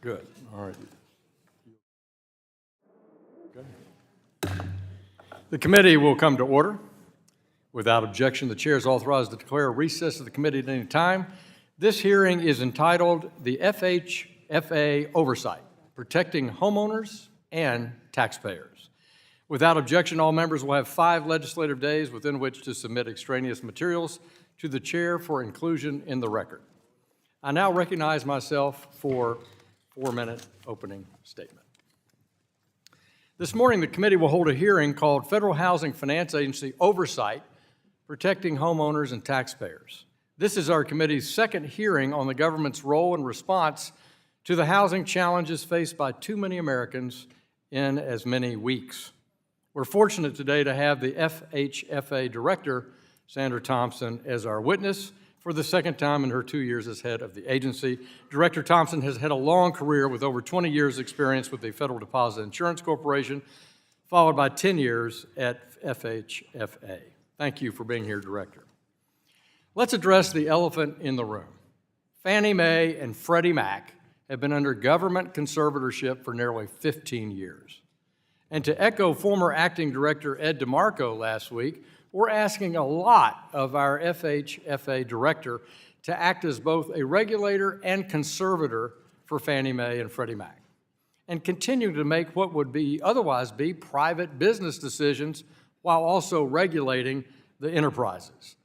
Good. All right. Okay. The committee will come to order. Without objection, the chair is authorized to declare a recess of the committee at any time. This hearing is entitled the FHFA Oversight, Protecting Homeowners and Taxpayers. Without objection, all members will have 5 legislative days within which to submit extraneous materials to the chair for inclusion in the record. I now recognize myself for a 4-minute opening statement. This morning, the committee will hold a hearing called Federal Housing Finance Agency Oversight, Protecting Homeowners and Taxpayers. This is our committee's second hearing on the government's role and response to the housing challenges faced by too many Americans in as many weeks. We're fortunate today to have the FHFA Director, Sandra Thompson, as our witness for the second time in her 2 years as head of the agency. Director Thompson has had a long career with over 20 years' experience with the Federal Deposit Insurance Corporation, followed by 10 years at FHFA. Thank you for being here, Director. Let's address the elephant in the room. Fannie Mae and Freddie Mac have been under government conservatorship for nearly 15 years. And to echo former Acting Director Ed DeMarco last week, we're asking a lot of our FHFA Director to act as both a regulator and conservator for Fannie Mae and Freddie Mac, and continue to make what would otherwise be private business decisions while also regulating the enterprises.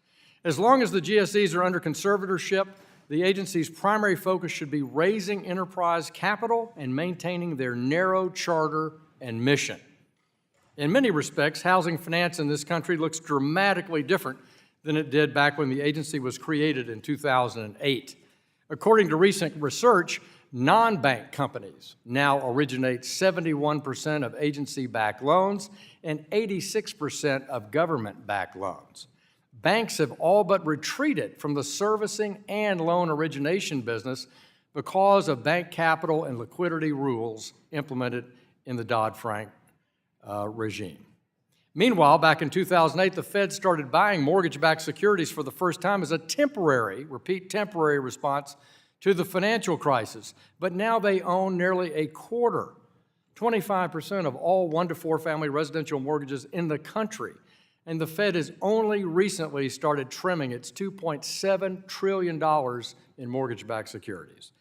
As long as the GSEs are under conservatorship, the agency's primary focus should be raising enterprise capital and maintaining their narrow charter and mission. In many respects, housing finance in this country looks dramatically different than it did back when the agency was created in 2008. According to recent research, non-bank companies now originate 71% of agency-backed loans and 86% of government-backed loans. Banks have all but retreated from the servicing and loan origination business because of bank capital and liquidity rules implemented in the Dodd-Frank regime. Meanwhile, back in 2008, the Fed started buying mortgage-backed securities for the first time as a temporary response to the financial crisis. But now they own nearly a quarter, 25% of all 1 to 4 family residential mortgages in the country. And the Fed has only recently started trimming its $2.7 trillion in mortgage-backed securities.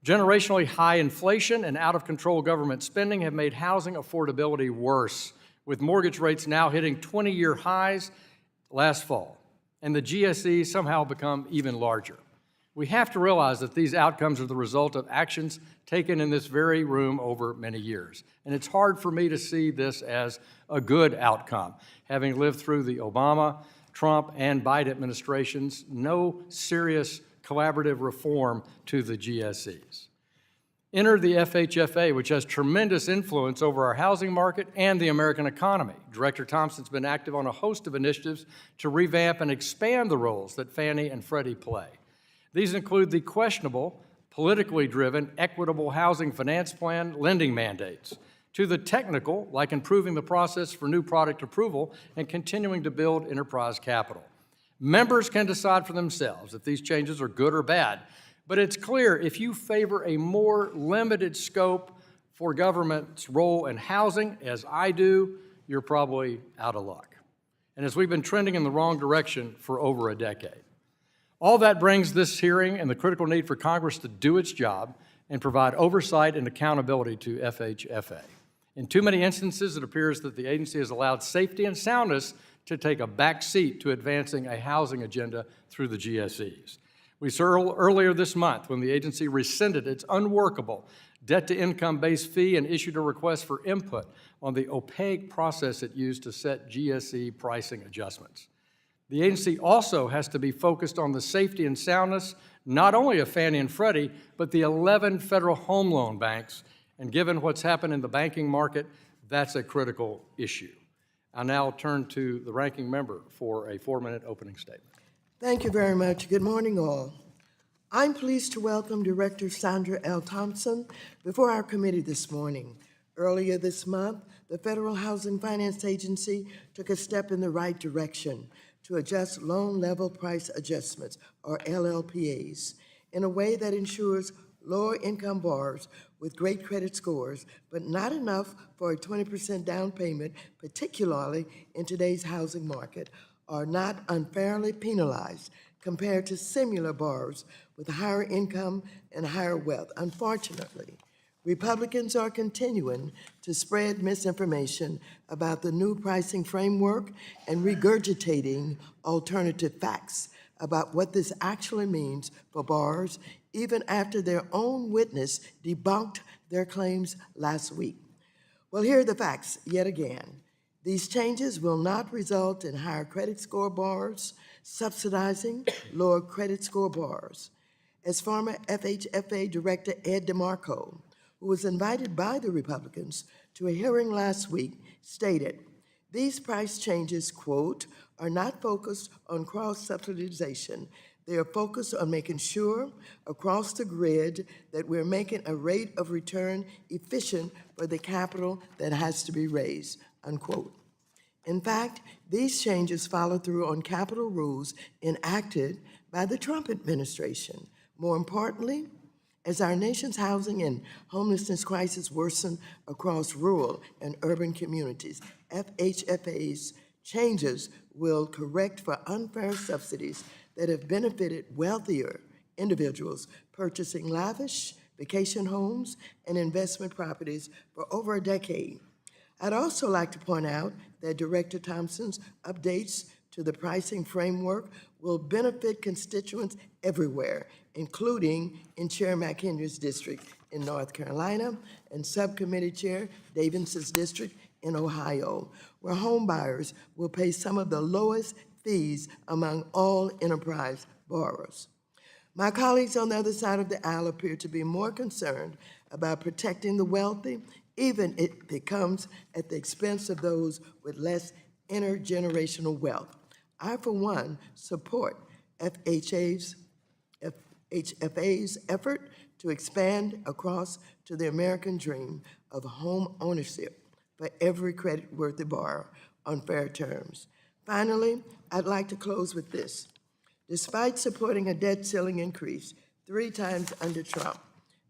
Generationally high inflation and out-of-control government spending have made housing affordability worse, with mortgage rates now hitting 20-year highs last fall, and the GSEs somehow become even larger. We have to realize that these outcomes are the result of actions taken in this very room over many years. And it's hard for me to see this as a good outcome. Having lived through the Obama, Trump, and Biden administrations, no serious collaborative reform to the GSEs. Enter the FHFA, which has tremendous influence over our housing market and the American economy. Director Thompson's been active on a host of initiatives to revamp and expand the roles that Fannie and Freddie play. These include the questionable, politically driven, equitable housing finance plan lending mandates, to the technical, like improving the process for new product approval and continuing to build enterprise capital. Members can decide for themselves if these changes are good or bad, but it's clear if you favor a more limited scope for government's role in housing, as I do, you're probably out of luck. And as we've been trending in the wrong direction for over a decade. All that brings this hearing and the critical need for Congress to do its job and provide oversight and accountability to FHFA. In too many instances, it appears that the agency has allowed safety and soundness to take a back seat to advancing a housing agenda through the GSEs. We saw earlier this month when the agency rescinded its unworkable debt-to-income-based fee and issued a request for input on the opaque process it used to set GSE pricing adjustments. The agency also has to be focused on the safety and soundness not only of Fannie and Freddie, but the 11 federal home loan banks, and given what's happened in the banking market, that's a critical issue. I'll now turn to the ranking member for a 4-minute opening statement. Thank you very much. Good morning, all. I'm pleased to welcome Director Sandra L. Thompson before our committee this morning. Earlier this month, the Federal Housing Finance Agency took a step in the right direction to adjust loan level price adjustments, or LLPAs, in a way that ensures lower income borrowers with great credit scores, but not enough for a 20% down payment, particularly in today's housing market, are not unfairly penalized compared to similar borrowers with higher income and higher wealth. Unfortunately, Republicans are continuing to spread misinformation about the new pricing framework and regurgitating alternative facts about what this actually means for borrowers, even after their own witness debunked their claims last week. Well, here are the facts yet again. These changes will not result in higher credit score borrowers subsidizing lower credit score borrowers. As former FHFA Director Ed DeMarco, who was invited by the Republicans to a hearing last week, stated, these price changes, quote, are not focused on cross-subsidization. They are focused on making sure across the grid that we're making a rate of return efficient for the capital that has to be raised, unquote. In fact, these changes follow through on capital rules enacted by the Trump administration. More importantly, as our nation's housing and homelessness crisis worsen across rural and urban communities, FHFA's changes will correct for unfair subsidies that have benefited wealthier individuals purchasing lavish vacation homes and investment properties for over a decade. I'd also like to point out that Director Thompson's updates to the pricing framework will benefit constituents everywhere, including in Chair McHenry's district in North Carolina and Subcommittee Chair Davidson's district in Ohio, where home buyers will pay some of the lowest fees among all enterprise borrowers. My colleagues on the other side of the aisle appear to be more concerned about protecting the wealthy, even if it comes at the expense of those with less intergenerational wealth. I, for one, support FHFA's effort to expand across to the American dream of home ownership for every credit-worthy borrower on fair terms. Finally, I'd like to close with this. Despite supporting a debt ceiling increase 3 times under Trump,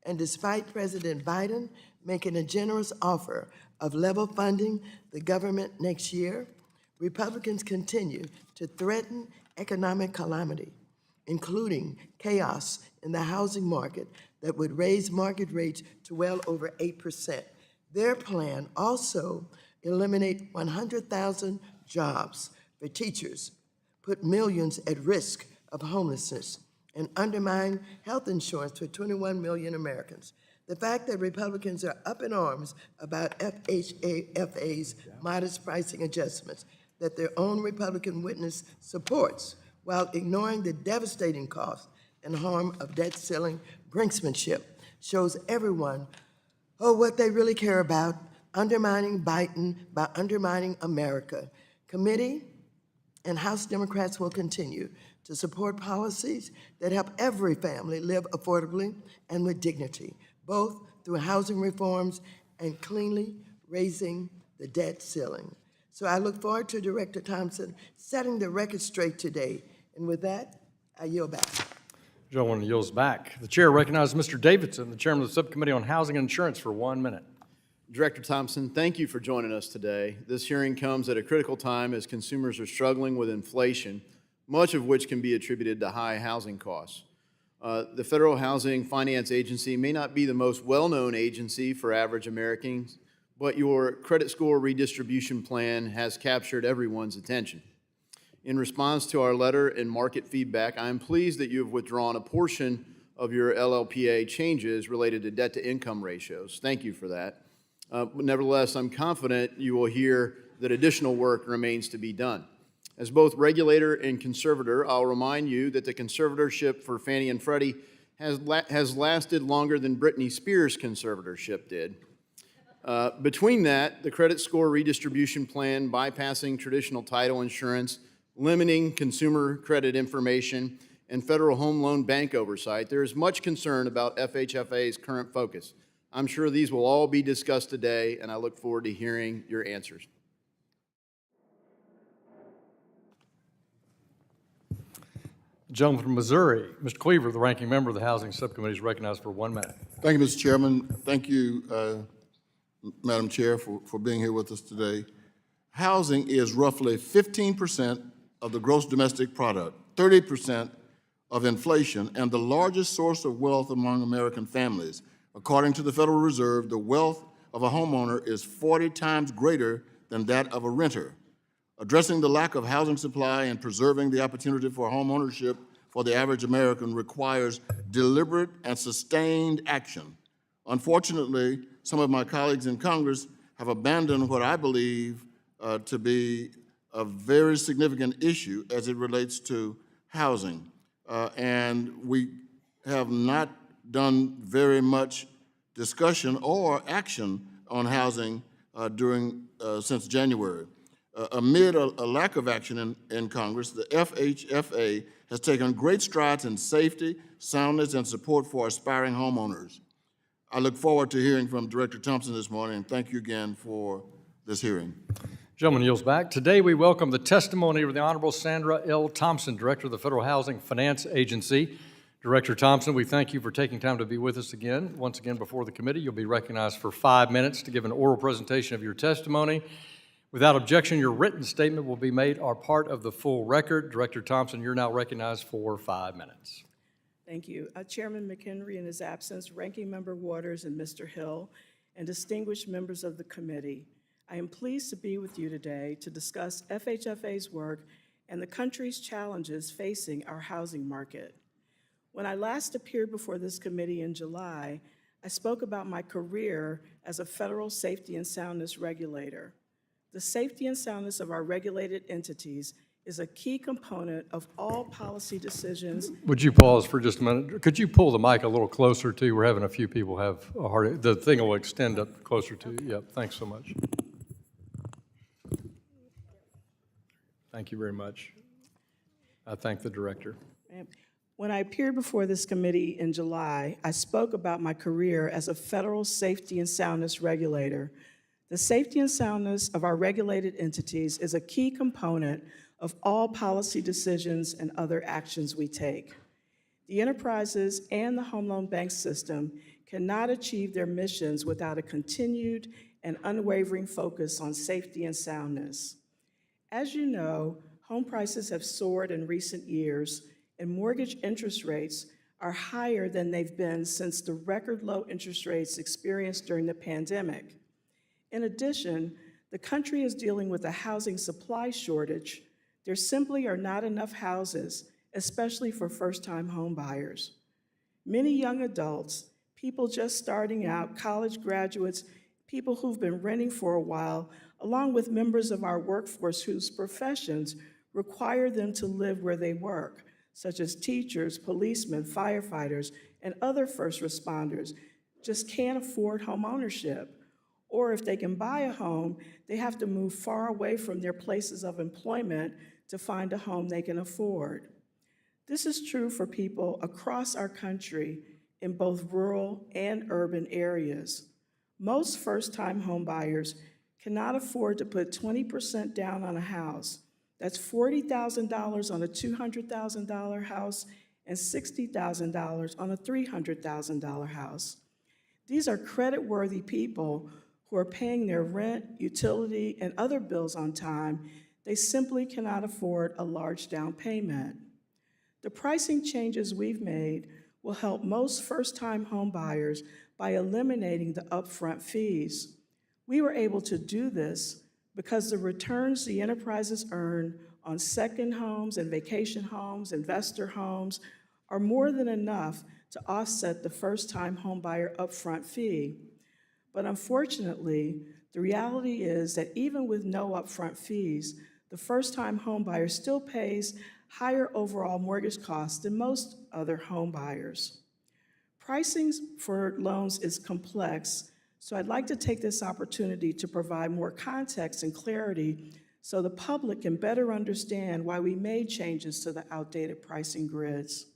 and despite President Biden making a generous offer of level funding the government next year, Republicans continue to threaten economic calamity, including chaos in the housing market that would raise market rates to well over 8%. Their plan also eliminate 100,000 jobs for teachers, put millions at risk of homelessness, and undermine health insurance for 21 million Americans. The fact that Republicans are up in arms about FHFA's modest pricing adjustments that their own Republican witness supports, while ignoring the devastating cost and harm of debt ceiling brinksmanship, shows everyone what they really care about, undermining Biden by undermining America. Committee and House Democrats will continue to support policies that help every family live affordably and with dignity, both through housing reforms and cleanly raising the debt ceiling. So I look forward to Director Thompson setting the record straight today. And with that, I yield back. Gentleman yields back. The chair recognizes Mr. Davidson, the chairman of the Subcommittee on Housing and Insurance, for 1 minute. Director Thompson, thank you for joining us today. This hearing comes at a critical time as consumers are struggling with inflation, much of which can be attributed to high housing costs. The Federal Housing Finance Agency may not be the most well-known agency for average Americans, but your credit score redistribution plan has captured everyone's attention. In response to our letter and market feedback, I am pleased that you have withdrawn a portion of your LLPA changes related to debt-to-income ratios. Thank you for that. Nevertheless, I'm confident you will hear that additional work remains to be done. As both regulator and conservator, I'll remind you that the conservatorship for Fannie and Freddie has lasted longer than Britney Spears' conservatorship did. Between that, the credit score redistribution plan bypassing traditional title insurance, limiting consumer credit information, and federal home loan bank oversight, there is much concern about FHFA's current focus. I'm sure these will all be discussed today, and I look forward to hearing your answers. The gentleman from Missouri, Mr. Cleaver, the ranking member of the Housing Subcommittee, is recognized for 1 minute. Thank you, Mr. Chairman. Thank you, Madam Chair, for being here with us today. Housing is roughly 15% of the gross domestic product, 30% of inflation, and the largest source of wealth among American families. According to the Federal Reserve, the wealth of a homeowner is 40 times greater than that of a renter. Addressing the lack of housing supply and preserving the opportunity for homeownership for the average American requires deliberate and sustained action. Unfortunately, some of my colleagues in Congress have abandoned what I believe to be a very significant issue as it relates to housing. And we have not done very much discussion or action on housing since January. Amid a lack of action in Congress, the FHFA has taken great strides in safety, soundness, and support for aspiring homeowners. I look forward to hearing from Director Thompson this morning, and thank you again for this hearing. Gentleman yields back. Today we welcome the testimony of the Honorable Sandra L. Thompson, Director of the Federal Housing Finance Agency. Director Thompson, we thank you for taking time to be with us again. Once again, before the committee, you'll be recognized for 5 minutes to give an oral presentation of your testimony. Without objection, your written statement will be made a part of the full record. Director Thompson, you're now recognized for 5 minutes. Thank you. Chairman McHenry in his absence, Ranking Member Waters and Mr. Hill, and distinguished members of the committee, I am pleased to be with you today to discuss FHFA's work and the country's challenges facing our housing market. When I last appeared before this committee in July, I spoke about my career as a federal safety and soundness regulator. The safety and soundness of our regulated entities is a key component of all policy decisions. Would you pause for just a minute? Could you pull the mic a little closer to you? We're having a few people have a hard, the thing will extend up closer to you. Yep, thanks so much. Thank you very much. I thank the director. When I appeared before this committee in July, I spoke about my career as a federal safety and soundness regulator. The safety and soundness of our regulated entities is a key component of all policy decisions and other actions we take. The enterprises and the home loan bank system cannot achieve their missions without a continued and unwavering focus on safety and soundness. As you know, home prices have soared in recent years, and mortgage interest rates are higher than they've been since the record low interest rates experienced during the pandemic. In addition, the country is dealing with a housing supply shortage. There simply are not enough houses, especially for first-time home buyers. Many young adults, people just starting out, college graduates, people who've been renting for a while, along with members of our workforce whose professions require them to live where they work, such as teachers, policemen, firefighters, and other first responders, just can't afford home ownership. Or if they can buy a home, they have to move far away from their places of employment to find a home they can afford. This is true for people across our country in both rural and urban areas. Most first-time home buyers cannot afford to put 20% down on a house. That's $40,000 on a $200,000 house and $60,000 on a $300,000 house. These are credit-worthy people who are paying their rent, utility, and other bills on time. They simply cannot afford a large down payment. The pricing changes we've made will help most first-time home buyers by eliminating the upfront fees. We were able to do this because the returns the enterprises earn on second homes and vacation homes, investor homes, are more than enough to offset the first-time home buyer upfront fee. But unfortunately, the reality is that even with no upfront fees, the first-time home buyer still pays higher overall mortgage costs than most other home buyers. Pricing for loans is complex, so I'd like to take this opportunity to provide more context and clarity so the public can better understand why we made changes to the outdated pricing grids.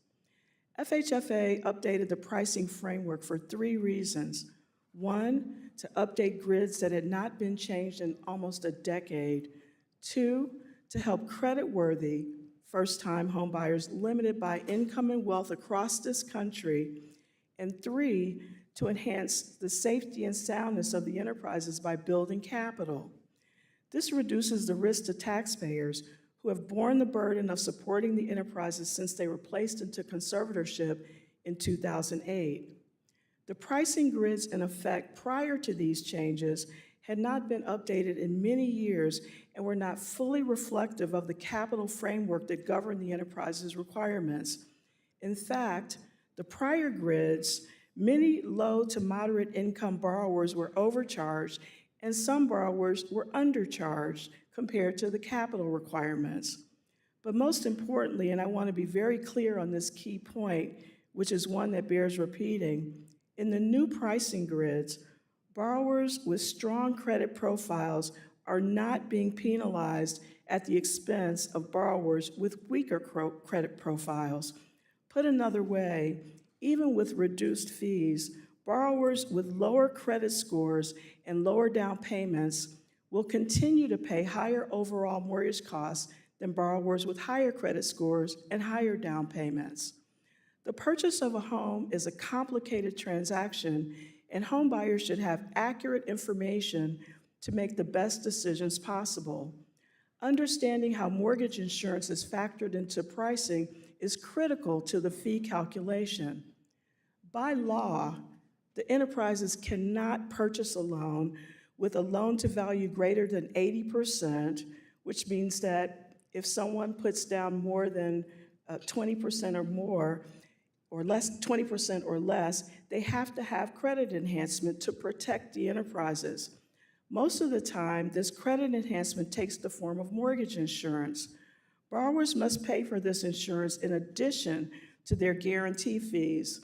FHFA updated the pricing framework for 3 reasons. 1, to update grids that had not been changed in almost a decade. 2, to help creditworthy first-time homebuyers limited by income and wealth across this country, and 3, to enhance the safety and soundness of the enterprises by building capital. This reduces the risk to taxpayers who have borne the burden of supporting the enterprises since they were placed into conservatorship in 2008. The pricing grids in effect prior to these changes had not been updated in many years and were not fully reflective of the capital framework that governed the enterprise's requirements. In fact, the prior grids, many low to moderate income borrowers were overcharged and some borrowers were undercharged compared to the capital requirements. But most importantly, and I want to be very clear on this key point, which is one that bears repeating, in the new pricing grids, borrowers with strong credit profiles are not being penalized at the expense of borrowers with weaker credit profiles. Put another way, even with reduced fees, borrowers with lower credit scores and lower down payments will continue to pay higher overall mortgage costs than borrowers with higher credit scores and higher down payments. The purchase of a home is a complicated transaction, and home buyers should have accurate information to make the best decisions possible. Understanding how mortgage insurance is factored into pricing is critical to the fee calculation. By law, the enterprises cannot purchase a loan with a loan-to-value greater than 80%, which means that if someone puts down more than 20% or more, or less, 20% or less, they have to have credit enhancement to protect the enterprises. Most of the time, this credit enhancement takes the form of mortgage insurance. Borrowers must pay for this insurance in addition to their guarantee fees.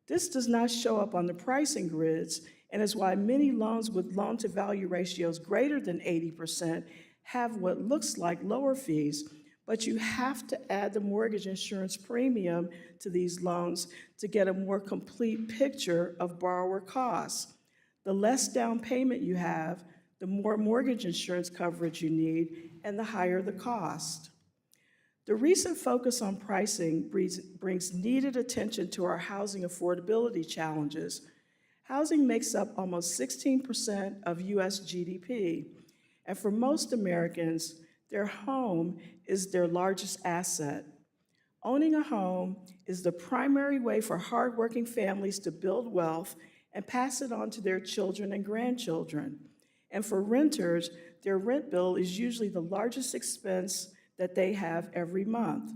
This does not show up on the pricing grids and is why many loans with loan-to-value ratios greater than 80% have what looks like lower fees, but you have to add the mortgage insurance premium to these loans to get a more complete picture of borrower costs. The less down payment you have, the more mortgage insurance coverage you need, and the higher the cost. The recent focus on pricing brings needed attention to our housing affordability challenges. Housing makes up almost 16% of U.S. GDP, and for most Americans, their home is their largest asset. Owning a home is the primary way for hardworking families to build wealth and pass it on to their children and grandchildren. And for renters, their rent bill is usually the largest expense that they have every month.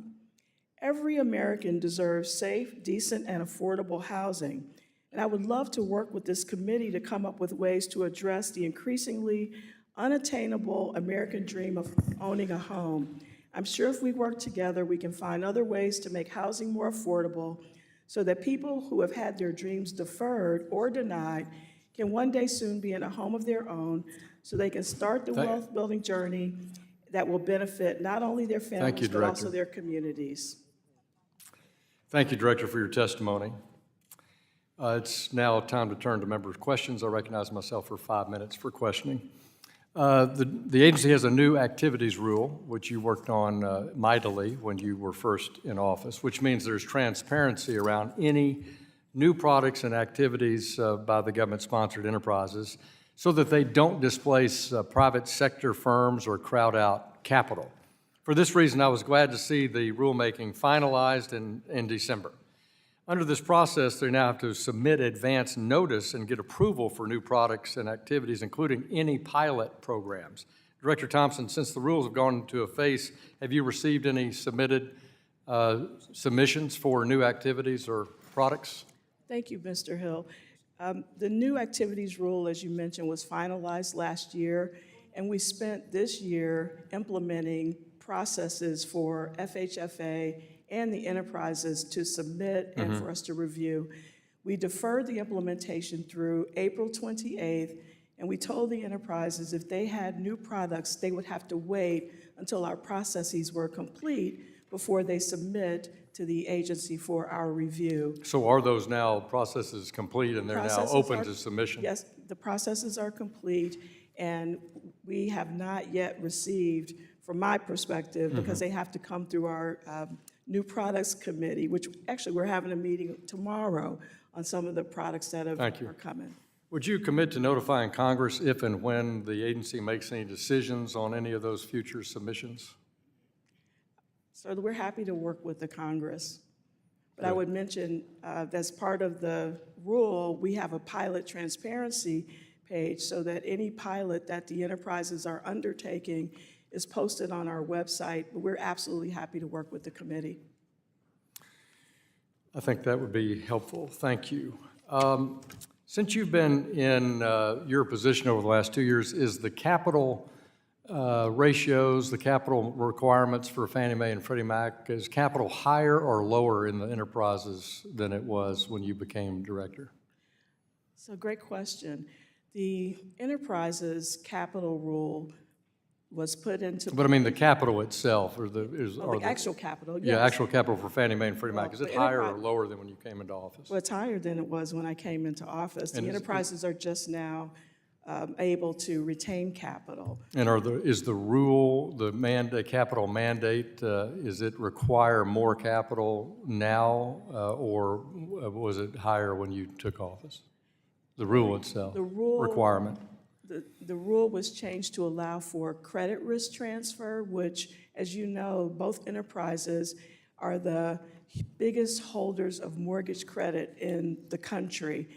Every American deserves safe, decent, and affordable housing. And I would love to work with this committee to come up with ways to address the increasingly unattainable American dream of owning a home. I'm sure if we work together, we can find other ways to make housing more affordable so that people who have had their dreams deferred or denied can one day soon be in a home of their own so they can start the wealth-building journey that will benefit not only their families, but also their communities. Thank you, Director, for your testimony. It's now time to turn to members' questions. I recognize myself for 5 minutes for questioning. The agency has a new activities rule, which you worked on mightily when you were first in office, which means there's transparency around any new products and activities by the government-sponsored enterprises so that they don't displace private sector firms or crowd out capital. For this reason, I was glad to see the rulemaking finalized in December. Under this process, they now have to submit advance notice and get approval for new products and activities, including any pilot programs. Director Thompson, since the rules have gone into effect, have you received any submitted submissions for new activities or products? Thank you, Mr. Hill. The new activities rule, as you mentioned, was finalized last year, and we spent this year implementing processes for FHFA and the enterprises to submit and for us to review. We deferred the implementation through April 28th, and we told the enterprises if they had new products, they would have to wait until our processes were complete before they submit to the agency for our review. So are those now processes complete and they're now open to submission? Yes, the processes are complete, and we have not yet received from my perspective, because they have to come through our new products committee, which actually we're having a meeting tomorrow on some of the products that are coming. Would you commit to notifying Congress if and when the agency makes any decisions on any of those future submissions? So we're happy to work with the Congress. But I would mention, as part of the rule, we have a pilot transparency page so that any pilot that the enterprises are undertaking is posted on our website. But we're absolutely happy to work with the committee. I think that would be helpful. Thank you. Since you've been in your position over the last 2 years, is the capital ratios, the capital requirements for Fannie Mae and Freddie Mac, is capital higher or lower in the enterprises than it was when you became director? So great question. The enterprises capital rule was put into. But I mean the capital itself, or the actual capital, yes. Yeah, actual capital for Fannie Mae and Freddie Mac. Is it the higher or enterprise- lower than when you came into office? Well, it's higher than it was when I came into office. And The is- enterprises are just now able to retain capital. And is the rule, the capital mandate, is it require more capital now, or was it higher when you took office? The rule itself, The rule- requirement. The rule was changed to allow for credit risk transfer, which, as you know, both enterprises are the biggest holders of mortgage credit in the country.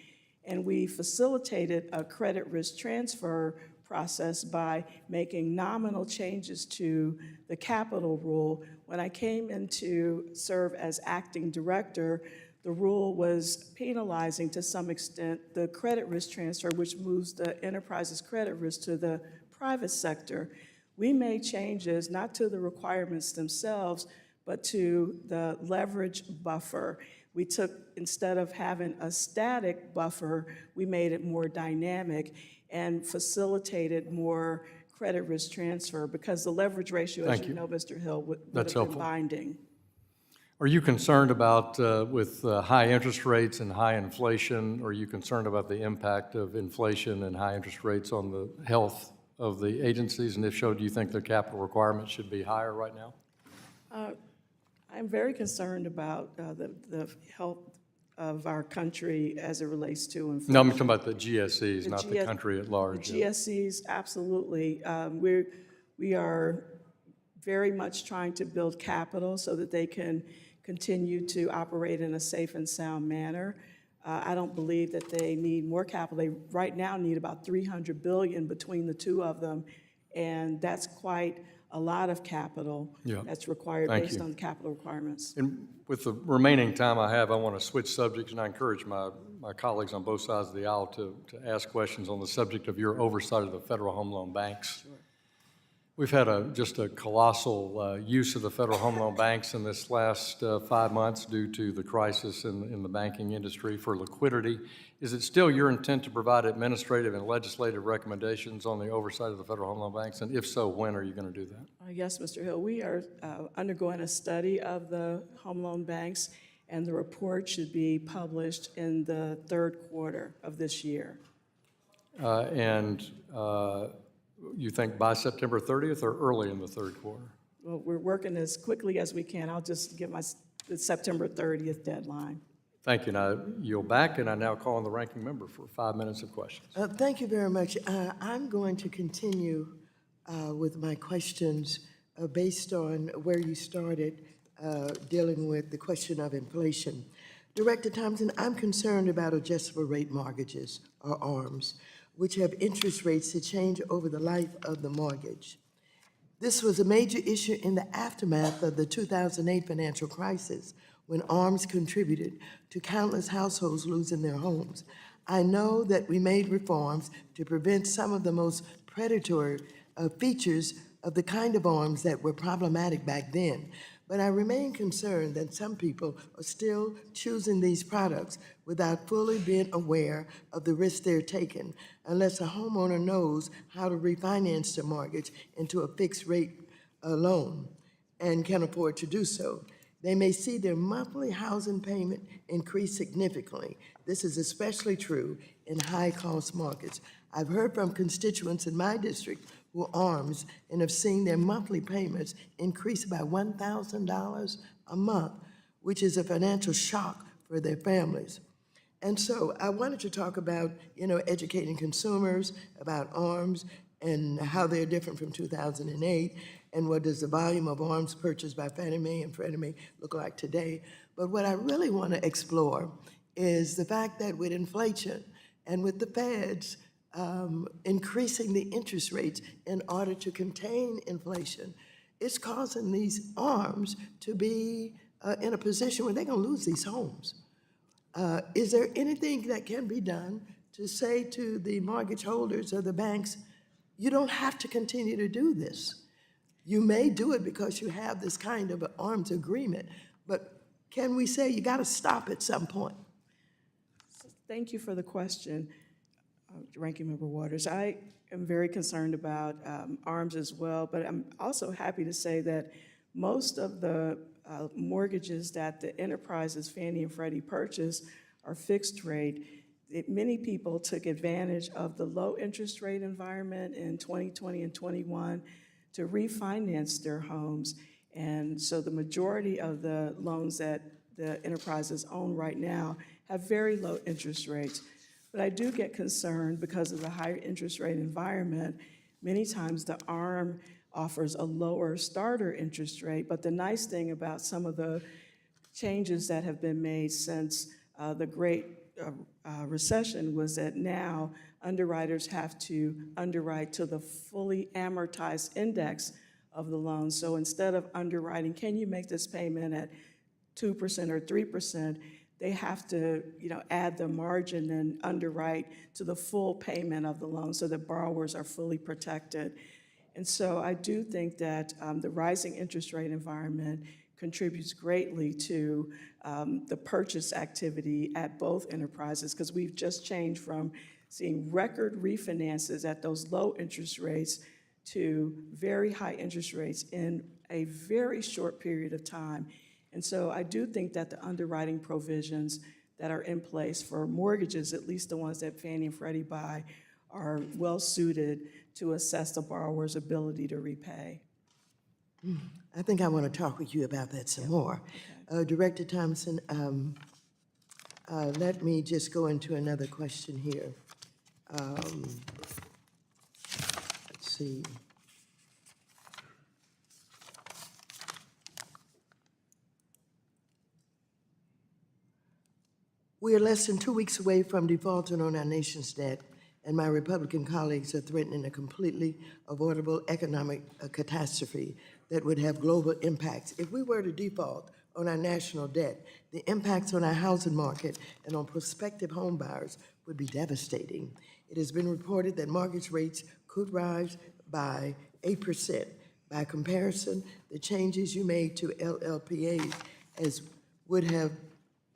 And we facilitated a credit risk transfer process by making nominal changes to the capital rule. When I came in to serve as acting director, the rule was penalizing to some extent the credit risk transfer, which moves the enterprise's credit risk to the private sector. We made changes not to the requirements themselves, but to the leverage buffer. We took, instead of having a static buffer, we made it more dynamic and facilitated more credit risk transfer because the leverage ratio, as you know, Mr. Hill, would have That's been helpful. binding. Are you concerned about, with high interest rates and high inflation, are you concerned about the impact of inflation and high interest rates on the health of the agencies? And if so, do you think their capital requirements should be higher right now? I'm very concerned about the health of our country as it relates to inflation. No, I'm talking about the GSEs, The not the GS country at large. The GSEs, absolutely. We are very much trying to build capital so that they can continue to operate in a safe and sound manner. I don't believe that they need more capital. They right now need about $300 billion between the two of them, and that's quite a lot of capital that's required based on the capital requirements. And with the remaining time I have, I want to switch subjects, and I encourage my colleagues on both sides of the aisle to ask questions on the subject of your oversight of the federal home loan banks. We've had just a colossal use of the federal home loan banks in this last 5 months due to the crisis in the banking industry for liquidity. Is it still your intent to provide administrative and legislative recommendations on the oversight of the federal home loan banks? And if so, when are you going to do that? Yes, Mr. Hill, we are undergoing a study of the home loan banks, and the report should be published in the third quarter of this year. You think by September 30th or early in the third quarter? Well, we're working as quickly as we can. I'll just give the September 30th deadline. Thank you. Now, yield back, and I now call on the ranking member for 5 minutes of questions. Thank you very much. I'm going to continue with my questions based on where you started dealing with the question of inflation. Director Thompson, I'm concerned about adjustable rate mortgages, or ARMs, which have interest rates that change over the life of the mortgage. This was a major issue in the aftermath of the 2008 financial crisis, when ARMs contributed to countless households losing their homes. I know that we made reforms to prevent some of the most predatory features of the kind of ARMs that were problematic back then, but I remain concerned that some people are still choosing these products without fully being aware of the risks they're taking, unless a homeowner knows how to refinance their mortgage into a fixed rate loan and can afford to do so. They may see their monthly housing payment increase significantly. This is especially true in high-cost markets. I've heard from constituents in my district who are ARMs and have seen their monthly payments increase by $1,000 a month, which is a financial shock for their families. And so I wanted to talk about, educating consumers about ARMs and how they're different from 2008, and what does the volume of ARMs purchased by Fannie Mae and Freddie Mac look like today. But what I really want to explore is the fact that with inflation and with the feds increasing the interest rates in order to contain inflation, it's causing these ARMs to be in a position where they're going to lose these homes. Is there anything that can be done to say to the mortgage holders or the banks, you don't have to continue to do this? You may do it because you have this kind of an arms agreement, but can we say you got to stop at some point? Thank you for the question, Ranking Member Waters. I am very concerned about ARMs as well, but I'm also happy to say that most of the mortgages that the enterprises Fannie and Freddie purchase are fixed rate. Many people took advantage of the low interest rate environment in 2020 and 21 to refinance their homes. And so the majority of the loans that the enterprises own right now have very low interest rates. But I do get concerned because of the higher interest rate environment. Many times the ARM offers a lower starter interest rate, but the nice thing about some of the changes that have been made since the Great Recession was that now underwriters have to underwrite to the fully amortized index of the loan. So instead of underwriting, can you make this payment at 2% or 3%, they have to, add the margin and underwrite to the full payment of the loan so that borrowers are fully protected. And so I do think that the rising interest rate environment contributes greatly to the purchase activity at both enterprises, because we've just changed from seeing record refinances at those low interest rates to very high interest rates in a very short period of time. And so I do think that the underwriting provisions that are in place for mortgages, at least the ones that Fannie and Freddie buy, are well suited to assess the borrower's ability to repay. I think I want to talk with you about that some more. Okay. Director Thompson, let me just go into another question here. Let's see. We are less than 2 weeks away from defaulting on our nation's debt, and my Republican colleagues are threatening a completely avoidable economic catastrophe that would have global impacts. If we were to default on our national debt, the impacts on our housing market and on prospective home buyers would be devastating. It has been reported that mortgage rates could rise by 8%. By comparison, the changes you made to LLPAs would have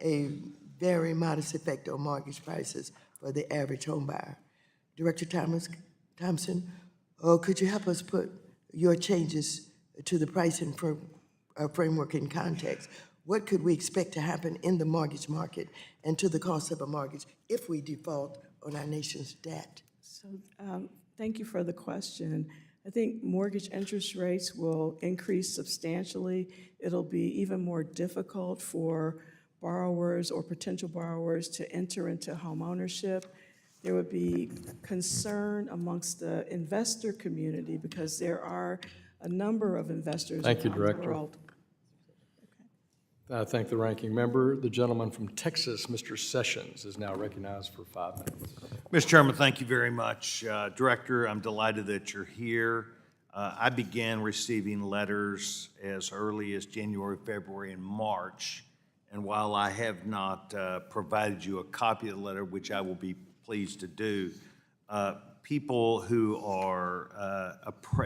a very modest effect on mortgage prices for the average home buyer. Director Thompson, could you help us put your changes to the pricing framework in context? What could we expect to happen in the mortgage market and to the cost of a mortgage if we default on our nation's debt? So thank you for the question. I think mortgage interest rates will increase substantially. It'll be even more difficult for borrowers or potential borrowers to enter into home ownership. There would be concern amongst the investor community because there are a number of investors Thank you, around the Director. world. I thank the ranking member. The gentleman from Texas, Mr. Sessions, is now recognized for 5 minutes. Mr. Chairman, thank you very much. Director, I'm delighted that you're here. I began receiving letters as early as January, February, and March. And while I have not provided you a copy of the letter, which I will be pleased to do, people who are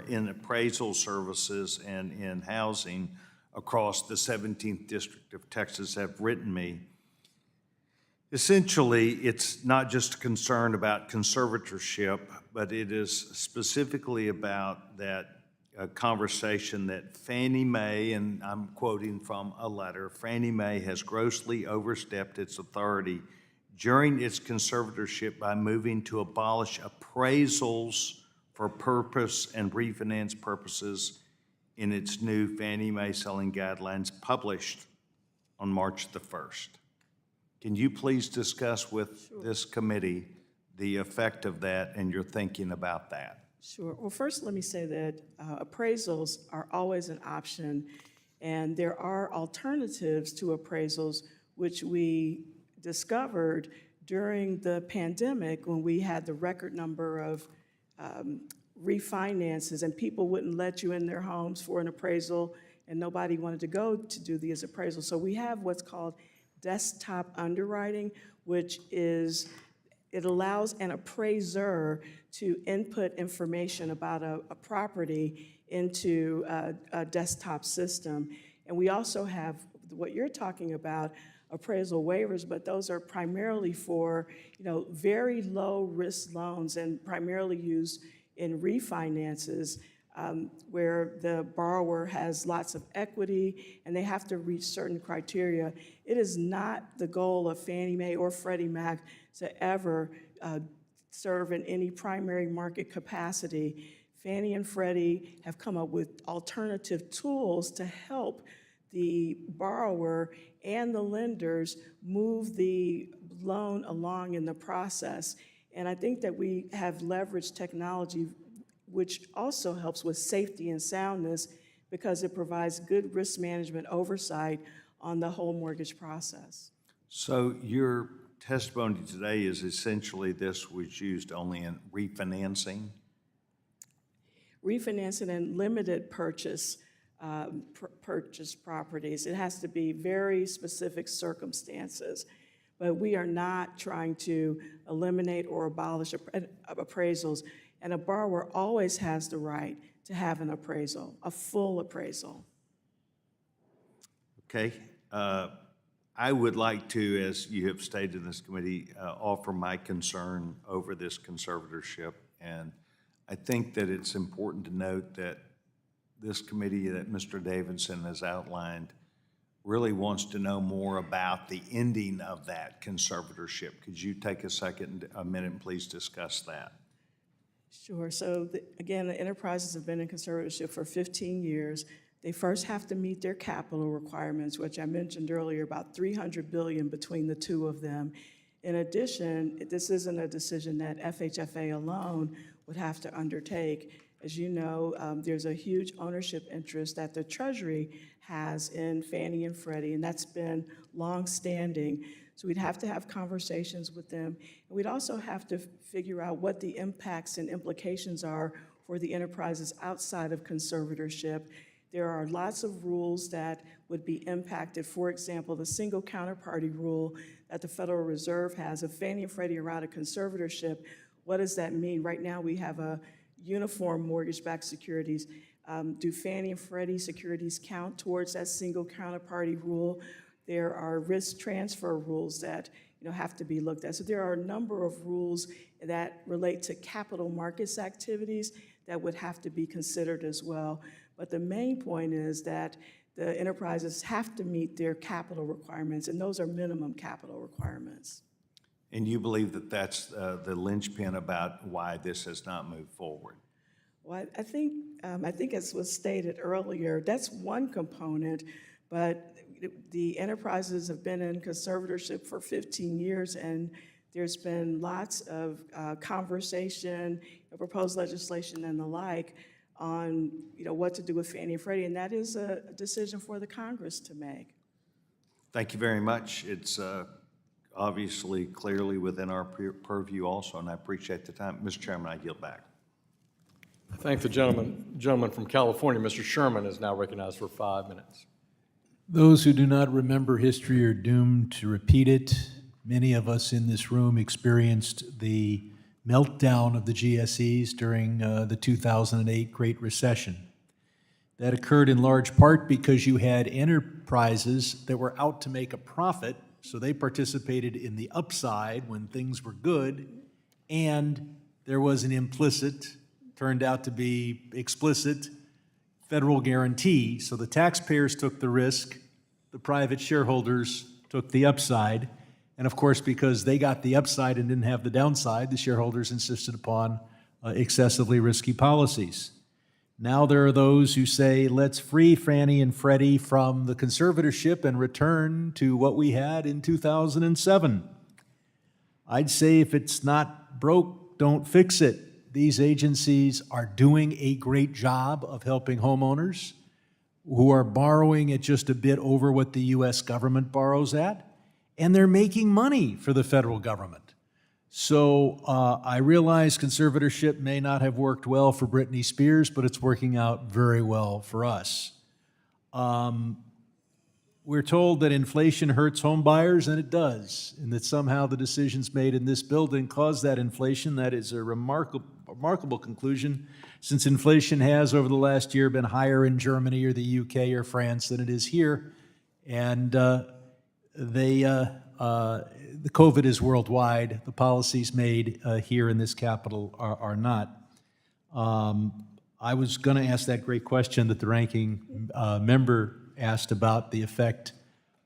in appraisal services and in housing across the 17th District of Texas have written me. Essentially, it's not just a concern about conservatorship, but it is specifically about that conversation that Fannie Mae, and I'm quoting from a letter, Fannie Mae has grossly overstepped its authority during its conservatorship by moving to abolish appraisals for purpose and refinance purposes in its new Fannie Mae selling guidelines published on March the 1st. Can you please discuss with this committee the effect of that and your thinking about that? Sure. Well, first, let me say that appraisals are always an option, and there are alternatives to appraisals, which we discovered during the pandemic when we had the record number of refinances, and people wouldn't let you in their homes for an appraisal, and nobody wanted to go to do these appraisals. So we have what's called desktop underwriting, which is, it allows an appraiser to input information about a property into a desktop system. And we also have what you're talking about, appraisal waivers, but those are primarily for, very low risk loans and primarily used in refinances where the borrower has lots of equity and they have to reach certain criteria. It is not the goal of Fannie Mae or Freddie Mac to ever serve in any primary market capacity. Fannie and Freddie have come up with alternative tools to help the borrower and the lenders move the loan along in the process. And I think that we have leveraged technology, which also helps with safety and soundness because it provides good risk management oversight on the whole mortgage process. So your testimony today is essentially this was used only in refinancing? Refinancing and limited purchase properties. It has to be very specific circumstances. But we are not trying to eliminate or abolish appraisals. And a borrower always has the right to have an appraisal, a full appraisal. Okay. I would like to, as you have stated in this committee, offer my concern over this conservatorship. And I think that it's important to note that this committee that Mr. Davidson has outlined really wants to know more about the ending of that conservatorship. Could you take a minute and please discuss that? Sure. So again, the enterprises have been in conservatorship for 15 years. They first have to meet their capital requirements, which I mentioned earlier, about $300 billion between the two of them. In addition, this isn't a decision that FHFA alone would have to undertake. As you know, there's a huge ownership interest that the Treasury has in Fannie and Freddie, and that's been long-standing. So we'd have to have conversations with them. And we'd also have to figure out what the impacts and implications are for the enterprises outside of conservatorship. There are lots of rules that would be impacted. For example, the single counterparty rule that the Federal Reserve has. If Fannie and Freddie are out of conservatorship, what does that mean? Right now we have a uniform mortgage-backed securities. Do Fannie and Freddie securities count towards that single counterparty rule? There are risk transfer rules that have to be looked at. So there are a number of rules that relate to capital markets activities that would have to be considered as well. But the main point is that the enterprises have to meet their capital requirements, and those are minimum capital requirements. And you believe that that's the linchpin about why this has not moved forward? Well, I think as was stated earlier, that's one component, but the enterprises have been in conservatorship for 15 years, and there's been lots of conversation, proposed legislation and the like on what to do with Fannie and Freddie, and that is a decision for the Congress to make. Thank you very much. It's obviously clearly within our purview also, and I appreciate the time. Mr. Chairman, I yield back. I thank the gentleman from California. Mr. Sherman is now recognized for 5 minutes. Those who do not remember history are doomed to repeat it. Many of us in this room experienced the meltdown of the GSEs during the 2008 Great Recession. That occurred in large part because you had enterprises that were out to make a profit, so they participated in the upside when things were good, and there was an implicit, turned out to be explicit, federal guarantee. So the taxpayers took the risk, the private shareholders took the upside, and of course, because they got the upside and didn't have the downside, the shareholders insisted upon excessively risky policies. Now there are those who say, let's free Fannie and Freddie from the conservatorship and return to what we had in 2007. I'd say if it's not broke, don't fix it. These agencies are doing a great job of helping homeowners who are borrowing at just a bit over what the U.S. government borrows at, and they're making money for the federal government. So I realize conservatorship may not have worked well for Britney Spears, but it's working out very well for us. We're told that inflation hurts home buyers, and it does, and that somehow the decisions made in this building caused that inflation. That is a remarkable conclusion, since inflation has, over the last year, been higher in Germany or the UK or France than it is here. And the COVID is worldwide. The policies made here in this capital are not. I was going to ask that great question that the ranking member asked about the effect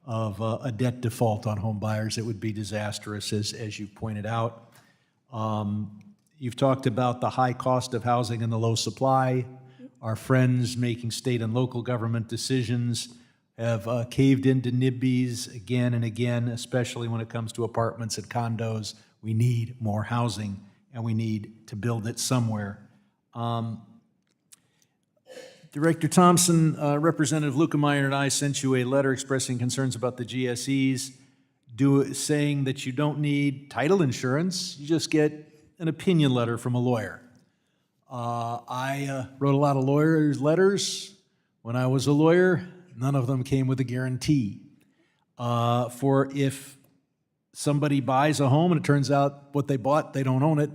of a debt default on home buyers. It would be disastrous, as you pointed out. You've talked about the high cost of housing and the low supply. Our friends making state and local government decisions have caved into NIMBYs again and again, especially when it comes to apartments and condos. We need more housing, and we need to build it somewhere. Director Thompson, Representative Lukemeyer and I sent you a letter expressing concerns about the GSEs, saying that you don't need title insurance, you just get an opinion letter from a lawyer. I wrote a lot of lawyers' letters. When I was a lawyer, none of them came with a guarantee. For if somebody buys a home and it turns out what they bought, they don't own it,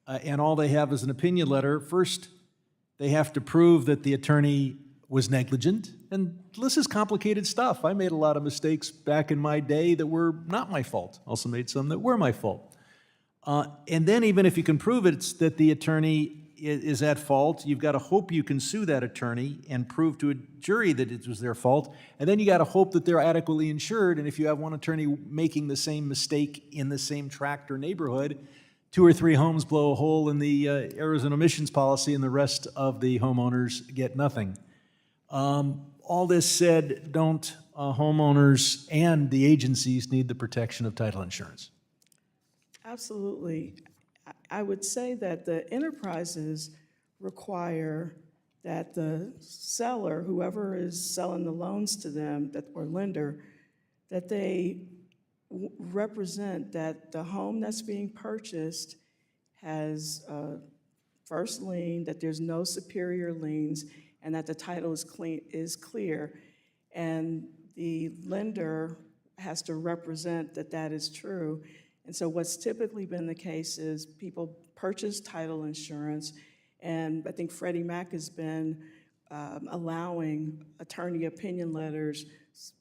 and all they have is an opinion letter, first, they have to prove that the attorney was negligent. And this is complicated stuff. I made a lot of mistakes back in my day that were not my fault. Also made some that were my fault. And then even if you can prove it's that the attorney is at fault, you've got to hope you can sue that attorney and prove to a jury that it was their fault. And then you got to hope that they're adequately insured. And if you have one attorney making the same mistake in the same tract or neighborhood, 2 or 3 homes blow a hole in the errors and omissions policy, and the rest of the homeowners get nothing. All this said, don't homeowners and the agencies need the protection of title insurance? Absolutely. I would say that the enterprises require that the seller, whoever is selling the loans to them, or lender, that they represent that the home that's being purchased has first lien, that there's no superior liens, and that the title is clear. And the lender has to represent that that is true. And so what's typically been the case is people purchase title insurance, and I think Freddie Mac has been allowing attorney opinion letters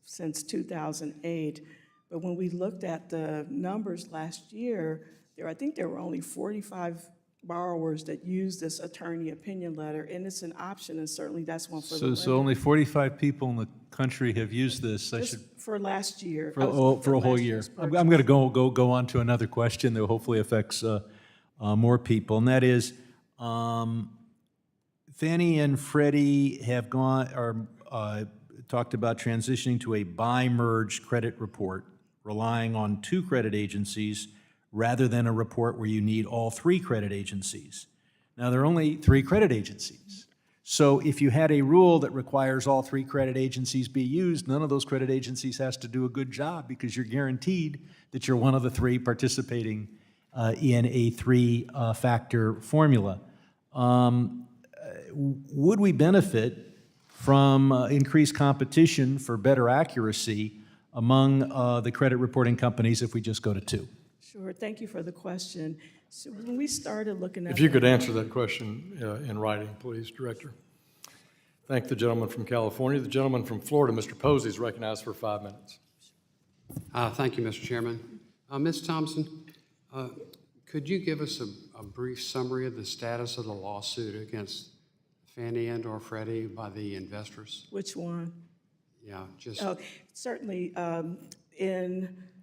since 2008. But when we looked at the numbers last year, I think there were only 45 borrowers that used this attorney opinion letter, and it's an option, and certainly that's one for the lender. So only 45 people in the country have used this. Just for last year. For a whole year. I'm going to go on to another question that hopefully affects more people, and that is, Fannie and Freddie have talked about transitioning to a bi-merge credit report, relying on 2 credit agencies rather than a report where you need all 3 credit agencies. Now, there are only 3 credit agencies. So if you had a rule that requires all 3 credit agencies be used, none of those credit agencies has to do a good job, because you're guaranteed that you're one of the 3 participating in a 3-factor formula. Would we benefit from increased competition for better accuracy among the credit reporting companies if we just go to 2? Sure, thank you for the question. So when we started looking at— If you could answer that question in writing, please, Director. Thank the gentleman from California. The gentleman from Florida, Mr. Posey, is recognized for 5 minutes. Thank you, Mr. Chairman. Ms. Thompson, could you give us a brief summary of the status of the lawsuit against Fannie and/or Freddie by the investors? Which one? Yeah, just— Oh, certainly.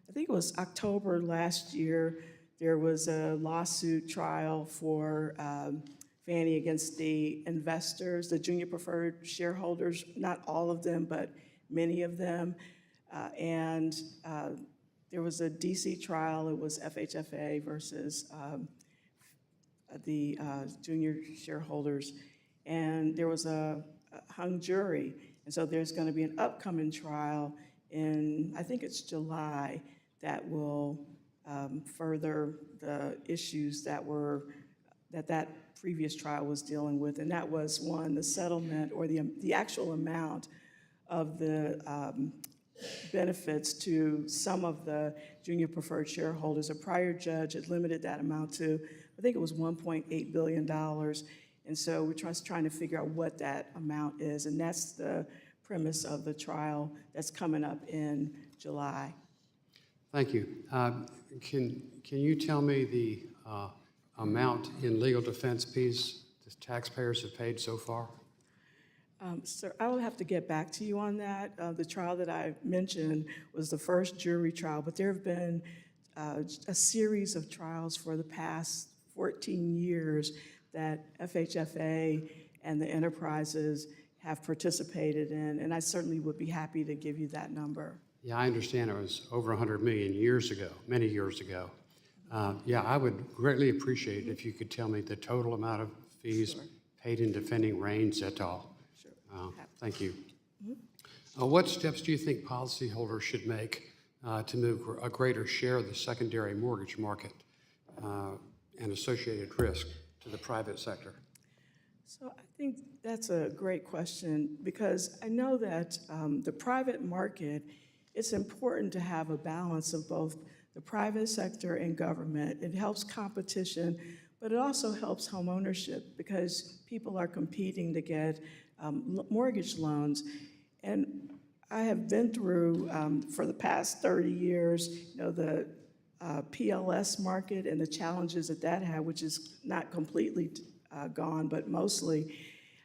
I think it was October last year, There was a lawsuit trial for Fannie against the investors, the junior preferred shareholders, not all of them, but many of them. And there was a DC trial, it was FHFA versus the junior shareholders. And there was a hung jury. And so there's going to be an upcoming trial in, I think it's July, that will further the issues that previous trial was dealing with. And that was, one, the settlement or the actual amount of the benefits to some of the junior preferred shareholders. A prior judge had limited that amount to, I think it was $1.8 billion. And so we're trying to figure out what that amount is. And that's the premise of the trial that's coming up in July. Thank you. Can you tell me the amount in legal defense fees the taxpayers have paid so far? Sir, I will have to get back to you on that. The trial that I mentioned was the first jury trial, but there have been a series of trials for the past 14 years that FHFA and the enterprises have participated in, and I certainly would be happy to give you that number. Yeah, I understand it was over 100 million years ago, many years ago. Yeah, I would greatly appreciate it if you could tell me the total amount of fees paid in defending Raines et al. Sure. Thank you. What steps do you think policyholders should make to move a greater share of the secondary mortgage market and associated risk to the private sector? So I think that's a great question, because I know that the private market, it's important to have a balance of both the private sector and government. It helps competition, but it also helps home ownership because people are competing to get mortgage loans. And I have been through, for the past 30 years, the PLS market and the challenges that had, which is not completely gone, but mostly.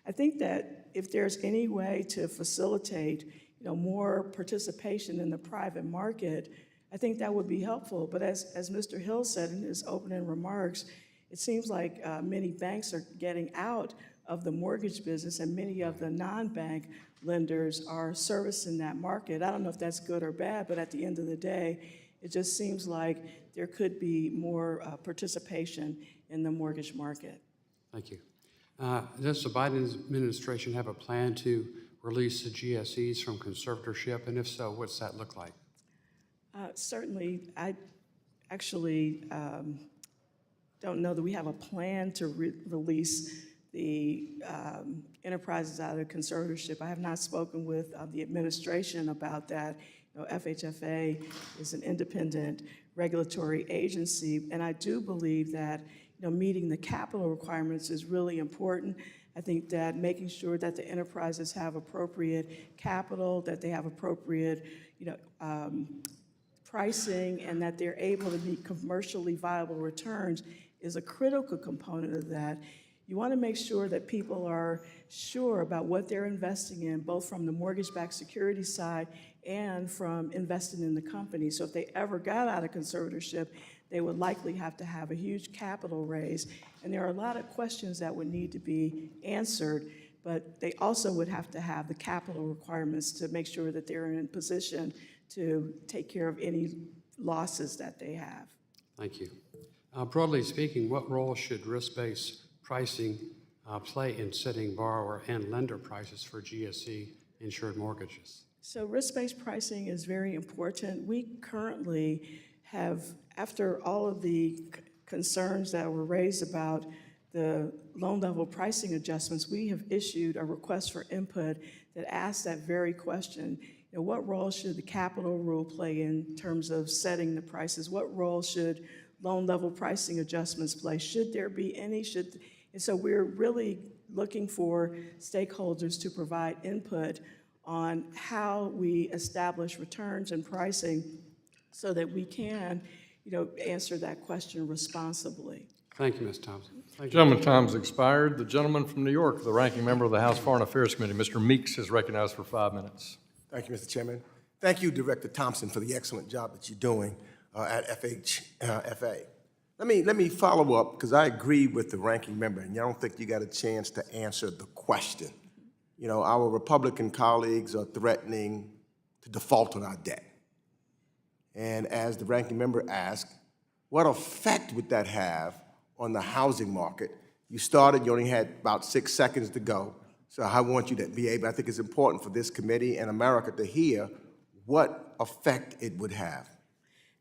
I think that if there's any way to facilitate, more participation in the private market, I think that would be helpful. But as Mr. Hill said in his opening remarks, it seems like many banks are getting out of the mortgage business, and many of the non-bank lenders are servicing that market. I don't know if that's good or bad, but at the end of the day, it just seems like there could be more participation in the mortgage market. Thank you. Does the Biden administration have a plan to release the GSEs from conservatorship? And if so, what's that look like? Certainly, I actually don't know that we have a plan to release the enterprises out of conservatorship. I have not spoken with the administration about that. FHFA is an independent regulatory agency, and I do believe that meeting the capital requirements is really important. I think that making sure that the enterprises have appropriate capital, that they have appropriate pricing, and that they're able to meet commercially viable returns is a critical component of that. You want to make sure that people are sure about what they're investing in, both from the mortgage-backed security side and from investing in the company. So if they ever got out of conservatorship, they would likely have to have a huge capital raise. And there are a lot of questions that would need to be answered, but they also would have to have the capital requirements to make sure that they're in position to take care of any losses that they have. Thank you. Broadly speaking, what role should risk-based pricing play in setting borrower and lender prices for GSE insured mortgages? So risk-based pricing is very important. We currently have, after all of the concerns that were raised about the loan level pricing adjustments, we have issued a request for input that asks that very question. What role should the capital rule play in terms of setting the prices? What role should loan level pricing adjustments play? Should there be any? And so we're really looking for stakeholders to provide input on how we establish returns and pricing so that we can, answer that question responsibly. Thank you, Ms. Thompson. Thank you. Gentleman's time has expired. The gentleman from New York, the ranking member of the House Foreign Affairs Committee, Mr. Meeks, is recognized for 5 minutes. Thank you, Mr. Chairman. Thank you, Director Thompson, for the excellent job that you're doing at FHFA. Let me follow up, because I agree with the ranking member, and I don't think you got a chance to answer the question. You know, our Republican colleagues are threatening to default on our debt. And as the ranking member asked, what effect would that have on the housing market? You started, you only had about 6 seconds to go. So I want you to be able, I think it's important for this committee and America to hear what effect it would have.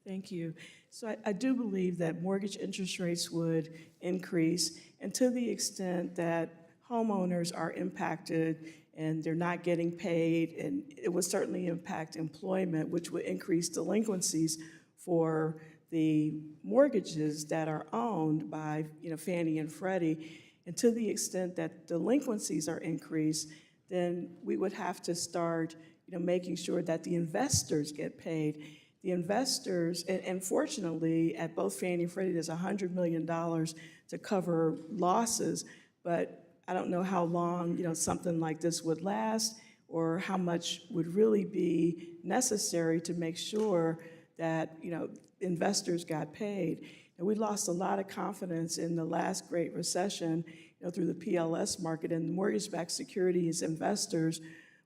Thank you. So I do believe that mortgage interest rates would increase, and to the extent that homeowners are impacted and they're not getting paid, and it would certainly impact employment, which would increase delinquencies for the mortgages that are owned by, Fannie and Freddie. And to the extent that delinquencies are increased, then we would have to start, making sure that the investors get paid. The investors, and fortunately, at both Fannie and Freddie, there's $100 million to cover losses, but I don't know how long, something like this would last, or how much would really be necessary to make sure that, investors got paid. And we lost a lot of confidence in the last Great Recession, through the PLS market and mortgage-backed securities investors.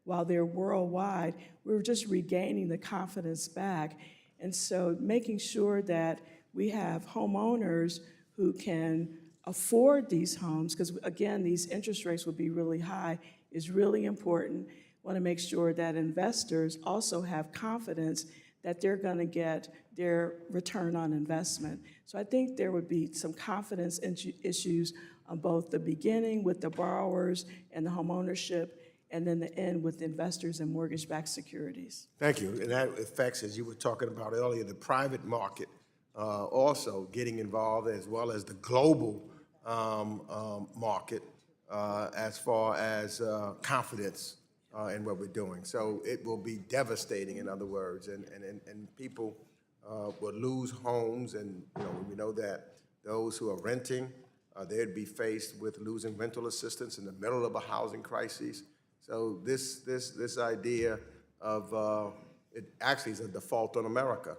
While they're worldwide, we were just regaining the confidence back. And so making sure that we have homeowners who can afford these homes, because again, these interest rates will be really high, is really important. Want to make sure that investors also have confidence that they're going to get their return on investment. So I think there would be some confidence issues on both the beginning with the borrowers and the homeownership, and then the end with investors and mortgage-backed securities. Thank you. And that affects, as you were talking about earlier, the private market also getting involved, as well as the global market as far as confidence in what we're doing. So it will be devastating, in other words, and people will lose homes, and we know that those who are renting, they'd be faced with losing rental assistance in the middle of a housing crisis. So this idea of it actually is a default on America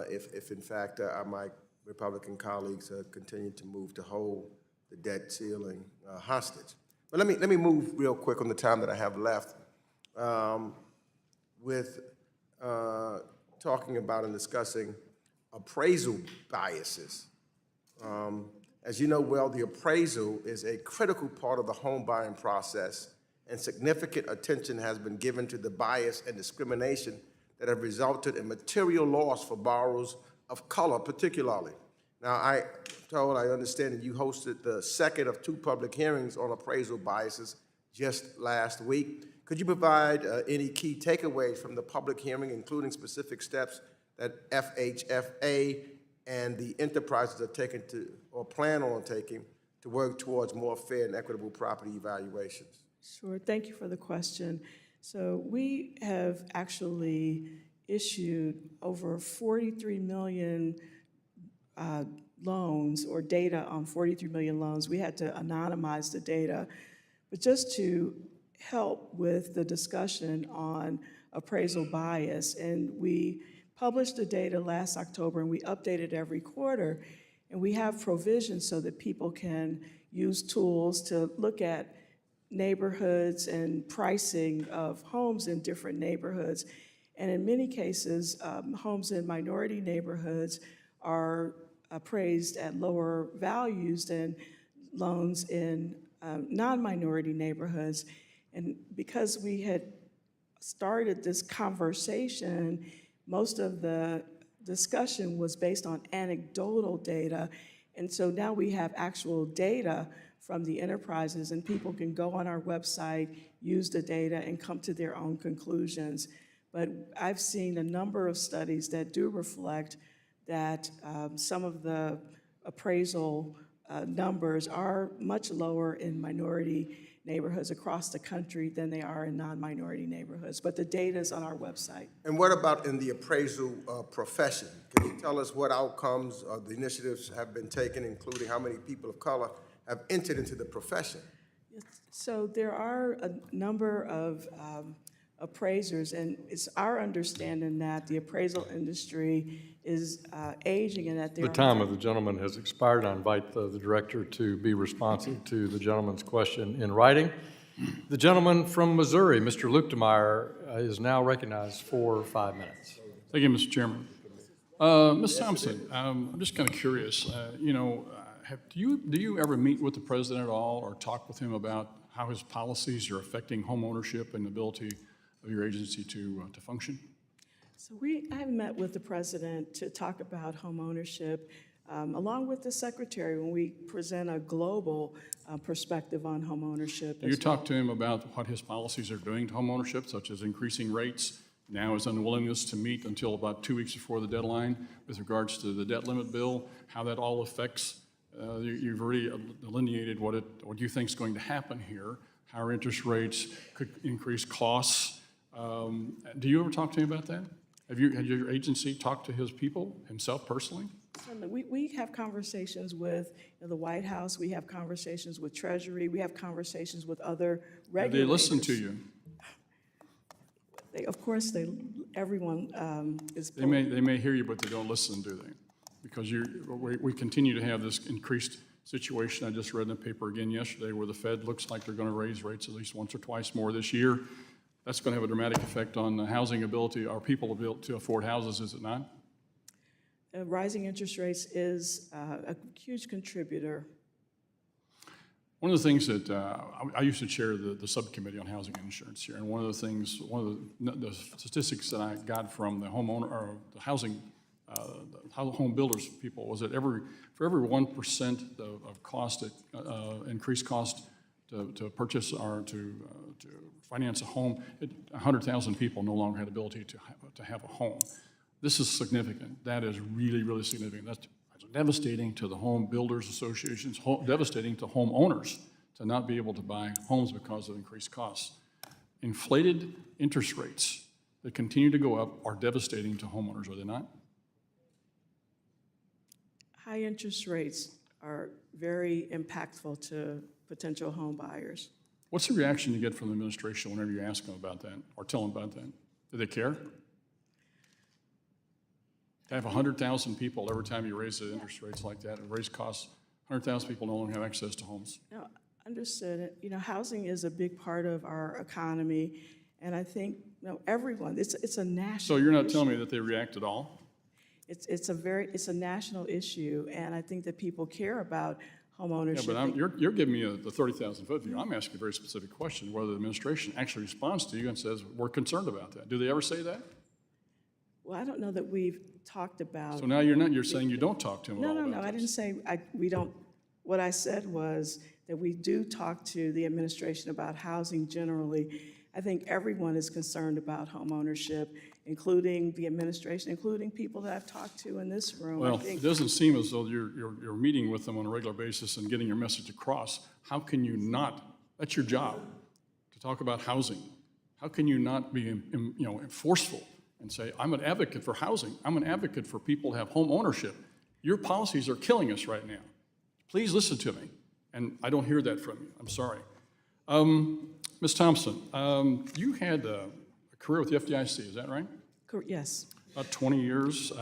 if in fact my Republican colleagues continue to move to hold the debt ceiling hostage. But let me move real quick on the time that I have left with talking about and discussing appraisal biases. As you know well, the appraisal is a critical part of the home buying process, and significant attention has been given to the bias and discrimination that have resulted in material loss for borrowers of color particularly. Now, I understand that you hosted the second of 2 public hearings on appraisal biases just last week. Could you provide any key takeaways from the public hearing, including specific steps that FHFA and the enterprises are taking to, or plan on taking, to work towards more fair and equitable property evaluations? Sure, thank you for the question. So we have actually issued over 43 million loans, or data on 43 million loans. We had to anonymize the data, but just to help with the discussion on appraisal bias. And we published the data last October, and we update it every quarter. And we have provisions so that people can use tools to look at neighborhoods and pricing of homes in different neighborhoods. And in many cases, homes in minority neighborhoods are appraised at lower values than loans in non-minority neighborhoods. And because we had started this conversation, most of the discussion was based on anecdotal data. And so now we have actual data from the enterprises, and people can go on our website, use the data, and come to their own conclusions. But I've seen a number of studies that do reflect that some of the appraisal numbers are much lower in minority neighborhoods across the country than they are in non-minority neighborhoods. But the data is on our website. And what about in the appraisal profession? Can you tell us what outcomes the initiatives have been taken, including how many people of color have entered into the profession? So there are a number of appraisers, and it's our understanding that the appraisal industry is aging and that there The time of the gentleman has expired. I invite the director to be responsive to the gentleman's question in writing. The gentleman from Missouri, Mr. Luke DeMeyer, is now recognized for 5 minutes. Thank you, Mr. Chairman. Ms. Thompson, I'm just kind of curious, do you ever meet with the president at all or talk with him about how his policies are affecting home ownership and the ability of your agency to function? So I have met with the president to talk about home ownership, along with the secretary, when we present a global perspective on home ownership. Do you talk to him about what his policies are doing to home ownership, such as increasing rates, now his unwillingness to meet until about 2 weeks before the deadline with regards to the debt limit bill, how that all affects? You've already delineated what you think is going to happen here, higher interest rates could increase costs. Do you ever talk to him about that? Had your agency talked to his people, himself personally? Certainly. We have conversations with the White House, we have conversations with Treasury, we have conversations with other regulators. Do they listen to you? Of course, everyone is. They may hear you, but they don't listen, do they? Because we continue to have this increased situation. I just read in the paper again yesterday where the Fed looks like they're going to raise rates at least once or twice more this year. That's going to have a dramatic effect on the housing ability, our people ability to afford houses, is it not? Rising interest rates is a huge contributor. One of the things that I used to chair the subcommittee on housing and insurance here, and one of the statistics that I got from the homeowner or the housing, the home builders people was that for every 1% of cost, increased cost to purchase or to finance a home, 100,000 people no longer had the ability to have a home. This is significant. That is really, really significant. That's devastating to the home builders associations, devastating to homeowners to not be able to buy homes because of increased costs. Inflated interest rates that continue to go up are devastating to homeowners, are they not? High interest rates are very impactful to potential home buyers. What's the reaction you get from the administration whenever you ask them about that or tell them about that? Do they care? To have 100,000 people every time you raise the interest rates like that and raise costs, 100,000 people no longer have access to homes. No, understood. Housing is a big part of our economy, and I think everyone. It's a national. So you're not issue. telling me that they react at all? It's a national issue, and I think that people care about home Yeah, ownership. but you're giving me the 30,000-foot view. I'm asking a very specific question, whether the administration actually responds to you and says, we're concerned about that. Do they ever say that? Well, I don't know that we've talked about. So now you're saying you don't talk to them at all No, about I this. didn't say we don't. What I said was that we do talk to the administration about housing generally. I think everyone is concerned about home ownership, including the administration, including people that I've talked to in this room. Well, it doesn't seem as though you're meeting with them on a regular basis and getting your message across. How can you not? That's your job, to talk about housing. How can you not be forceful and say, I'm an advocate for housing. I'm an advocate for people to have home ownership. Your policies are killing us right now. Please listen to me. And I don't hear that from you. I'm sorry. Ms. Thompson, you had a career with the FDIC, is that right? Yes. About 20 years.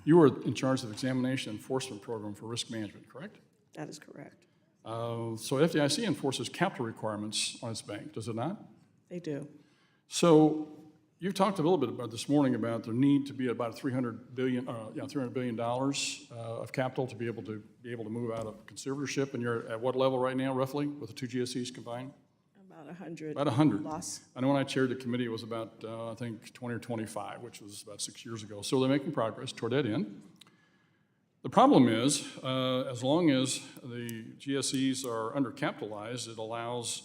You were in charge of the examination enforcement program for risk management, correct? That is correct. So FDIC enforces capital requirements on its bank, does it not? They do. So you talked a little bit about this morning about the need to be about $300 billion of capital to be able to move out of conservatorship. And you're at what level right now, roughly, with the two GSEs combined? About 100. About 100. Loss. I know when I chaired the committee, it was about, I think, 20 or 25, which was about 6 years ago. So they're making progress toward that end. The problem is, as long as the GSEs are undercapitalized, it allows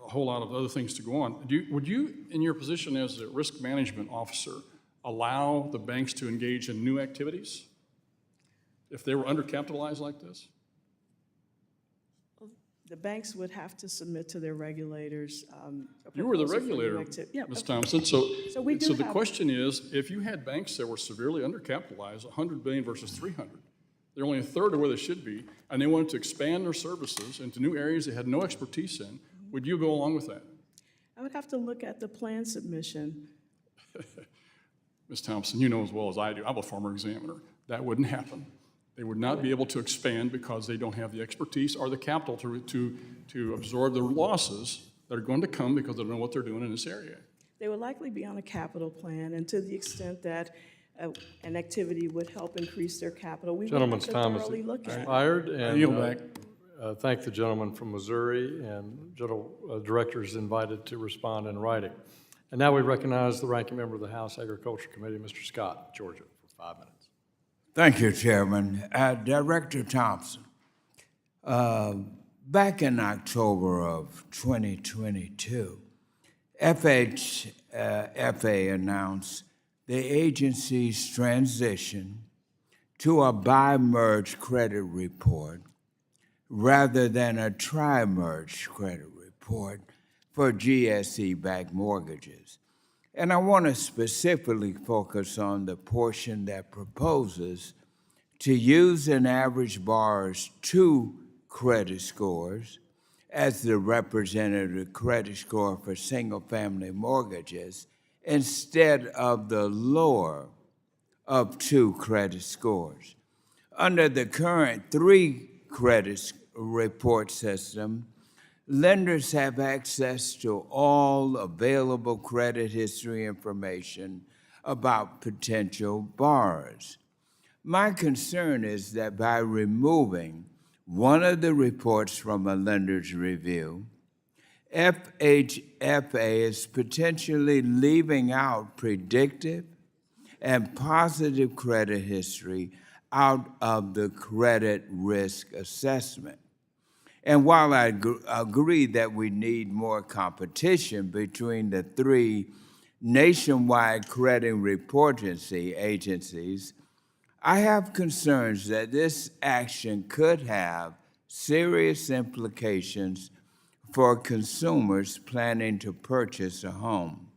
a whole lot of other things to go on. Would you, in your position as a risk management officer, allow the banks to engage in new activities if they were undercapitalized like this? The banks would have to submit to their regulators. You were the regulator, Ms. Thompson. So the question is, if you had banks that were severely undercapitalized, 100 billion versus 300, they're only a third of where they should be, and they wanted to expand their services into new areas they had no expertise in, would you go along with that? I would have to look at the plan submission. Ms. Thompson, you know as well as I do, I'm a former examiner. That wouldn't happen. They would not be able to expand because they don't have the expertise or the capital to absorb the losses that are going to come because they don't know what they're doing in this area. They would likely be on a capital plan, and to the extent that an activity would help increase their capital, we would have Gentleman's to time is thoroughly look at it. expired, and yield back. thank the gentleman from Missouri, and director is invited to respond in writing. And now we recognize the ranking member of the House Agriculture Committee, Mr. Scott, Georgia, for 5 minutes. Thank you, Chairman. Director Thompson, back in October of 2022, FHFA announced the agency's transition to a bi-merge credit report rather than a tri-merge credit report for GSE-backed mortgages. And I want to specifically focus on the portion that proposes to use an average borrower's 2 credit scores as the representative credit score for single-family mortgages instead of the lower of 2 credit scores. Under the current 3 credit report system, lenders have access to all available credit history information about potential borrowers. My concern is that by removing one of the reports from a lender's review, FHFA is potentially leaving out predictive and positive credit history out of the credit risk assessment. And while I agree that we need more competition between the 3 nationwide credit reporting agencies, I have concerns that this action could have serious implications for consumers planning to purchase a home.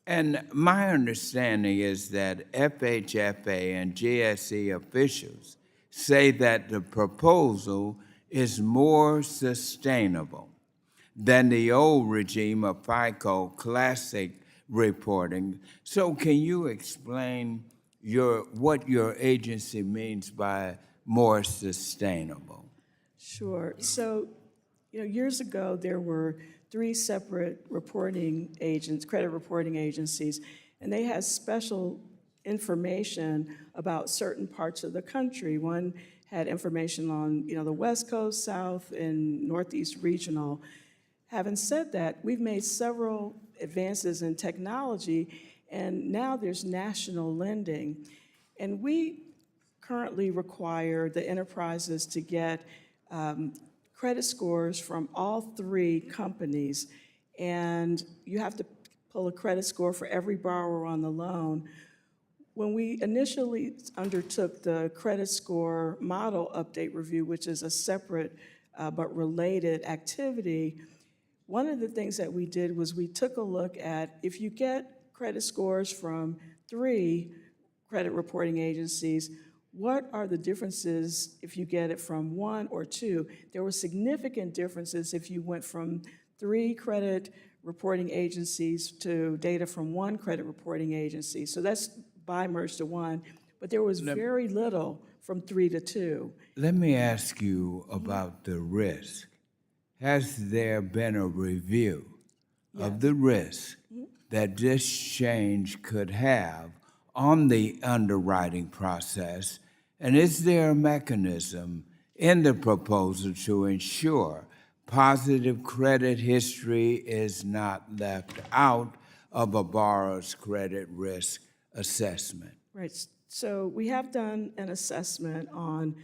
And my understanding is that FHFA and GSE officials say that the proposal is more sustainable than the old regime of FICO classic reporting. So can you explain what your agency means by more sustainable? Sure. So, years ago, there were 3 separate credit reporting agencies, and they had special information about certain parts of the country. One had information on, the West Coast, South, and Northeast regional. Having said that, we've made several advances in technology, and now there's national lending. And we currently require the enterprises to get credit scores from all 3 companies, and you have to pull a credit score for every borrower on the loan. When we initially undertook the credit score model update review, which is a separate but related activity, one of the things that we did was we took a look at if you get credit scores from 3 credit reporting agencies, what are the differences if you get it from 1 or 2? There were significant differences if you went from 3 credit reporting agencies to data from 1 credit reporting agency. So that's bi-merged to 1, but there was very little from 3 to 2. Let me ask you about the risk. Has there been a review of the risk that this change could have on the underwriting process? And is there a mechanism in the proposal to ensure positive credit history is not left out of a borrower's credit risk assessment? Right. So we have done an assessment on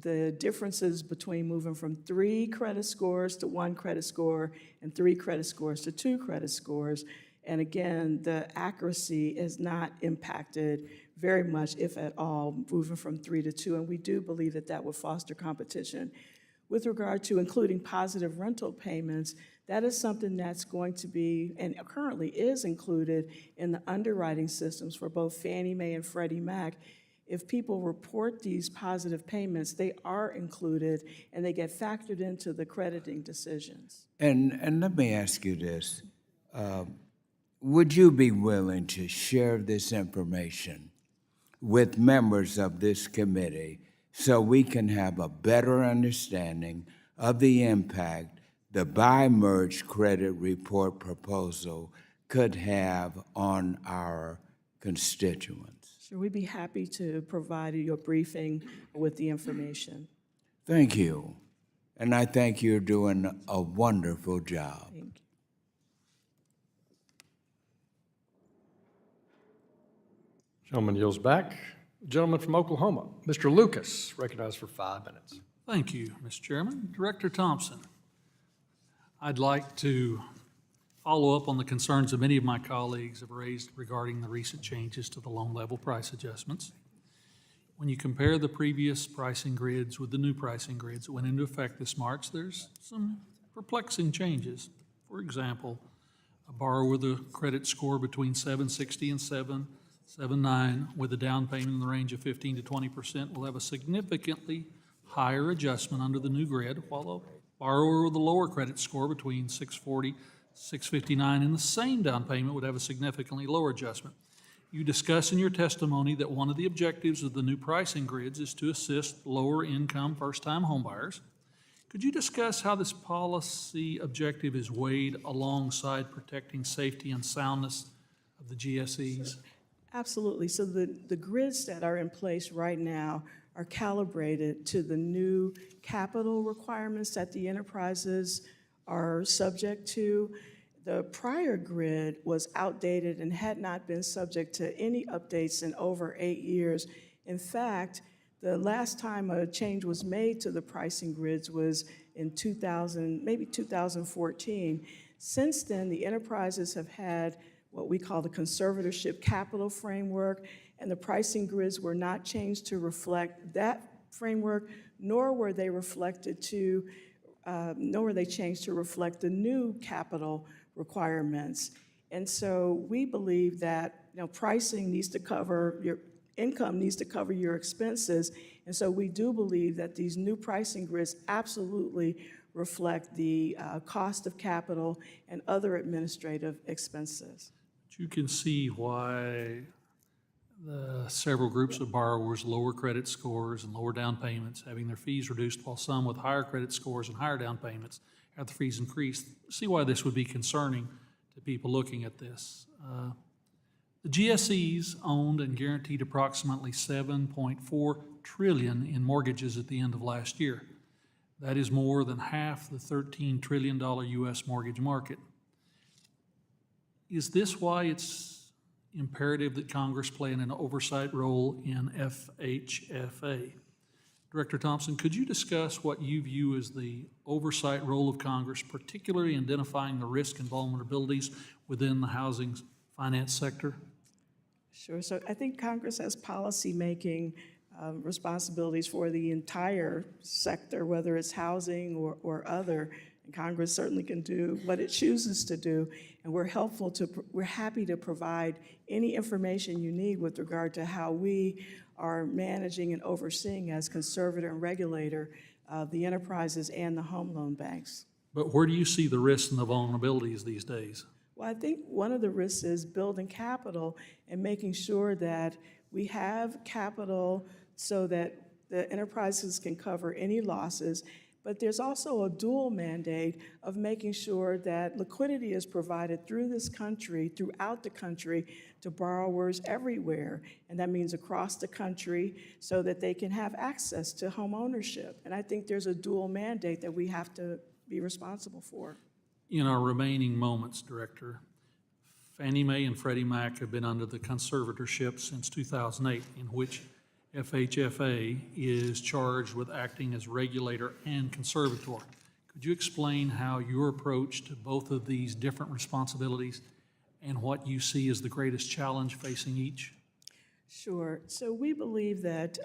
the differences between moving from 3 credit scores to 1 credit score and 3 credit scores to 2 credit scores. And again, the accuracy is not impacted very much, if at all, moving from 3 to 2. And we do believe that that would foster competition. With regard to including positive rental payments, that is something that's going to be, and currently is included in the underwriting systems for both Fannie Mae and Freddie Mac. If people report these positive payments, they are included and they get factored into the crediting decisions. And let me ask you this. would you be willing to share this information with members of this committee so we can have a better understanding of the impact the bi-merge credit report proposal could have on our constituents? Sure, we'd be happy to provide you a briefing with the information. Thank you. And I think you're doing a wonderful job. Thank you. Gentleman yields back. Gentleman from Oklahoma, Mr. Lucas, recognized for 5 minutes. Thank you, Mr. Chairman. Director Thompson, I'd like to follow up on the concerns that many of my colleagues have raised regarding the recent changes to the loan level price adjustments. When you compare the previous pricing grids with the new pricing grids that went into effect this March, there's some perplexing changes. For example, a borrower with a credit score between 760 and 779 with a down payment in the range of 15 to 20% will have a significantly higher adjustment under the new grid, while a borrower with a lower credit score between 640, 659 and the same down payment would have a significantly lower adjustment. You discuss in your testimony that one of the objectives of the new pricing grids is to assist lower income first-time homebuyers. Could you discuss how this policy objective is weighed alongside protecting safety and soundness of the GSEs? Absolutely. So the grids that are in place right now are calibrated to the new capital requirements that the enterprises are subject to. The prior grid was outdated and had not been subject to any updates in over 8 years. In fact, the last time a change was made to the pricing grids was in 2000, maybe 2014. Since then, the enterprises have had what we call the conservatorship capital framework, and the pricing grids were not changed to reflect that framework, nor were they changed to reflect the new capital requirements. And so we believe that pricing needs to cover your income, needs to cover your expenses, and so we do believe that these new pricing grids absolutely reflect the cost of capital and other administrative expenses. You can see why the several groups of borrowers, lower credit scores and lower down payments, having their fees reduced, while some with higher credit scores and higher down payments have their fees increased. See why this would be concerning to people looking at this. The GSEs owned and guaranteed approximately $7.4 trillion in mortgages at the end of last year. That is more than half the $13 trillion U.S. mortgage market. Is this why it's imperative that Congress play an oversight role in FHFA? Director Thompson, could you discuss what you view as the oversight role of Congress, particularly in identifying the risk and vulnerabilities within the housing finance sector? Sure. So I think Congress has policy-making responsibilities for the entire sector, whether it's housing or other. And Congress certainly can do what it chooses to do, and we're happy to provide any information you need with regard to how we are managing and overseeing as conservator and regulator the enterprises and the home loan banks. But where do you see the risks and the vulnerabilities these days? Well, I think one of the risks is building capital and making sure that we have capital so that the enterprises can cover any losses. But there's also a dual mandate of making sure that liquidity is provided through this country, throughout the country, to borrowers everywhere. And that means across the country so that they can have access to home ownership. And I think there's a dual mandate that we have to be responsible for. In our remaining moments, Director, Fannie Mae and Freddie Mac have been under the conservatorship since 2008, in which FHFA is charged with acting as regulator and conservator. Could you explain how your approach to both of these different responsibilities and what you see as the greatest challenge facing each? Sure. So we believe that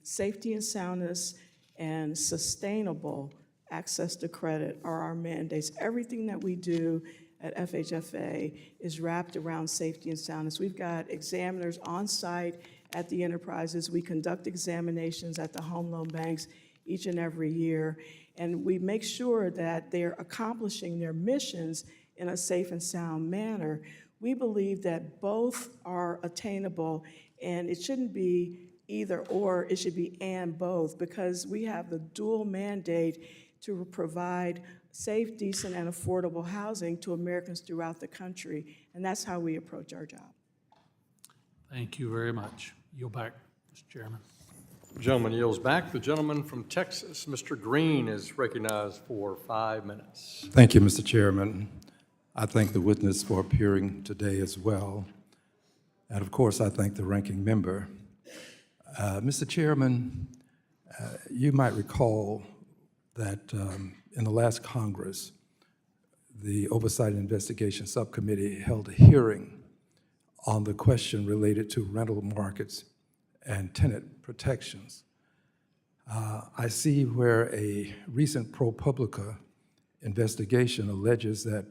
safety and soundness and sustainable access to credit are our mandates. Everything that we do at FHFA is wrapped around safety and soundness. We've got examiners on site at the enterprises. We conduct examinations at the home loan banks each and every year, and we make sure that they're accomplishing their missions in a safe and sound manner. We believe that both are attainable, and it shouldn't be either or, it should be and both, because we have the dual mandate to provide safe, decent, and affordable housing to Americans throughout the country, and that's how we approach our job. Thank you very much. Yield back, Mr. Chairman. Gentleman yields back. The gentleman from Texas, Mr. Green, is recognized for 5 minutes. Thank you, Mr. Chairman. I thank the witness for appearing today as well. And of course, I thank the ranking member. Mr. Chairman, you might recall that in the last Congress, the Oversight and Investigation Subcommittee held a hearing on the question related to rental markets and tenant protections. I see where a recent ProPublica investigation alleges that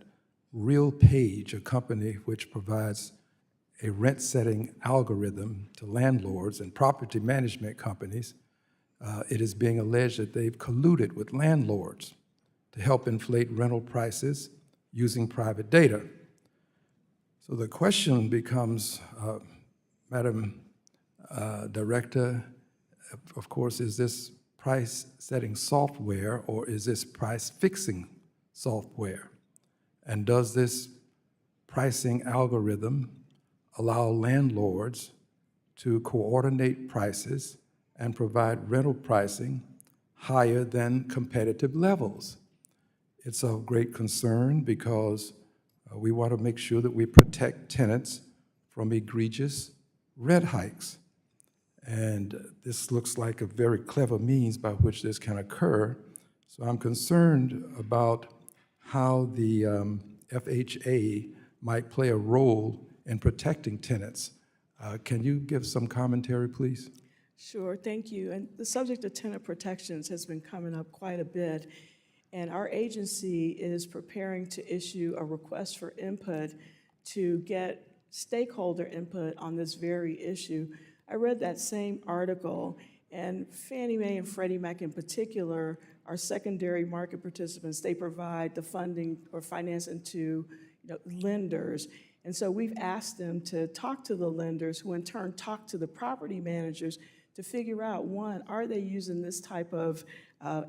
RealPage, a company which provides a rent-setting algorithm to landlords and property management companies, it is being alleged that they've colluded with landlords to help inflate rental prices using private data. So the question becomes, Madam Director, of course, is this price-setting software or is this price-fixing software? And does this pricing algorithm allow landlords to coordinate prices and provide rental pricing higher than competitive levels? It's of great concern because we want to make sure that we protect tenants from egregious rent hikes. And this looks like a very clever means by which this can occur. So I'm concerned about how the FHA might play a role in protecting tenants. Can you give some commentary, please? Sure, thank you. And the subject of tenant protections has been coming up quite a bit. And our agency is preparing to issue a request for input to get stakeholder input on this very issue. I read that same article, and Fannie Mae and Freddie Mac in particular are secondary market participants. They provide the funding or financing to lenders. And so we've asked them to talk to the lenders, who in turn talk to the property managers to figure out, one, are they using this type of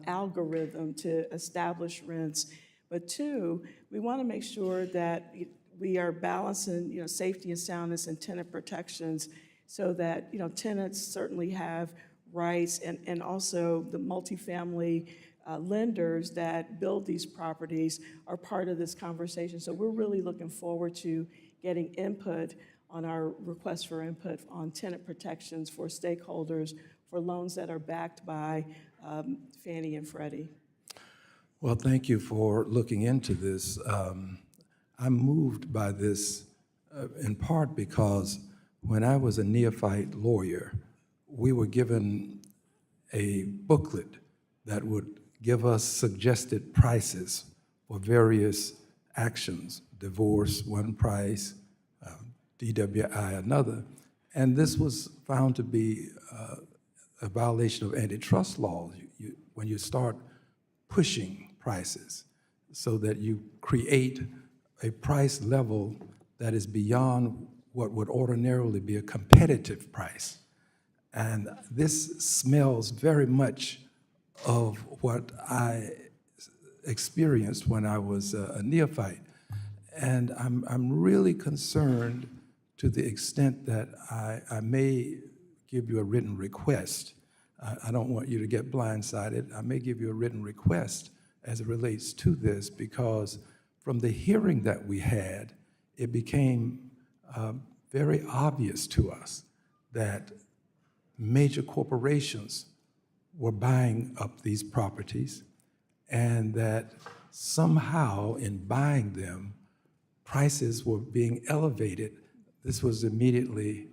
algorithm to establish rents? But two, we want to make sure that we are balancing safety and soundness and tenant protections so that tenants certainly have rights, and also the multifamily lenders that build these properties are part of this conversation. So we're really looking forward to getting input on our request for input on tenant protections for stakeholders for loans that are backed by Fannie and Freddie. Well, thank you for looking into this. I'm moved by this in part because when I was a neophyte lawyer, we were given a booklet that would give us suggested prices for various actions, divorce, one price, DWI, another. And this was found to be a violation of antitrust laws when you start pushing prices so that you create a price level that is beyond what would ordinarily be a competitive price. And this smells very much of what I experienced when I was a neophyte. And I'm really concerned to the extent that I may give you a written request. I don't want you to get blindsided. I may give you a written request as it relates to this, because from the hearing that we had, it became very obvious to us that major corporations were buying up these properties, and that somehow in buying them, prices were being elevated. This was immediately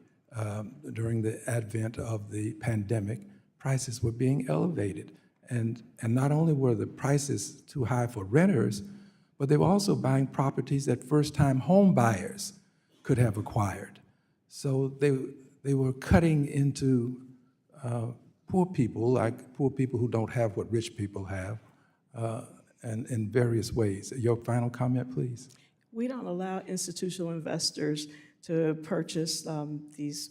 during the advent of the pandemic. Prices were being elevated. And not only were the prices too high for renters, but they were also buying properties that first-time home buyers could have acquired. So they were cutting into poor people, like poor people who don't have what rich people have, and in various ways. Your final comment, please. We don't allow institutional investors to purchase these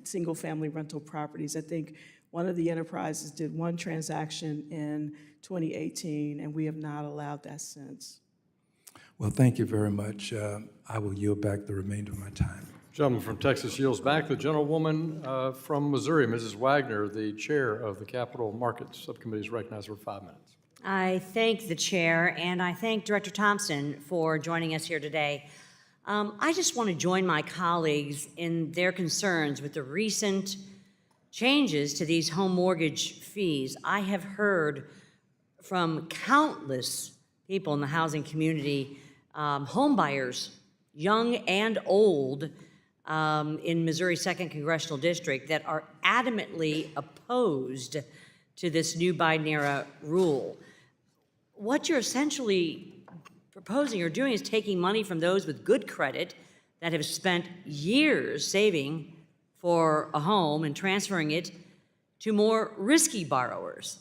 single-family rental properties. I think one of the enterprises did one transaction in 2018, and we have not allowed that since. Well, thank you very much. I will yield back the remainder of my time. Gentleman from Texas yields back. The gentlewoman from Missouri, Mrs. Wagner, the chair of the Capital Markets Subcommittee, is recognized for 5 minutes. I thank the chair, and I thank Director Thompson for joining us here today. I just want to join my colleagues in their concerns with the recent changes to these home mortgage fees. I have heard from countless people in the housing community, home buyers, young and old, in Missouri's 2nd Congressional District, that are adamantly opposed to this new Biden-era rule. What you're essentially proposing or doing is taking money from those with good credit that have spent years saving for a home and transferring it to more risky borrowers.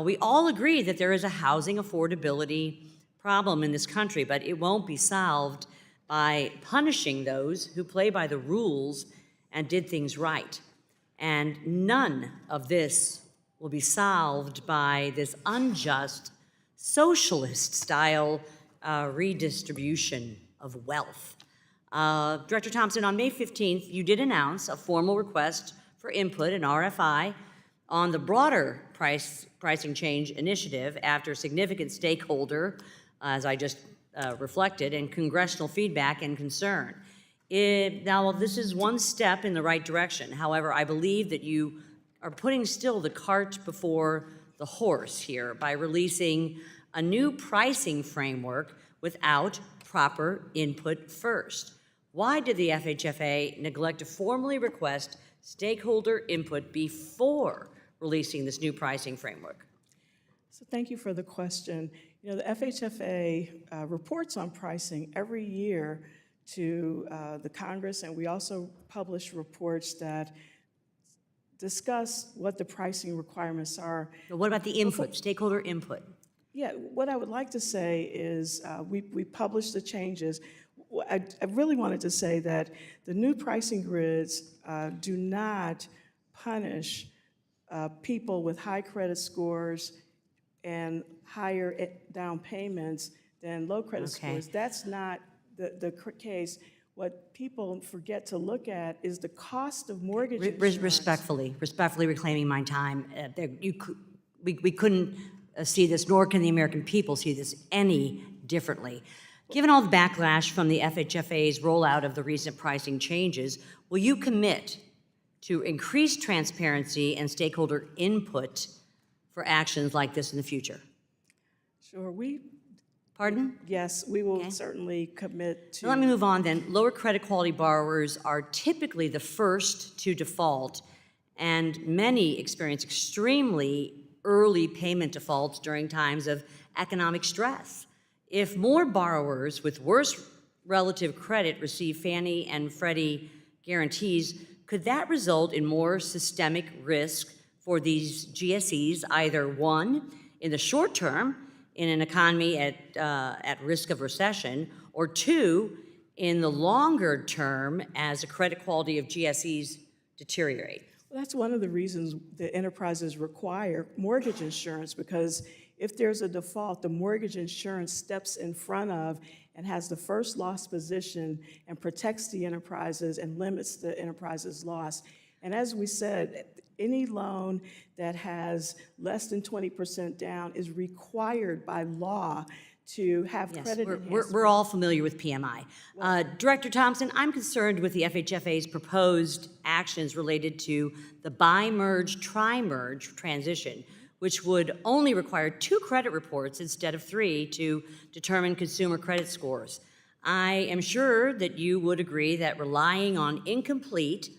We all agree that there is a housing affordability problem in this country, but it won't be solved by punishing those who play by the rules and did things right. And none of this will be solved by this unjust, socialist-style redistribution of wealth. Director Thompson, on May 15th, you did announce a formal request for input, an RFI, on the broader pricing change initiative after significant stakeholder, as I just reflected, and congressional feedback and concern. Now, this is one step in the right direction. However, I believe that you are putting still the cart before the horse here by releasing a new pricing framework without proper input first. Why did the FHFA neglect to formally request stakeholder input before releasing this new pricing framework? So thank you for the question. You know, the FHFA reports on pricing every year to the Congress, and we also publish reports that discuss what the pricing requirements are. But what about the input, stakeholder input? Yeah, what I would like to say is we published the changes. I really wanted to say that the new pricing grids do not punish people with high credit scores and higher down payments than low credit scores. That's not the case. What people forget to look at is the cost of mortgage insurance. Respectfully reclaiming my time. We couldn't see this, nor can the American people see this any differently. Given all the backlash from the FHFA's rollout of the recent pricing changes, will you commit to increase transparency and stakeholder input for actions like this in the future? Sure, Pardon? yes, we will certainly commit to. Let me move on then. Lower credit quality borrowers are typically the first to default, and many experience extremely early payment defaults during times of economic stress. If more borrowers with worse relative credit receive Fannie and Freddie guarantees, could that result in more systemic risk for these GSEs, either one, in the short term, in an economy at risk of recession, or two, in the longer term as the credit quality of GSEs deteriorate? Well, that's one of the reasons the enterprises require mortgage insurance, because if there's a default, the mortgage insurance steps in front of and has the first loss position and protects the enterprises and limits the enterprise's loss. And as we said, any loan that has less than 20% down is required by law to have credit enhancement. We're all familiar with PMI. Director Thompson, I'm concerned with the FHFA's proposed actions related to the bi-merge, tri-merge transition, which would only require 2 credit reports instead of 3 to determine consumer credit scores. I am sure that you would agree that relying on incomplete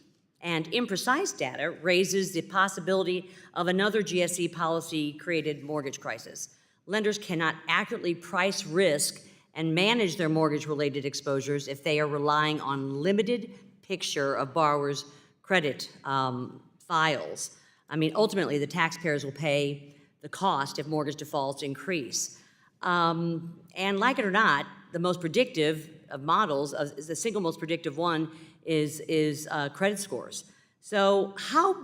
and imprecise data raises the possibility of another GSE policy-created mortgage crisis. Lenders cannot accurately price risk and manage their mortgage-related exposures if they are relying on limited picture of borrowers' credit files. I mean, ultimately, the taxpayers will pay the cost if mortgage defaults increase. And like it or not, the most predictive of models, the single most predictive one is credit scores. So how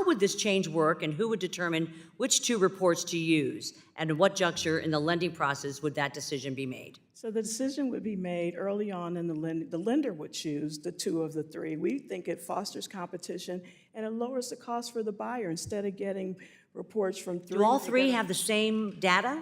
would this change work, and who would determine which two reports to use? And at what juncture in the lending process would that decision be made? So the decision would be made early on in the lender would choose the two of the three. We think it fosters competition and it lowers the cost for the buyer instead of getting reports from three. Do all three have the same data?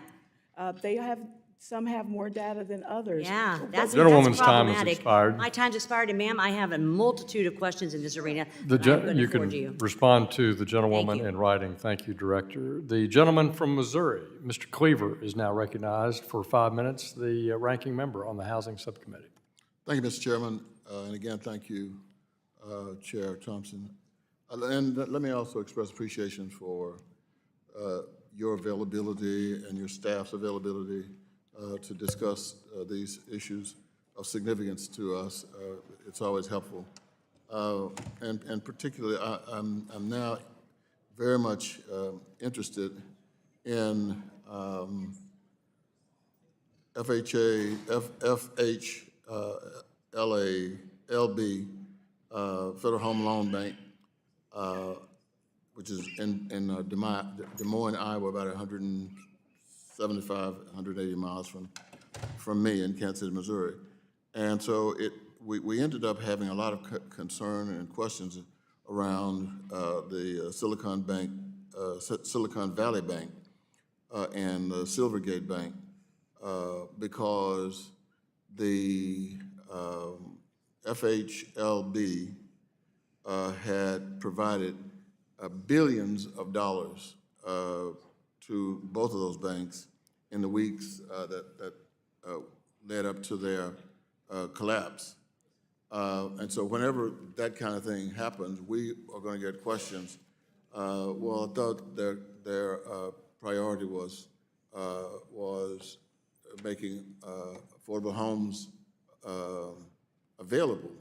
Some have more data than others. Yeah, that's Gentlewoman's time has problematic. expired. My time's expired, and ma'am, I have a multitude of questions in this arena. The that I'm gonna you forward can to you. respond to the gentlewoman Thank you. in writing. Thank you, Director. The gentleman from Missouri, Mr. Cleaver, is now recognized for 5 minutes, the ranking member on the Housing Subcommittee. Thank you, Mr. Chairman, and again, thank you, Chair Thompson. And let me also express appreciation for your availability and your staff's availability to discuss these issues of significance to us. It's always helpful. And particularly, I'm now very much interested in FHLB, Federal Home Loan Bank, which is in Des Moines, Iowa, about 175, 180 miles from me in Kansas City, Missouri. And so we ended up having a lot of concern and questions around the Silicon Valley Bank and the Silvergate Bank because the FHLB had provided billions of dollars to both of those banks in the weeks that led up to their collapse. And so whenever that kind of thing happens, we are going to get questions. Well, I thought their priority was making affordable homes available.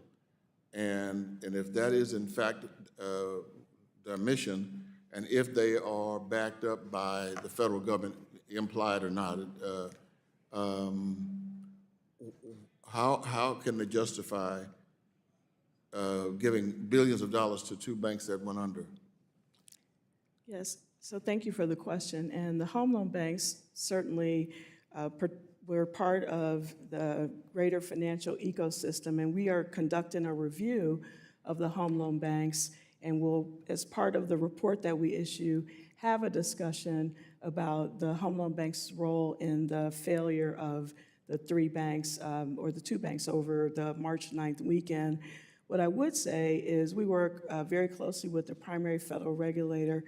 And if that is in fact their mission, and if they are backed up by the federal government, implied or not, how can they justify giving billions of dollars to two banks that went under? Yes, so thank you for the question. And the home loan banks certainly we're part of the greater financial ecosystem, and we are conducting a review of the home loan banks, and we'll, as part of the report that we issue, have a discussion about the home loan bank's role in the failure of the three banks, or the two banks over the March 9th weekend. What I would say is we work very closely with the primary federal regulator,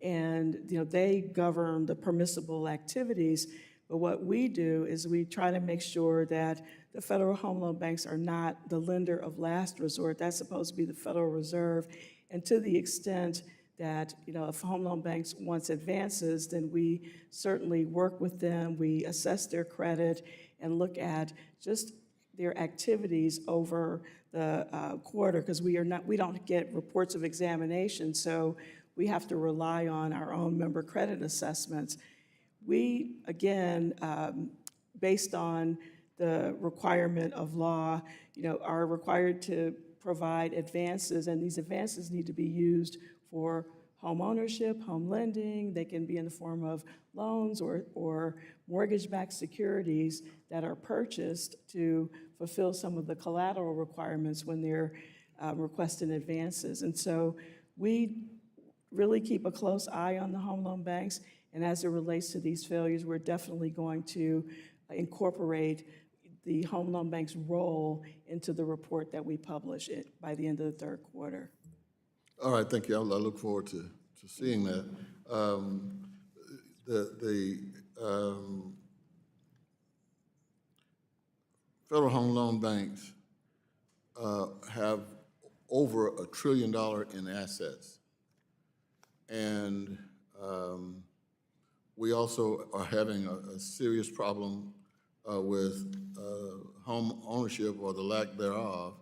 and they govern the permissible activities. But what we do is we try to make sure that the federal home loan banks are not the lender of last resort. That's supposed to be the Federal Reserve. And to the extent that, if home loan banks wants advances, then we certainly work with them. We assess their credit and look at just their activities over the quarter, because we don't get reports of examination, so we have to rely on our own member credit assessments. We, again, based on the requirement of law, are required to provide advances, and these advances need to be used for home ownership, home lending. They can be in the form of loans or mortgage-backed securities that are purchased to fulfill some of the collateral requirements when they're requesting advances. And so we really keep a close eye on the home loan banks. And as it relates to these failures, we're definitely going to incorporate the home loan bank's role into the report that we publish by the end of the third quarter. All right, thank you. I look forward to seeing that. The federal home loan banks have over $1 trillion in assets. And we also are having a serious problem with home ownership or the lack thereof.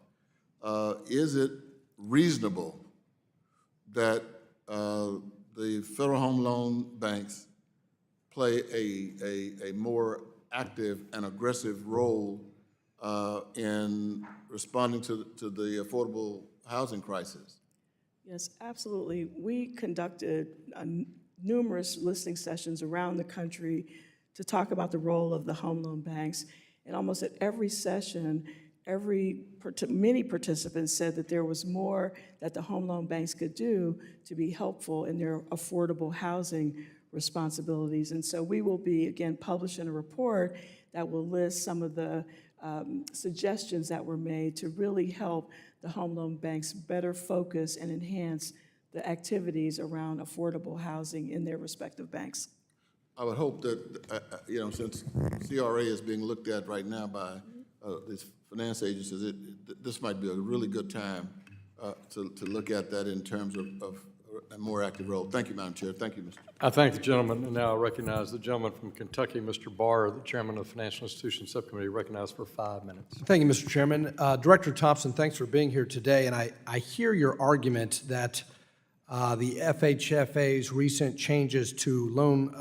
Is it reasonable that the federal home loan banks play a more active and aggressive role in responding to the affordable housing crisis? Yes, absolutely. We conducted numerous listening sessions around the country to talk about the role of the home loan banks. And almost at every session, many participants said that there was more that the home loan banks could do to be helpful in their affordable housing responsibilities. And so we will be, again, publishing a report that will list some of the suggestions that were made to really help the home loan banks better focus and enhance the activities around affordable housing in their respective banks. I would hope that, since CRA is being looked at right now by these finance agencies, this might be a really good time to look at that in terms of a more active role. Thank you, Madam Chair. Thank you, Mr. I thank the gentleman, and now I recognize the gentleman from Kentucky, Mr. Barr, the chairman of the Financial Institutions Subcommittee, recognized for 5 minutes. Thank you, Mr. Chairman. Director Thompson, thanks for being here today, and I hear your argument that the FHFA's recent changes to loan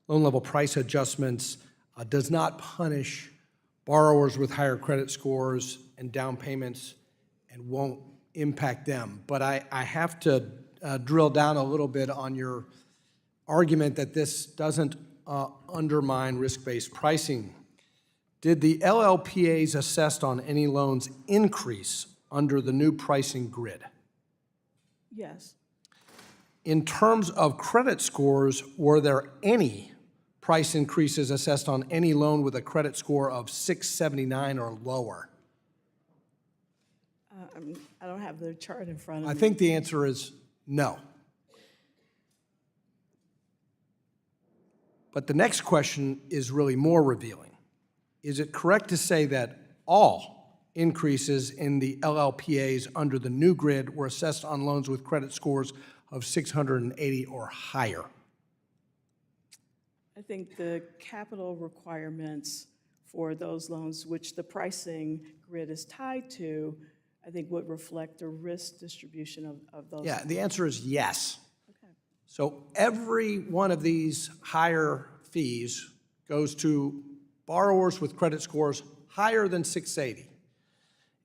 level price adjustments does not punish borrowers with higher credit scores and down payments and won't impact them. But I have to drill down a little bit on your argument that this doesn't undermine risk-based pricing. Did the LLPAs assessed on any loans increase under the new pricing grid? Yes. In terms of credit scores, were there any price increases assessed on any loan with a credit score of 679 or lower? I don't have the chart in front of me. I think the answer is no. But the next question is really more revealing. Is it correct to say that all increases in the LLPAs under the new grid were assessed on loans with credit scores of 680 or higher? I think the capital requirements for those loans, which the pricing grid is tied to, I think would reflect the risk distribution of those. Yeah, the answer is yes. Okay. So every one of these higher fees goes to borrowers with credit scores higher than 680.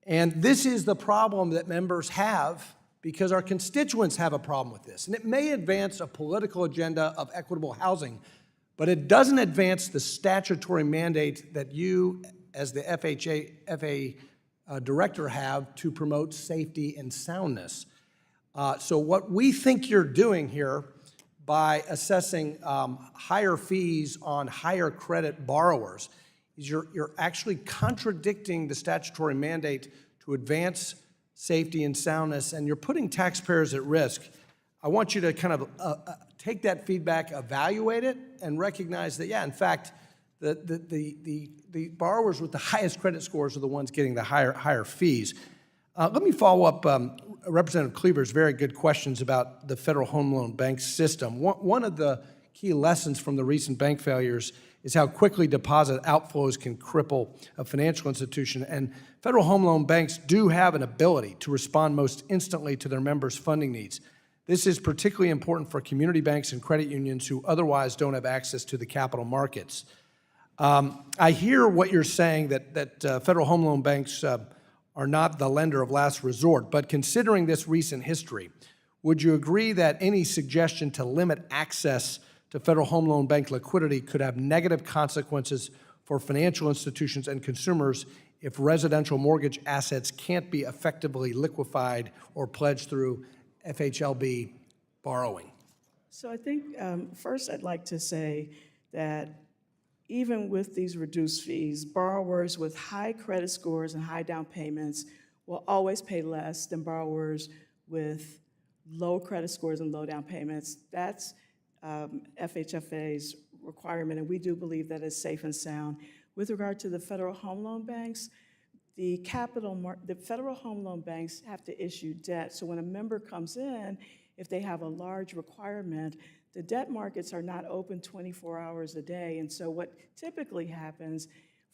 And this is the problem that members have because our constituents have a problem with this. And it may advance a political agenda of equitable housing, but it doesn't advance the statutory mandate that you, as the FHFA director, have to promote safety and soundness. So what we think you're doing here by assessing higher fees on higher credit borrowers is you're actually contradicting the statutory mandate to advance safety and soundness, and you're putting taxpayers at risk. I want you to kind of take that feedback, evaluate it, and recognize that, yeah, in fact, the borrowers with the highest credit scores are the ones getting the higher fees. Let me follow up Representative Cleaver's very good questions about the Federal Home Loan Bank system. One of the key lessons from the recent bank failures is how quickly deposit outflows can cripple a financial institution. And Federal Home Loan Banks do have an ability to respond most instantly to their members' funding needs. This is particularly important for community banks and credit unions who otherwise don't have access to the capital markets. I hear what you're saying, that Federal Home Loan Banks are not the lender of last resort, but considering this recent history, would you agree that any suggestion to limit access to Federal Home Loan Bank liquidity could have negative consequences for financial institutions and consumers if residential mortgage assets can't be effectively liquefied or pledged through FHLB borrowing? So I think first I'd like to say that even with these reduced fees, borrowers with high credit scores and high down payments will always pay less than borrowers with low credit scores and low down payments. That's FHFA's requirement, and we do believe that it's safe and sound. With regard to the Federal Home Loan Banks, the Federal Home Loan Banks have to issue debt. So when a member comes in, if they have a large requirement, the debt markets are not open 24 hours a day. And so what typically happens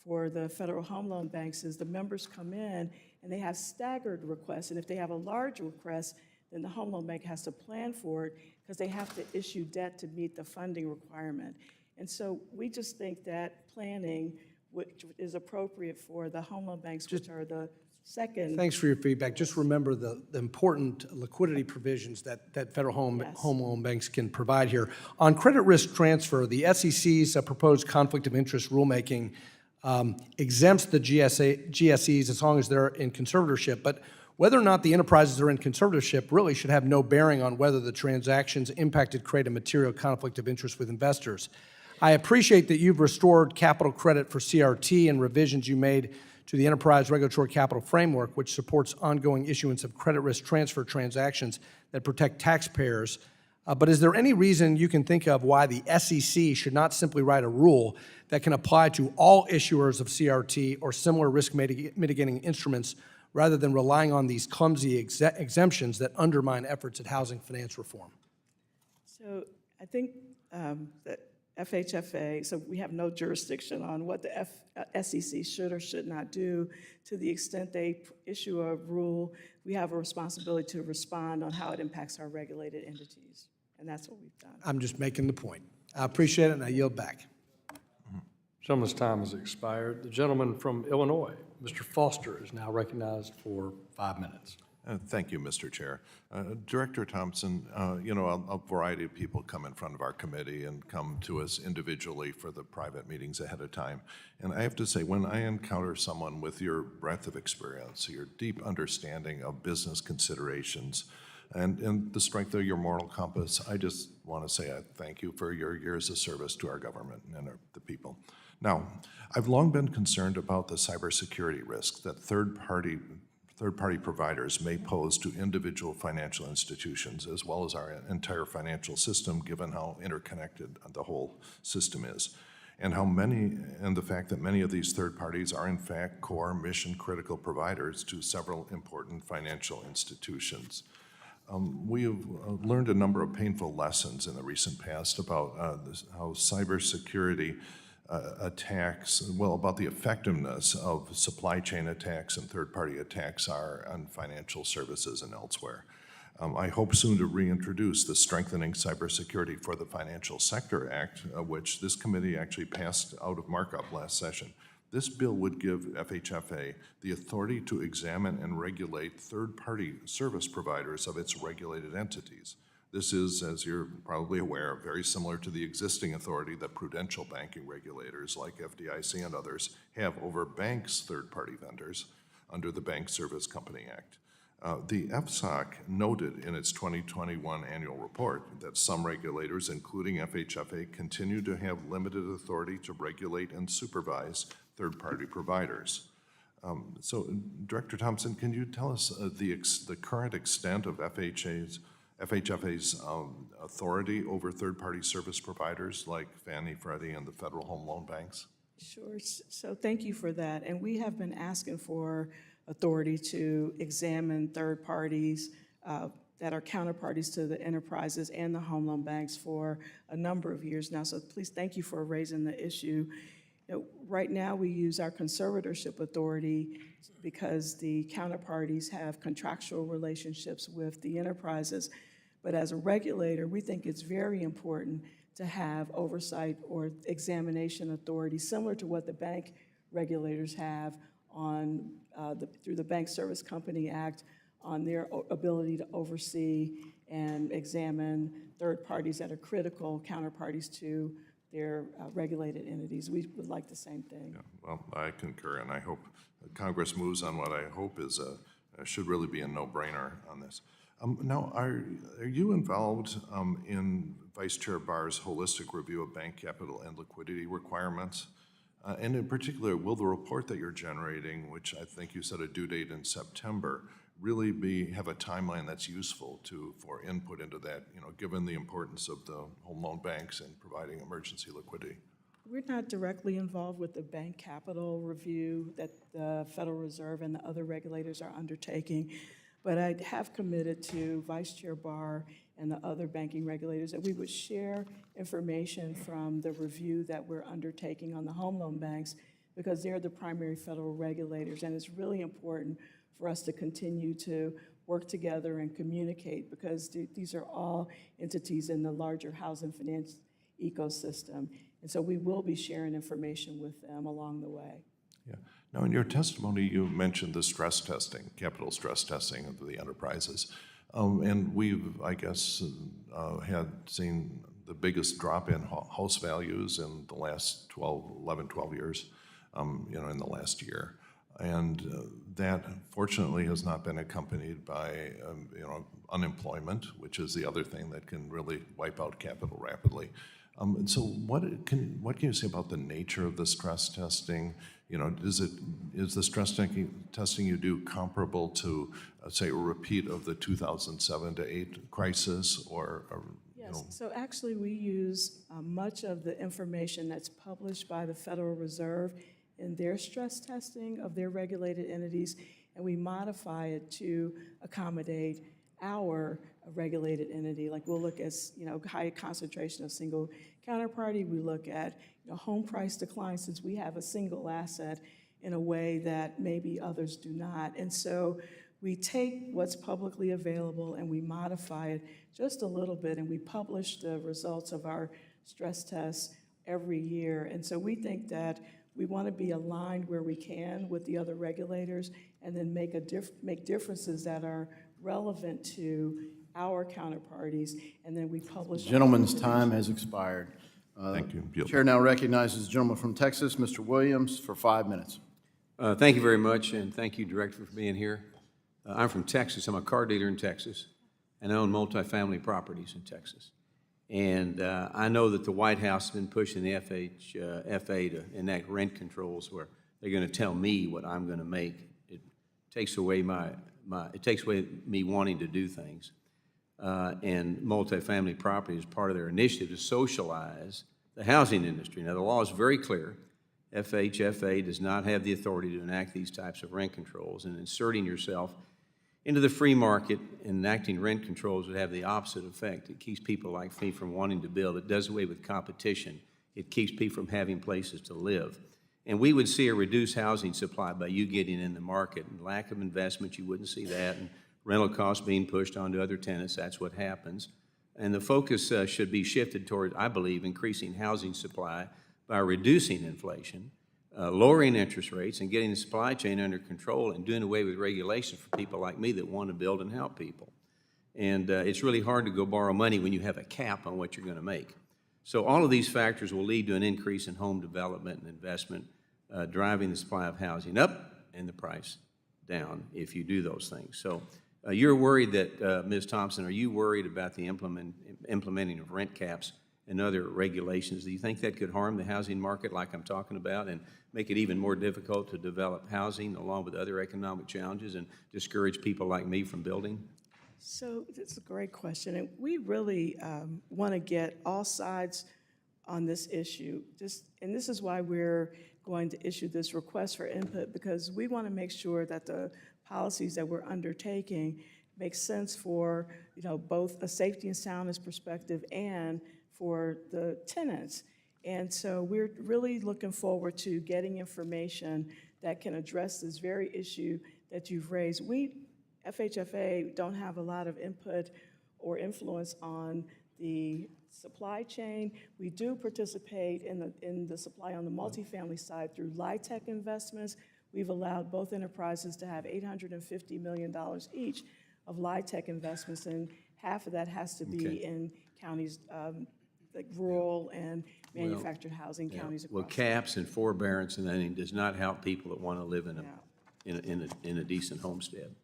for the Federal Home Loan Banks is the members come in and they have staggered requests. And if they have a large request, then the Home Loan Bank has to plan for it because they have to issue debt to meet the funding requirement. And so we just think that planning, which is appropriate for the Home Loan banks, which are the second. Thanks for your feedback. Just remember the important liquidity provisions that federal home loan banks can provide here. On credit risk transfer, the SEC's proposed conflict of interest rulemaking exempts the GSEs as long as they're in conservatorship, but whether or not the enterprises are in conservatorship really should have no bearing on whether the transactions impacted create a material conflict of interest with investors. I appreciate that you've restored capital credit for CRT and revisions you made to the Enterprise Regulatory Capital Framework, which supports ongoing issuance of credit risk transfer transactions that protect taxpayers. But is there any reason you can think of why the SEC should not simply write a rule that can apply to all issuers of CRT or similar risk mitigating instruments rather than relying on these clumsy exemptions that undermine efforts at housing finance reform? So I think that FHFA, so we have no jurisdiction on what the SEC should or should not do. To the extent they issue a rule, we have a responsibility to respond on how it impacts our regulated entities, and that's what we've done. I'm just making the point. I appreciate it, and I yield back. Gentleman's time has expired. The gentleman from Illinois, Mr. Foster, is now recognized for 5 minutes. Thank you, Mr. Chair. Director Thompson, a variety of people come in front of our committee and come to us individually for the private meetings ahead of time. And I have to say, when I encounter someone with your breadth of experience, your deep understanding of business considerations, and the strength of your moral compass, I just want to say I thank you for your years of service to our government and the people. Now, I've long been concerned about the cybersecurity risks that third-party providers may pose to individual financial institutions as well as our entire financial system, given how interconnected the whole system is, and the fact that many of these third parties are in fact core mission-critical providers to several important financial institutions. We have learned a number of painful lessons in the recent past about how cybersecurity attacks, about the effectiveness of supply chain attacks and third-party attacks are on financial services and elsewhere. I hope soon to reintroduce the Strengthening Cybersecurity for the Financial Sector Act, which this committee actually passed out of markup last session. This bill would give FHFA the authority to examine and regulate third-party service providers of its regulated entities. This is, as you're probably aware, very similar to the existing authority that prudential banking regulators like FDIC and others have over banks' third-party vendors under the Bank Service Company Act. The FSOC noted in its 2021 annual report that some regulators, including FHFA, continue to have limited authority to regulate and supervise third-party providers. So, Director Thompson, can you tell us the current extent of FHFA's authority over third-party service providers like Fannie, Freddie, and the federal home loan banks? Sure. So thank you for that. And we have been asking for authority to examine third parties that are counterparties to the enterprises and the home loan banks for a number of years now. So please, thank you for raising the issue. Right now, we use our conservatorship authority because the counterparties have contractual relationships with the enterprises. But as a regulator, we think it's very important to have oversight or examination authority similar to what the bank regulators have on through the Bank Service Company Act on their ability to oversee and examine third parties that are critical counterparties to their regulated entities. We would like the same thing. Yeah, well, I concur, and I hope Congress moves on what I hope is should really be a no-brainer on this. Now, are you involved in Vice Chair Barr's holistic review of bank capital and liquidity requirements? And in particular, will the report that you're generating, which I think you set a due date in September, really have a timeline that's useful for input into that, given the importance of the home loan banks and providing emergency liquidity? We're not directly involved with the bank capital review that the Federal Reserve and the other regulators are undertaking, but I have committed to Vice Chair Barr and the other banking regulators that we would share information from the review that we're undertaking on the home loan banks, because they're the primary federal regulators, and it's really important for us to continue to work together and communicate, because these are all entities in the larger housing finance ecosystem. And so we will be sharing information with them along the way. Yeah. Now, in your testimony, you mentioned the stress testing, capital stress testing of the enterprises. And we've, I guess, had seen the biggest drop in house values in the last 12 years, in the last year. And that, fortunately, has not been accompanied by, unemployment, which is the other thing that can really wipe out capital rapidly. And so what can you say about the nature of the stress testing? Is the stress testing you do comparable to, say, a repeat of the 2007 to 8 crisis, or Yes, so actually we use much of the information that's published by the Federal Reserve in their stress testing of their regulated entities, and we modify it to accommodate our regulated entity. Like we'll look at, high concentration of single counterparty. We look at, home price decline, since we have a single asset, in a way that maybe others do not. And so we take what's publicly available and we modify it just a little bit, and we publish the results of our stress tests every year. And so we think that we want to be aligned where we can with the other regulators, and then make differences that are relevant to our counterparties, and then we publish. The gentleman's time has expired. Thank you. Chair now recognizes the gentleman from Texas, Mr. Williams, for 5 minutes. Thank you very much, and thank you, Director, for being here. I'm from Texas. I'm a car dealer in Texas, and I own multifamily properties in Texas. And I know that the White House has been pushing the FHFA to enact rent controls where they're going to tell me what I'm going to make. It takes away me wanting to do things. And multifamily property is part of their initiative to socialize the housing industry. Now, the law is very clear. FHFA does not have the authority to enact these types of rent controls, and inserting yourself into the free market and enacting rent controls would have the opposite effect. It keeps people like me from wanting to build. It does away with competition. It keeps people from having places to live. And we would see a reduced housing supply by you getting in the market. And lack of investment, you wouldn't see that. And rental costs being pushed onto other tenants, that's what happens. And the focus should be shifted toward, I believe, increasing housing supply by reducing inflation, lowering interest rates, and getting the supply chain under control, and doing away with regulations for people like me that want to build and help people. And it's really hard to go borrow money when you have a cap on what you're going to make. So all of these factors will lead to an increase in home development and investment, driving the supply of housing up and the price down if you do those things. So you're worried that, Ms. Thompson, are you worried about the implementing of rent caps and other regulations? Do you think that could harm the housing market like I'm talking about, and make it even more difficult to develop housing along with other economic challenges, and discourage people like me from building? So it's a great question, and we really want to get all sides on this issue. And this is why we're going to issue this request for input, because we want to make sure that the policies that we're undertaking make sense for both a safety and soundness perspective and for the tenants. And so we're really looking forward to getting information that can address this very issue that you've raised. We, FHFA, don't have a lot of input or influence on the supply chain. We do participate in the supply on the multifamily side through LIHTC investments. We've allowed both enterprises to have $850 million each of LIHTC investments, and half of that has to be in counties like rural and manufactured housing counties across. Well, caps and forbearance and that does not help people that want to live in a decent homestead.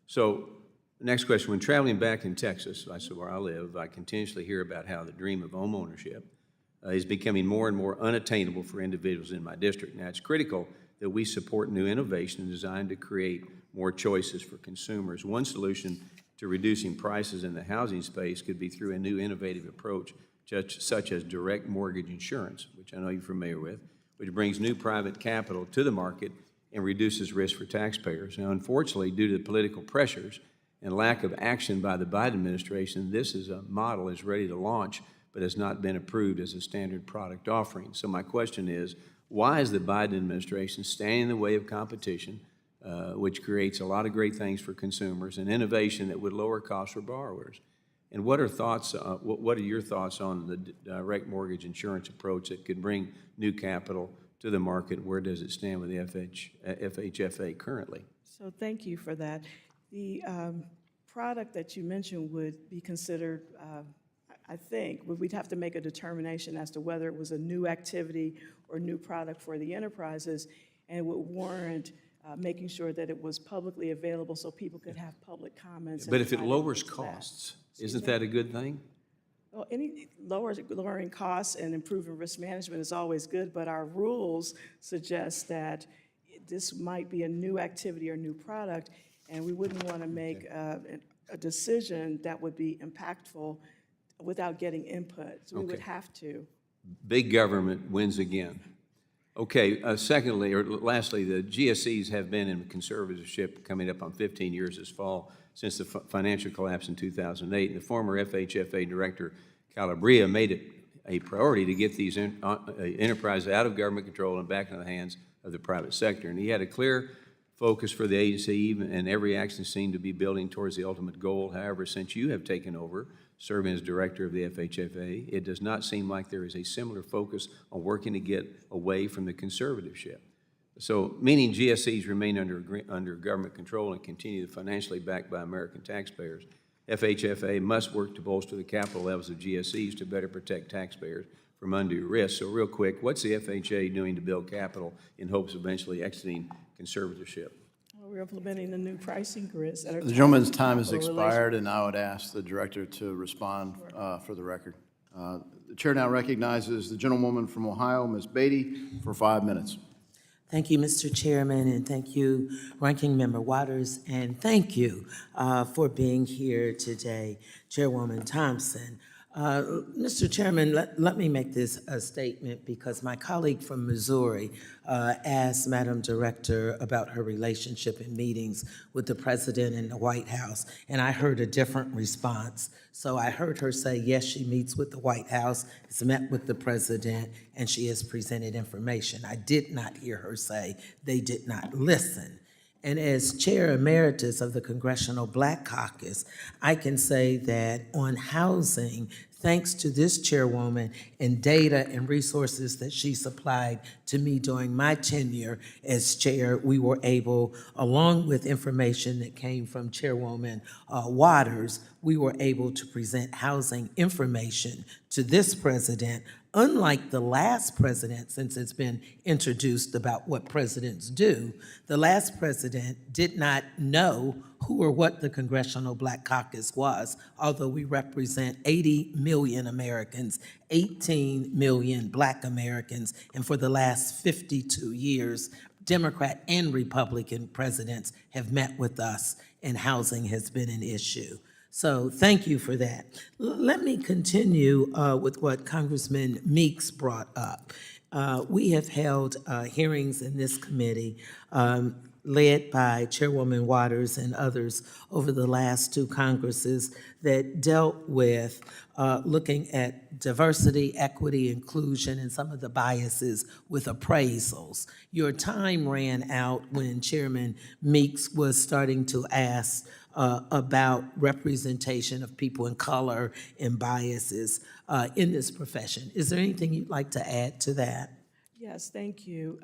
So the next question, when traveling back in Texas, where I live, I continuously hear about how the dream of homeownership is becoming more and more unattainable for individuals in my district. Now, it's critical that we support new innovation designed to create more choices for consumers. One solution to reducing prices in the housing space could be through a new innovative approach, such as direct mortgage insurance, which I know you're familiar with, which brings new private capital to the market and reduces risk for taxpayers. Now, unfortunately, due to the political pressures and lack of action by the Biden administration, this is a model is ready to launch, but has not been approved as a standard product offering. So my question is, why is the Biden administration standing in the way of competition which creates a lot of great things for consumers and innovation that would lower costs for borrowers. And what are your thoughts on the direct mortgage insurance approach that could bring new capital to the market? Where does it stand with the FHFA currently? So thank you for that. The product that you mentioned would be considered, I think, we'd have to make a determination as to whether it was a new activity or new product for the enterprises, and it would warrant making sure that it was publicly available so people could have public comments. But if it lowers costs, isn't that a good thing? Well, lowering costs and improving risk management is always good, but our rules suggest that this might be a new activity or new product, and we wouldn't want to make a decision that would be impactful without getting input. So we would have to. Big government wins again. Okay, secondly, or lastly, the GSEs have been in conservatorship coming up on 15 years this fall since the financial collapse in 2008. And the former FHFA director, Calabria, made it a priority to get these enterprises out of government control and back into the hands of the private sector. And he had a clear focus for the agency, and every action seemed to be building towards the ultimate goal. However, since you have taken over, serving as director of the FHFA, it does not seem like there is a similar focus on working to get away from the conservatorship. So, meaning GSEs remain under government control and continue to financially backed by American taxpayers. FHFA must work to bolster the capital levels of GSEs to better protect taxpayers from undue risk. So real quick, what's the FHA doing to build capital in hopes of eventually exiting conservatorship? We're implementing the new pricing grids that are. The gentleman's time has expired, and I would ask the director to respond for the record. The chair now recognizes the gentlewoman from Ohio, Ms. Beatty, for 5 minutes. Thank you, Mr. Chairman, and thank you, Ranking Member Waters, and thank you for being here today, Chairwoman Thompson. Mr. Chairman, let me make this a statement because my colleague from Missouri asked Madam Director about her relationship in meetings with the President and the White House, and I heard a different response. So I heard her say, yes, she meets with the White House, has met with the President, and she has presented information. I did not hear her say they did not listen. And as Chair Emeritus of the Congressional Black Caucus, I can say that on housing, thanks to this chairwoman and data and resources that she supplied to me during my tenure as chair, we were able, along with information that came from Chairwoman Waters, we were able to present housing information to this president. Unlike the last president, since it's been introduced about what presidents do, the last president did not know who or what the Congressional Black Caucus was, although we represent 80 million Americans, 18 million Black Americans, and for the last 52 years, Democrat and Republican presidents have met with us, and housing has been an issue. So thank you for that. Let me continue with what Congressman Meeks brought up. We have held hearings in this committee led by Chairwoman Waters and others over the last two Congresses that dealt with looking at diversity, equity, inclusion, and some of the biases with appraisals. Your time ran out when Chairman Meeks was starting to ask about representation of people in color and biases in this profession. Is there anything you'd like to add to that? Yes, thank you.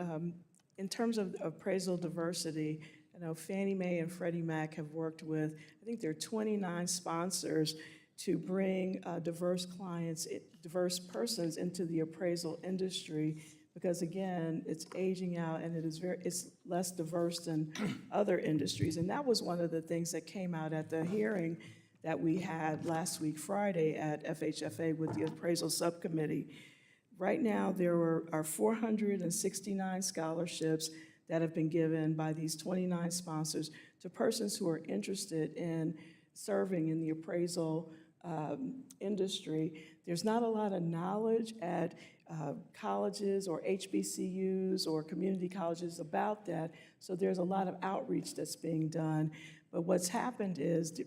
In terms of appraisal diversity, I know Fannie Mae and Freddie Mac have worked with, I think there are 29 sponsors to bring diverse clients, diverse persons into the appraisal industry, because again, it's aging out and it's less diverse than other industries. And that was one of the things that came out at the hearing that we had last week, Friday, at FHFA with the appraisal subcommittee. Right now, there are 469 scholarships that have been given by these 29 sponsors to persons who are interested in serving in the appraisal industry. There's not a lot of knowledge at colleges or HBCUs or community colleges about that, so there's a lot of outreach that's being done. But what's happened is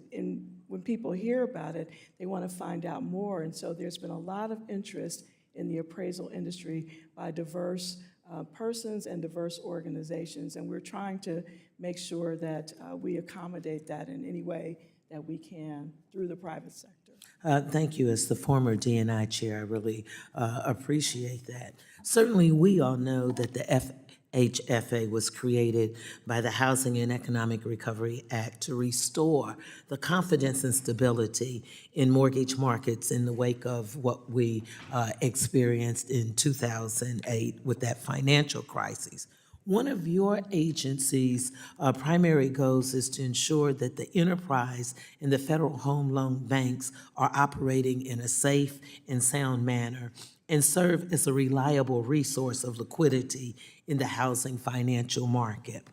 when people hear about it, they want to find out more, and so there's been a lot of interest in the appraisal industry by diverse persons and diverse organizations, and we're trying to make sure that we accommodate that in any way that we can through the private sector. Thank you. As the former D&I chair, I really appreciate that. Certainly, we all know that the FHFA was created by the Housing and Economic Recovery Act to restore the confidence and stability in mortgage markets in the wake of what we experienced in 2008 with that financial crisis. One of your agency's primary goals is to ensure that the enterprise and the federal home loan banks are operating in a safe and sound manner and serve as a reliable resource of liquidity in the housing financial market.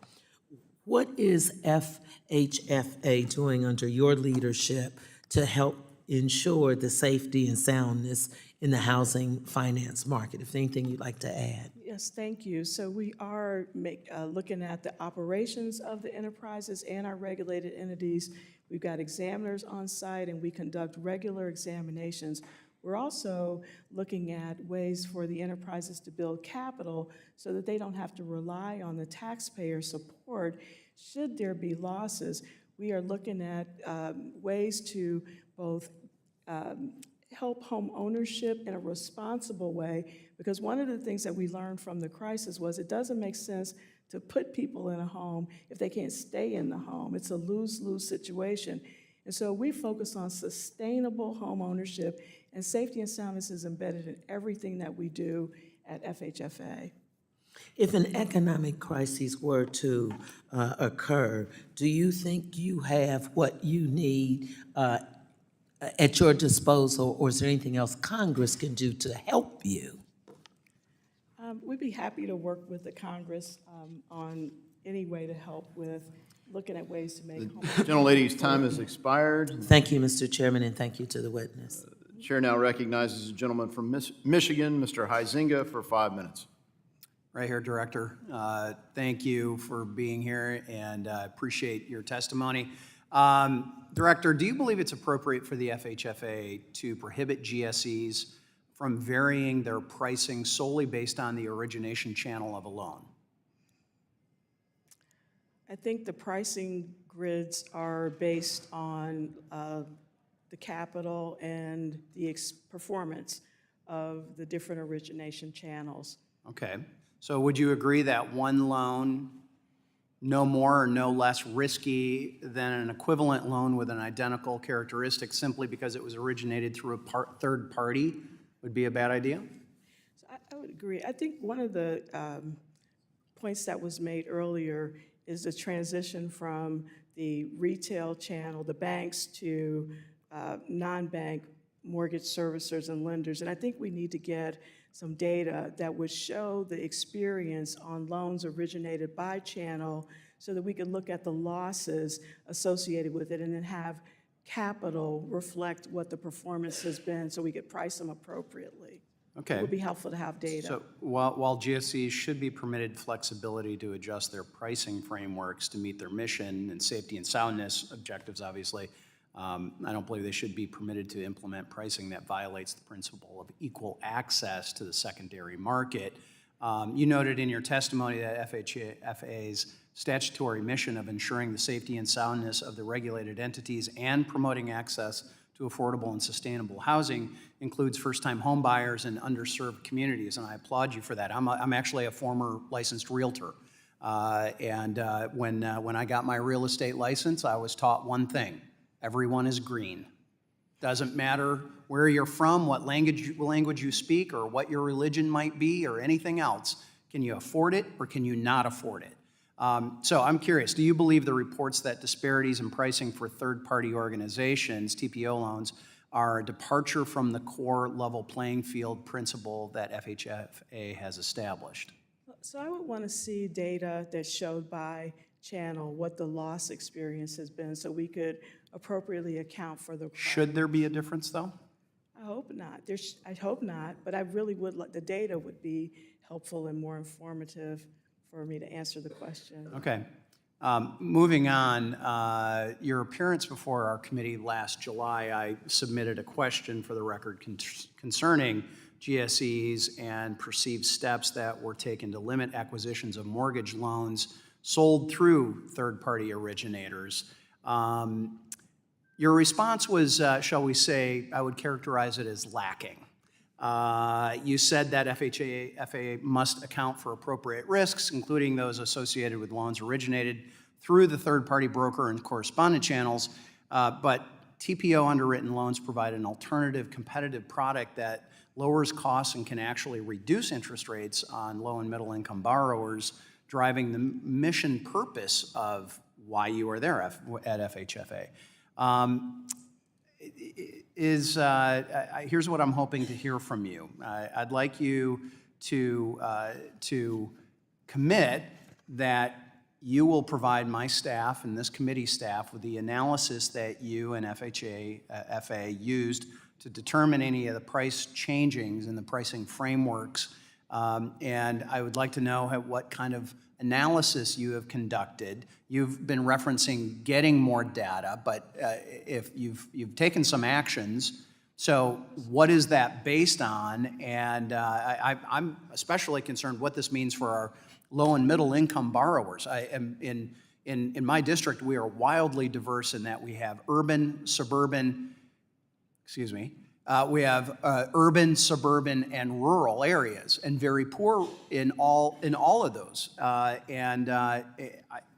What is FHFA doing under your leadership to help ensure the safety and soundness in the housing finance market? If anything you'd like to add. Yes, thank you. So we are looking at the operations of the enterprises and our regulated entities. We've got examiners on site, and we conduct regular examinations. We're also looking at ways for the enterprises to build capital so that they don't have to rely on the taxpayer support should there be losses. We are looking at ways to both help home ownership in a responsible way, because one of the things that we learned from the crisis was it doesn't make sense to put people in a home if they can't stay in the home. It's a lose-lose situation. And so we focus on sustainable home ownership, and safety and soundness is embedded in everything that we do at FHFA. If an economic crisis were to occur, do you think you have what you need at your disposal, or is there anything else Congress can do to help you? We'd be happy to work with the Congress on any way to help with looking at ways to make home. The gentlelady's time has expired. Thank you, Mr. Chairman, and thank you to the witness. The chair now recognizes a gentleman from Michigan, Mr. Huizinga, for 5 minutes. Right here, Director. Thank you for being here, and I appreciate your testimony. Director, do you believe it's appropriate for the FHFA to prohibit GSEs from varying their pricing solely based on the origination channel of a loan? I think the pricing grids are based on the capital and the performance of the different origination channels. Okay. So would you agree that one loan no more or no less risky than an equivalent loan with an identical characteristic simply because it was originated through a third party would be a bad idea? So I would agree. I think one of the points that was made earlier is the transition from the retail channel, the banks, to non-bank mortgage servicers and lenders. And I think we need to get some data that would show the experience on loans originated by channel so that we could look at the losses associated with it and then have capital reflect what the performance has been so we could price them appropriately. Okay. It would be helpful to have data. So while GSEs should be permitted flexibility to adjust their pricing frameworks to meet their mission and safety and soundness objectives, obviously, I don't believe they should be permitted to implement pricing that violates the principle of equal access to the secondary market. You noted in your testimony that FHFA's statutory mission of ensuring the safety and soundness of the regulated entities and promoting access to affordable and sustainable housing includes first-time home buyers and underserved communities, and I applaud you for that. I'm actually a former licensed realtor, and when I got my real estate license, I was taught one thing: everyone is green. Doesn't matter where you're from, what language you speak, or what your religion might be, or anything else. Can you afford it, or can you not afford it? So I'm curious, do you believe the reports that disparities in pricing for third-party organizations, TPO loans, are a departure from the core level playing field principle that FHFA has established? So I would want to see data that showed by channel what the loss experience has been so we could appropriately account for the. Should there be a difference, though? I hope not. I hope not, but I really would like, the data would be helpful and more informative for me to answer the question. Okay. Moving on, your appearance before our committee last July, I submitted a question for the record concerning GSEs and perceived steps that were taken to limit acquisitions of mortgage loans sold through third-party originators. Your response was, shall we say, I would characterize it as lacking. You said that FHFA must account for appropriate risks, including those associated with loans originated through the third-party broker and correspondent channels, but TPO underwritten loans provide an alternative competitive product that lowers costs and can actually reduce interest rates on low and middle income borrowers, driving the mission purpose of why you are there at FHFA. Here's what I'm hoping to hear from you. I'd like you to commit that you will provide my staff and this committee staff with the analysis that you and FHFA used to determine any of the price changings in the pricing frameworks. And I would like to know what kind of analysis you have conducted. You've been referencing getting more data, but if you've taken some actions, so what is that based on? And I'm especially concerned what this means for our low and middle income borrowers. In my district, we are wildly diverse in that we have urban, suburban, we have urban, suburban, and rural areas, and very poor in all of those. I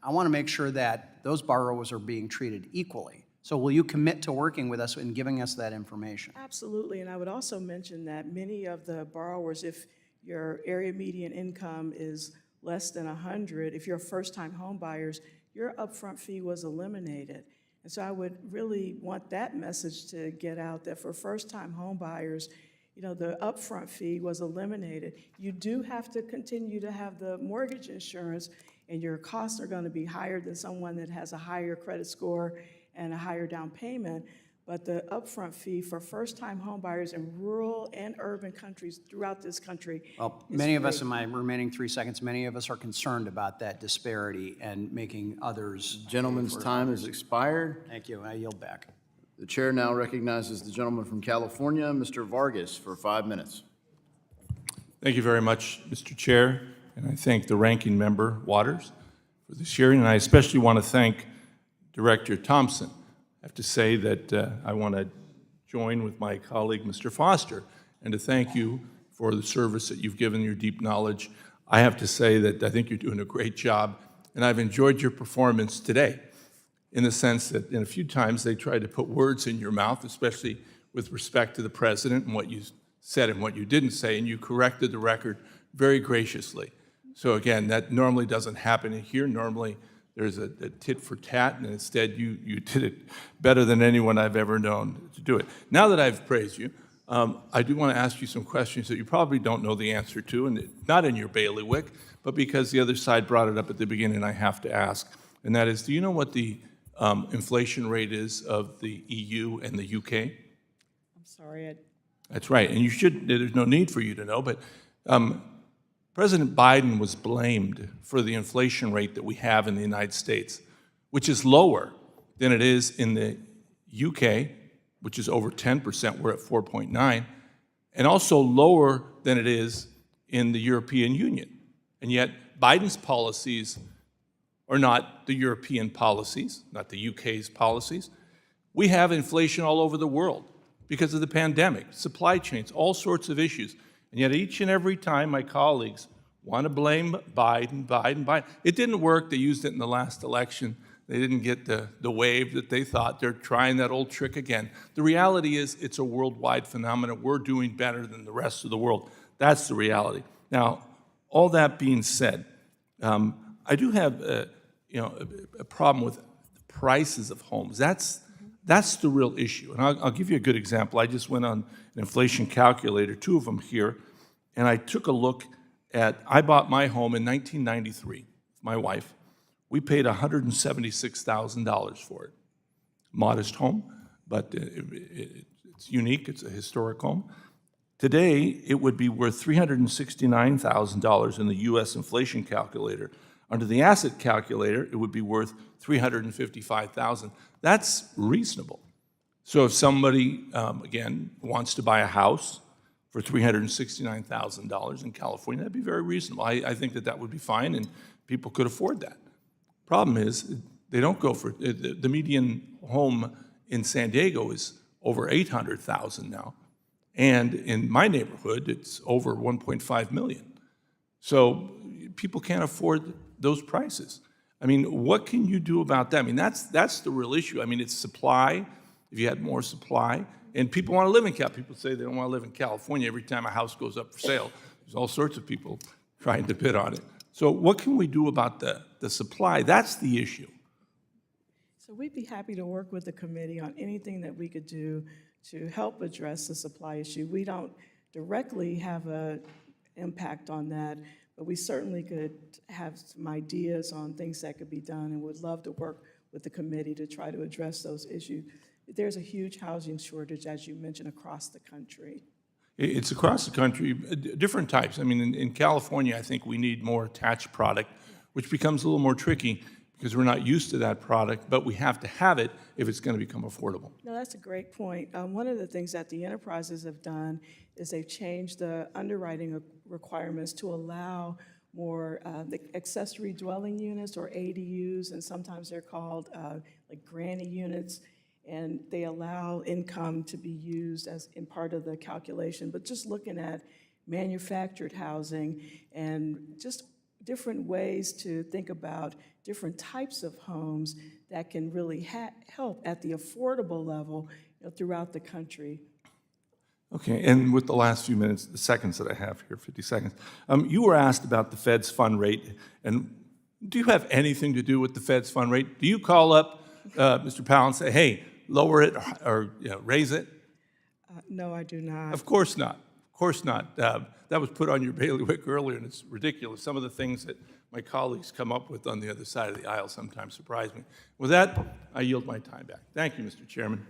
want to make sure that those borrowers are being treated equally. So will you commit to working with us and giving us that information? Absolutely, and I would also mention that many of the borrowers, if your area median income is less than 100, if you're first-time home buyers, your upfront fee was eliminated. And so I would really want that message to get out that for first-time home buyers, the upfront fee was eliminated. You do have to continue to have the mortgage insurance, and your costs are going to be higher than someone that has a higher credit score and a higher down payment. But the upfront fee for first-time home buyers in rural and urban countries throughout this country. Well, many of us, in my remaining 3 seconds, many of us are concerned about that disparity and making others. Gentleman's time has expired. Thank you. I yield back. The chair now recognizes the gentleman from California, Mr. Vargas, for 5 minutes. Thank you very much, Mr. Chair, and I thank the ranking member, Waters, for this hearing, and I especially want to thank Director Thompson. I have to say that I want to join with my colleague, Mr. Foster, and to thank you for the service that you've given, your deep knowledge. I have to say that I think you're doing a great job, and I've enjoyed your performance today in the sense that in a few times they tried to put words in your mouth, especially with respect to the president and what you said and what you didn't say, and you corrected the record very graciously. So again, that normally doesn't happen here. Normally, there's a tit for tat, and instead you did it better than anyone I've ever known to do it. Now that I've praised you, I do want to ask you some questions that you probably don't know the answer to, and not in your bailiwick, but because the other side brought it up at the beginning, I have to ask. And that is, do you know what the inflation rate is of the EU and the UK? I'm sorry. That's right, and you should, there's no need for you to know, but President Biden was blamed for the inflation rate that we have in the United States, which is lower than it is in the UK, which is over 10%, we're at 4.9, and also lower than it is in the European Union. And yet, Biden's policies are not the European policies, not the UK's policies. We have inflation all over the world because of the pandemic, supply chains, all sorts of issues. And yet each and every time my colleagues want to blame Biden. It didn't work. They used it in the last election. They didn't get the wave that they thought. They're trying that old trick again. The reality is it's a worldwide phenomenon. We're doing better than the rest of the world. That's the reality. Now, all that being said, I do have a problem with the prices of homes. That's the real issue. And I'll give you a good example. I just went on an inflation calculator, 2 of them here, and I took a look at, I bought my home in 1993 with my wife. We paid $176,000 for it. Modest home, but it's unique. It's a historic home. Today, it would be worth $369,000 in the U.S. inflation calculator. Under the asset calculator, it would be worth $355,000. That's reasonable. So if somebody, again, wants to buy a house for $369,000 in California, that'd be very reasonable. I think that would be fine, and people could afford that. Problem is, they don't go for, the median home in San Diego is over 800,000 now. And in my neighborhood, it's over 1.5 million. So people can't afford those prices. I mean, what can you do about that? I mean, that's the real issue. I mean, it's supply. If you had more supply, and people want to live in California. People say they don't want to live in California. Every time a house goes up for sale, there's all sorts of people trying to bid on it. So what can we do about the supply? That's the issue. So we'd be happy to work with the committee on anything that we could do to help address the supply issue. We don't directly have an impact on that, but we certainly could have some ideas on things that could be done and would love to work with the committee to try to address those issues. There's a huge housing shortage, as you mentioned, across the country. It's across the country, different types. I mean, in California, I think we need more attached product, which becomes a little more tricky because we're not used to that product, but we have to have it if it's going to become affordable. No, that's a great point. One of the things that the enterprises have done is they've changed the underwriting requirements to allow more the accessory dwelling units, or ADUs, and sometimes they're called like granny units, and they allow income to be used as in part of the calculation. But just looking at manufactured housing and just different ways to think about different types of homes that can really help at the affordable level, throughout the country. Okay, and with the last few minutes, the seconds that I have here, 50 seconds, you were asked about the Fed's fund rate, and do you have anything to do with the Fed's fund rate? Do you call up Mr. Powell and say, hey, lower it or raise it? No, I do not. Of course not. Of course not. That was put on your bailiwick earlier, and it's ridiculous. Some of the things that my colleagues come up with on the other side of the aisle sometimes surprise me. With that, I yield my time back. Thank you, Mr. Chairman.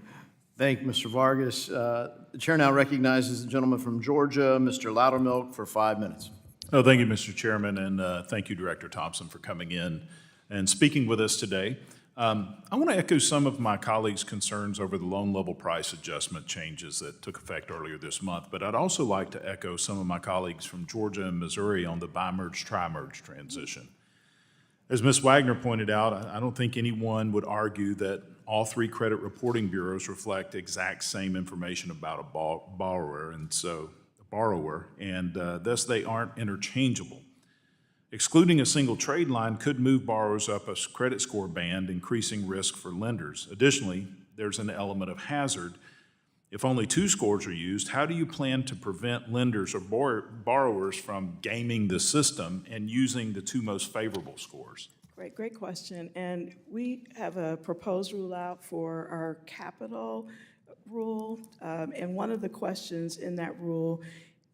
Thank you, Mr. Vargas. The chair now recognizes the gentleman from Georgia, Mr. Loudermilk, for 5 minutes. Oh, thank you, Mr. Chairman, and thank you, Director Thompson, for coming in and speaking with us today. I want to echo some of my colleagues' concerns over the loan level price adjustment changes that took effect earlier this month, but I'd also like to echo some of my colleagues from Georgia and Missouri on the bi-merge, tri-merge transition. As Ms. Wagner pointed out, I don't think anyone would argue that all three credit reporting bureaus reflect exact same information about a borrower, and thus they aren't interchangeable. Excluding a single trade line could move borrowers up a credit score band, increasing risk for lenders. Additionally, there's an element of hazard. If only two scores are used, how do you plan to prevent lenders or borrowers from gaming the system and using the two most favorable scores? Great question. And we have a proposed rule out for our capital rule. And one of the questions in that rule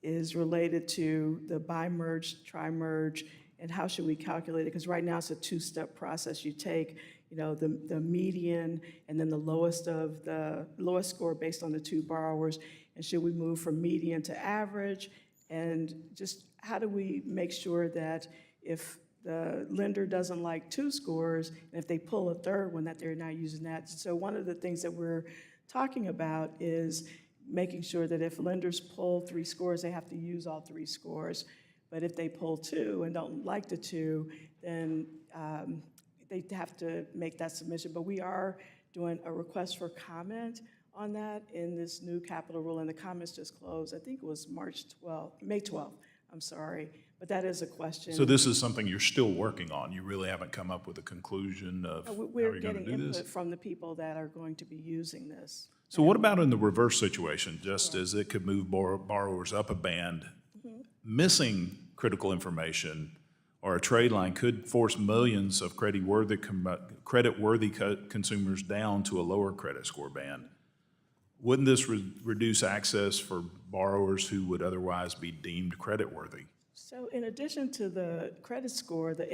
is related to the bi-merge, tri-merge, and how should we calculate it? Because right now it's a two-step process. You take, the median and then the lowest score based on the two borrowers. And should we move from median to average? And just how do we make sure that if the lender doesn't like two scores, and if they pull a third one, that they're not using that? So one of the things that we're talking about is making sure that if lenders pull 3 scores, they have to use all 3 scores. But if they pull 2 and don't like the 2, then they have to make that submission. But we are doing a request for comment on that in this new capital rule, and the comments just closed. I think it was May 12th, I'm sorry. But that is a question. So this is something you're still working on. You really haven't come up with a conclusion of how you're going to do this? We're getting input from the people that are going to be using this. So what about in the reverse situation, just as it could move borrowers up a band, missing critical information or a trade line could force millions of credit-worthy consumers down to a lower credit score band? Wouldn't this reduce access for borrowers who would otherwise be deemed creditworthy? So in addition to the credit score, the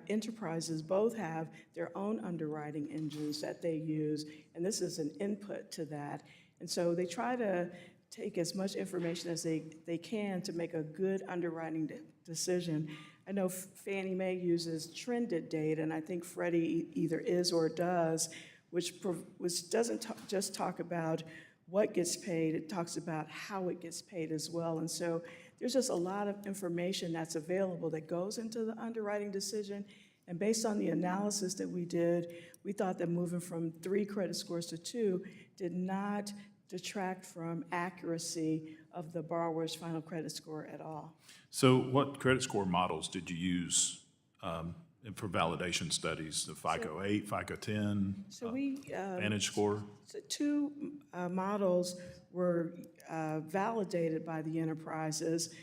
enterprises both have their own underwriting engines that they use, and this is an input to that. And so they try to take as much information as they can to make a good underwriting decision. I know Fannie Mae uses trended data, and I think Freddie either is or does, which doesn't just talk about what gets paid, it talks about how it gets paid as well. And so there's just a lot of information that's available that goes into the underwriting decision, And based on the analysis that we did, we thought that moving from 3 credit scores to 2 did not detract from accuracy of the borrower's final credit score at all. So what credit score models did you use for validation studies? The FICO 8, FICO 10, So we, Vantage score? so 2 models were validated by the enterprises,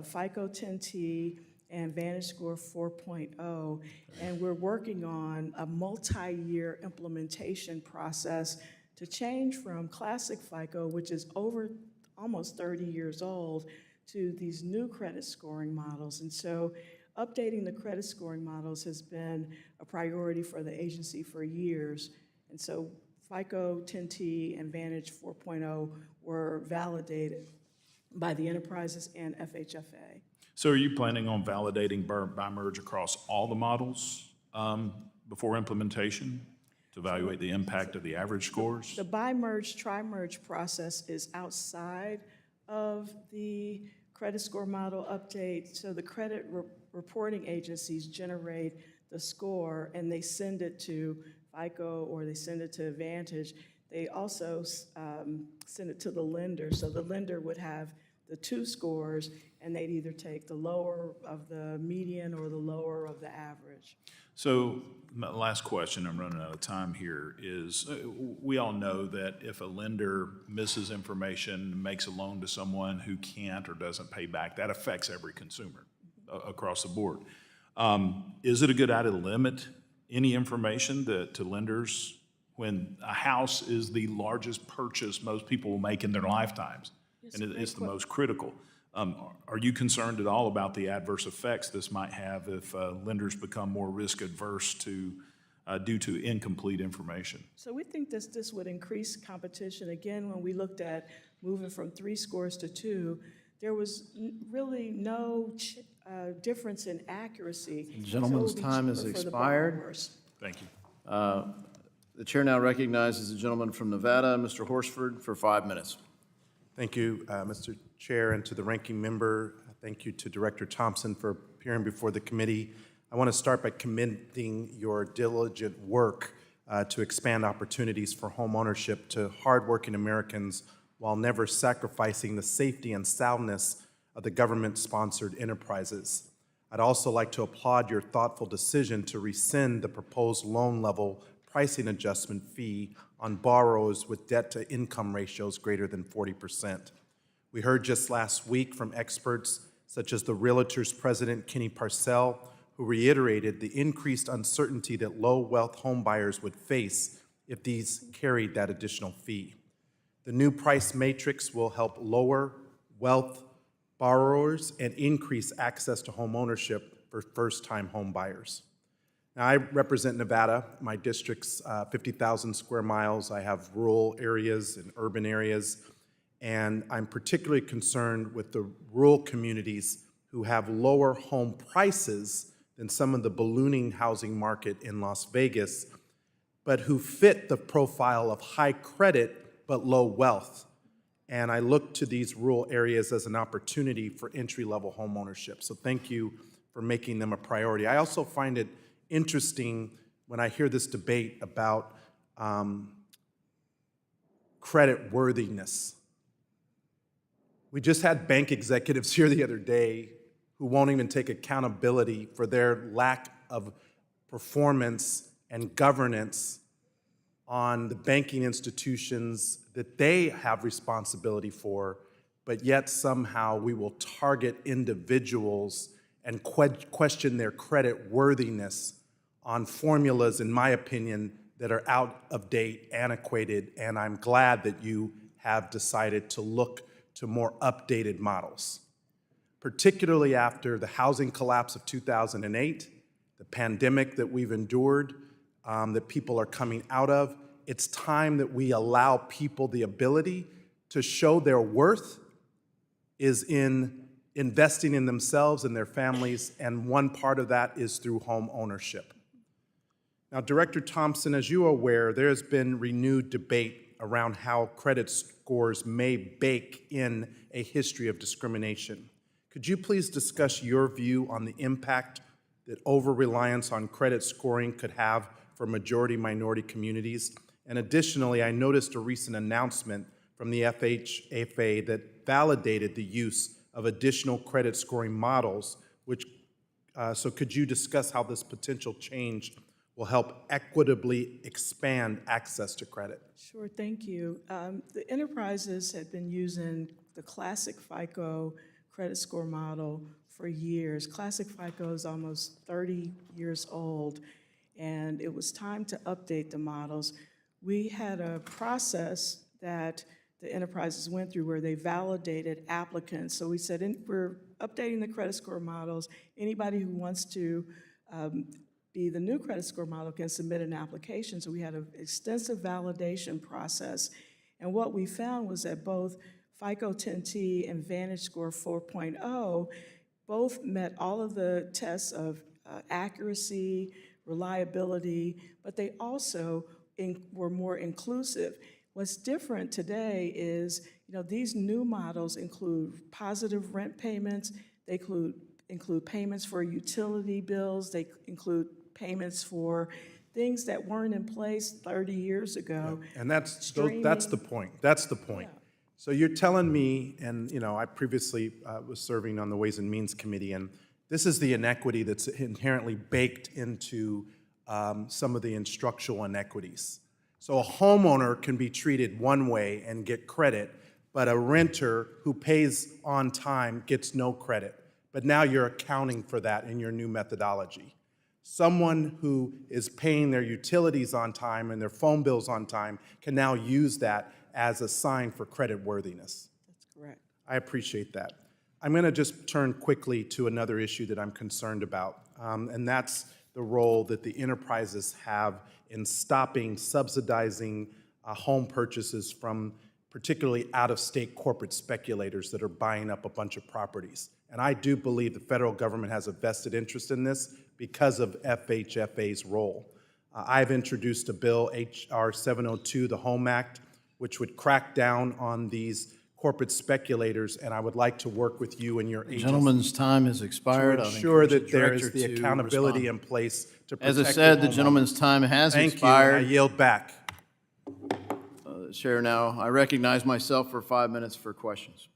FICO 10T and Vantage Score 4.0, and we're working on a multi-year implementation process to change from classic FICO, which is over almost 30 years old, to these new credit scoring models. And so updating the credit scoring models has been a priority for the agency for years. And so FICO 10T and Vantage 4.0 were validated by the enterprises and FHFA. So are you planning on validating by merge across all the models before implementation to evaluate the impact of the average scores? The bi-merge, tri-merge process is outside of the credit score model update. So the credit reporting agencies generate the score and they send it to FICO or they send it to Vantage. They also send it to the lender. So the lender would have the 2 scores and they'd either take the lower of the median or the lower of the average. So my last question, I'm running out of time here, is we all know that if a lender misses information, makes a loan to someone who can't or doesn't pay back, that affects every consumer across the board. Is it a good idea to limit any information to lenders when a house is the largest purchase most people will make in their lifetimes? And it's the most critical. Are you concerned at all about the adverse effects this might have if lenders become more risk adverse due to incomplete information? So we think this would increase competition. Again, when we looked at moving from 3 scores to 2, there was really no difference in accuracy. The gentleman's time has expired. Thank you. The chair now recognizes the gentleman from Nevada, Mr. Horsford, for 5 minutes. Thank you, Mr. Chair, and to the ranking member. Thank you to Director Thompson for appearing before the committee. I want to start by commending your diligent work to expand opportunities for home ownership to hardworking Americans while never sacrificing the safety and soundness of the government-sponsored enterprises. I'd also like to applaud your thoughtful decision to rescind the proposed loan level pricing adjustment fee on borrowers with debt-to-income ratios greater than 40%. We heard just last week from experts such as the Realtors President, Kenny Parcell, who reiterated the increased uncertainty that low-wealth homebuyers would face if these carried that additional fee. The new price matrix will help lower wealth borrowers and increase access to home ownership for first-time home buyers. Now, I represent Nevada. My district's 50,000 square miles. I have rural areas and urban areas, and I'm particularly concerned with the rural communities who have lower home prices than some of the ballooning housing market in Las Vegas, but who fit the profile of high credit but low wealth. And I look to these rural areas as an opportunity for entry-level home ownership. So thank you for making them a priority. I also find it interesting when I hear this debate about credit worthiness. We just had bank executives here the other day who won't even take accountability for their lack of performance and governance on the banking institutions that they have responsibility for, but yet somehow we will target individuals and question their credit worthiness on formulas, in my opinion, that are out of date, antiquated, and I'm glad that you have decided to look to more updated models, particularly after the housing collapse of 2008, the pandemic that we've endured, that people are coming out of. It's time that we allow people the ability to show their worth is in investing in themselves and their families, and one part of that is through home ownership. Now, Director Thompson, as you are aware, there has been renewed debate around how credit scores may bake in a history of discrimination. Could you please discuss your view on the impact that over-reliance on credit scoring could have for majority-minority communities? And additionally, I noticed a recent announcement from the FHFA that validated the use of additional credit scoring models, so could you discuss how this potential change will help equitably expand access to credit? Sure, thank you. The enterprises had been using the classic FICO credit score model for years. Classic FICO is almost 30 years old, and it was time to update the models. We had a process that the enterprises went through where they validated applicants. So we said, we're updating the credit score models. Anybody who wants to be the new credit score model can submit an application. So we had an extensive validation process. And what we found was that both FICO 10T and VantageScore 4.0 both met all of the tests of accuracy, reliability, but they also were more inclusive. What's different today is, these new models include positive rent payments, they include payments for utility bills, they include payments for things that weren't in place 30 years ago. Yeah. And that's the point. Yeah. So you're telling me, and I previously was serving on the Ways and Means Committee, and this is the inequity that's inherently baked into some of the instructional inequities. So a homeowner can be treated one way and get credit, but a renter who pays on time gets no credit. But now you're accounting for that in your new methodology. Someone who is paying their utilities on time and their phone bills on time can now use that as a sign for credit worthiness. That's correct. I appreciate that. I'm going to just turn quickly to another issue that I'm concerned about, and that's the role that the enterprises have in stopping subsidizing home purchases from particularly out-of-state corporate speculators that are buying up a bunch of properties. And I do believe the federal government has a vested interest in this because of FHFA's role. I've introduced a bill, H.R. 702, the Home Act, which would crack down on these corporate speculators, and I would like to work with you and your agency. Gentleman's time has expired. To ensure that there is the accountability in place to protect. As I said, the gentleman's time has expired. Thank you, I yield back. Chair, now I recognize myself for 5 minutes for questions.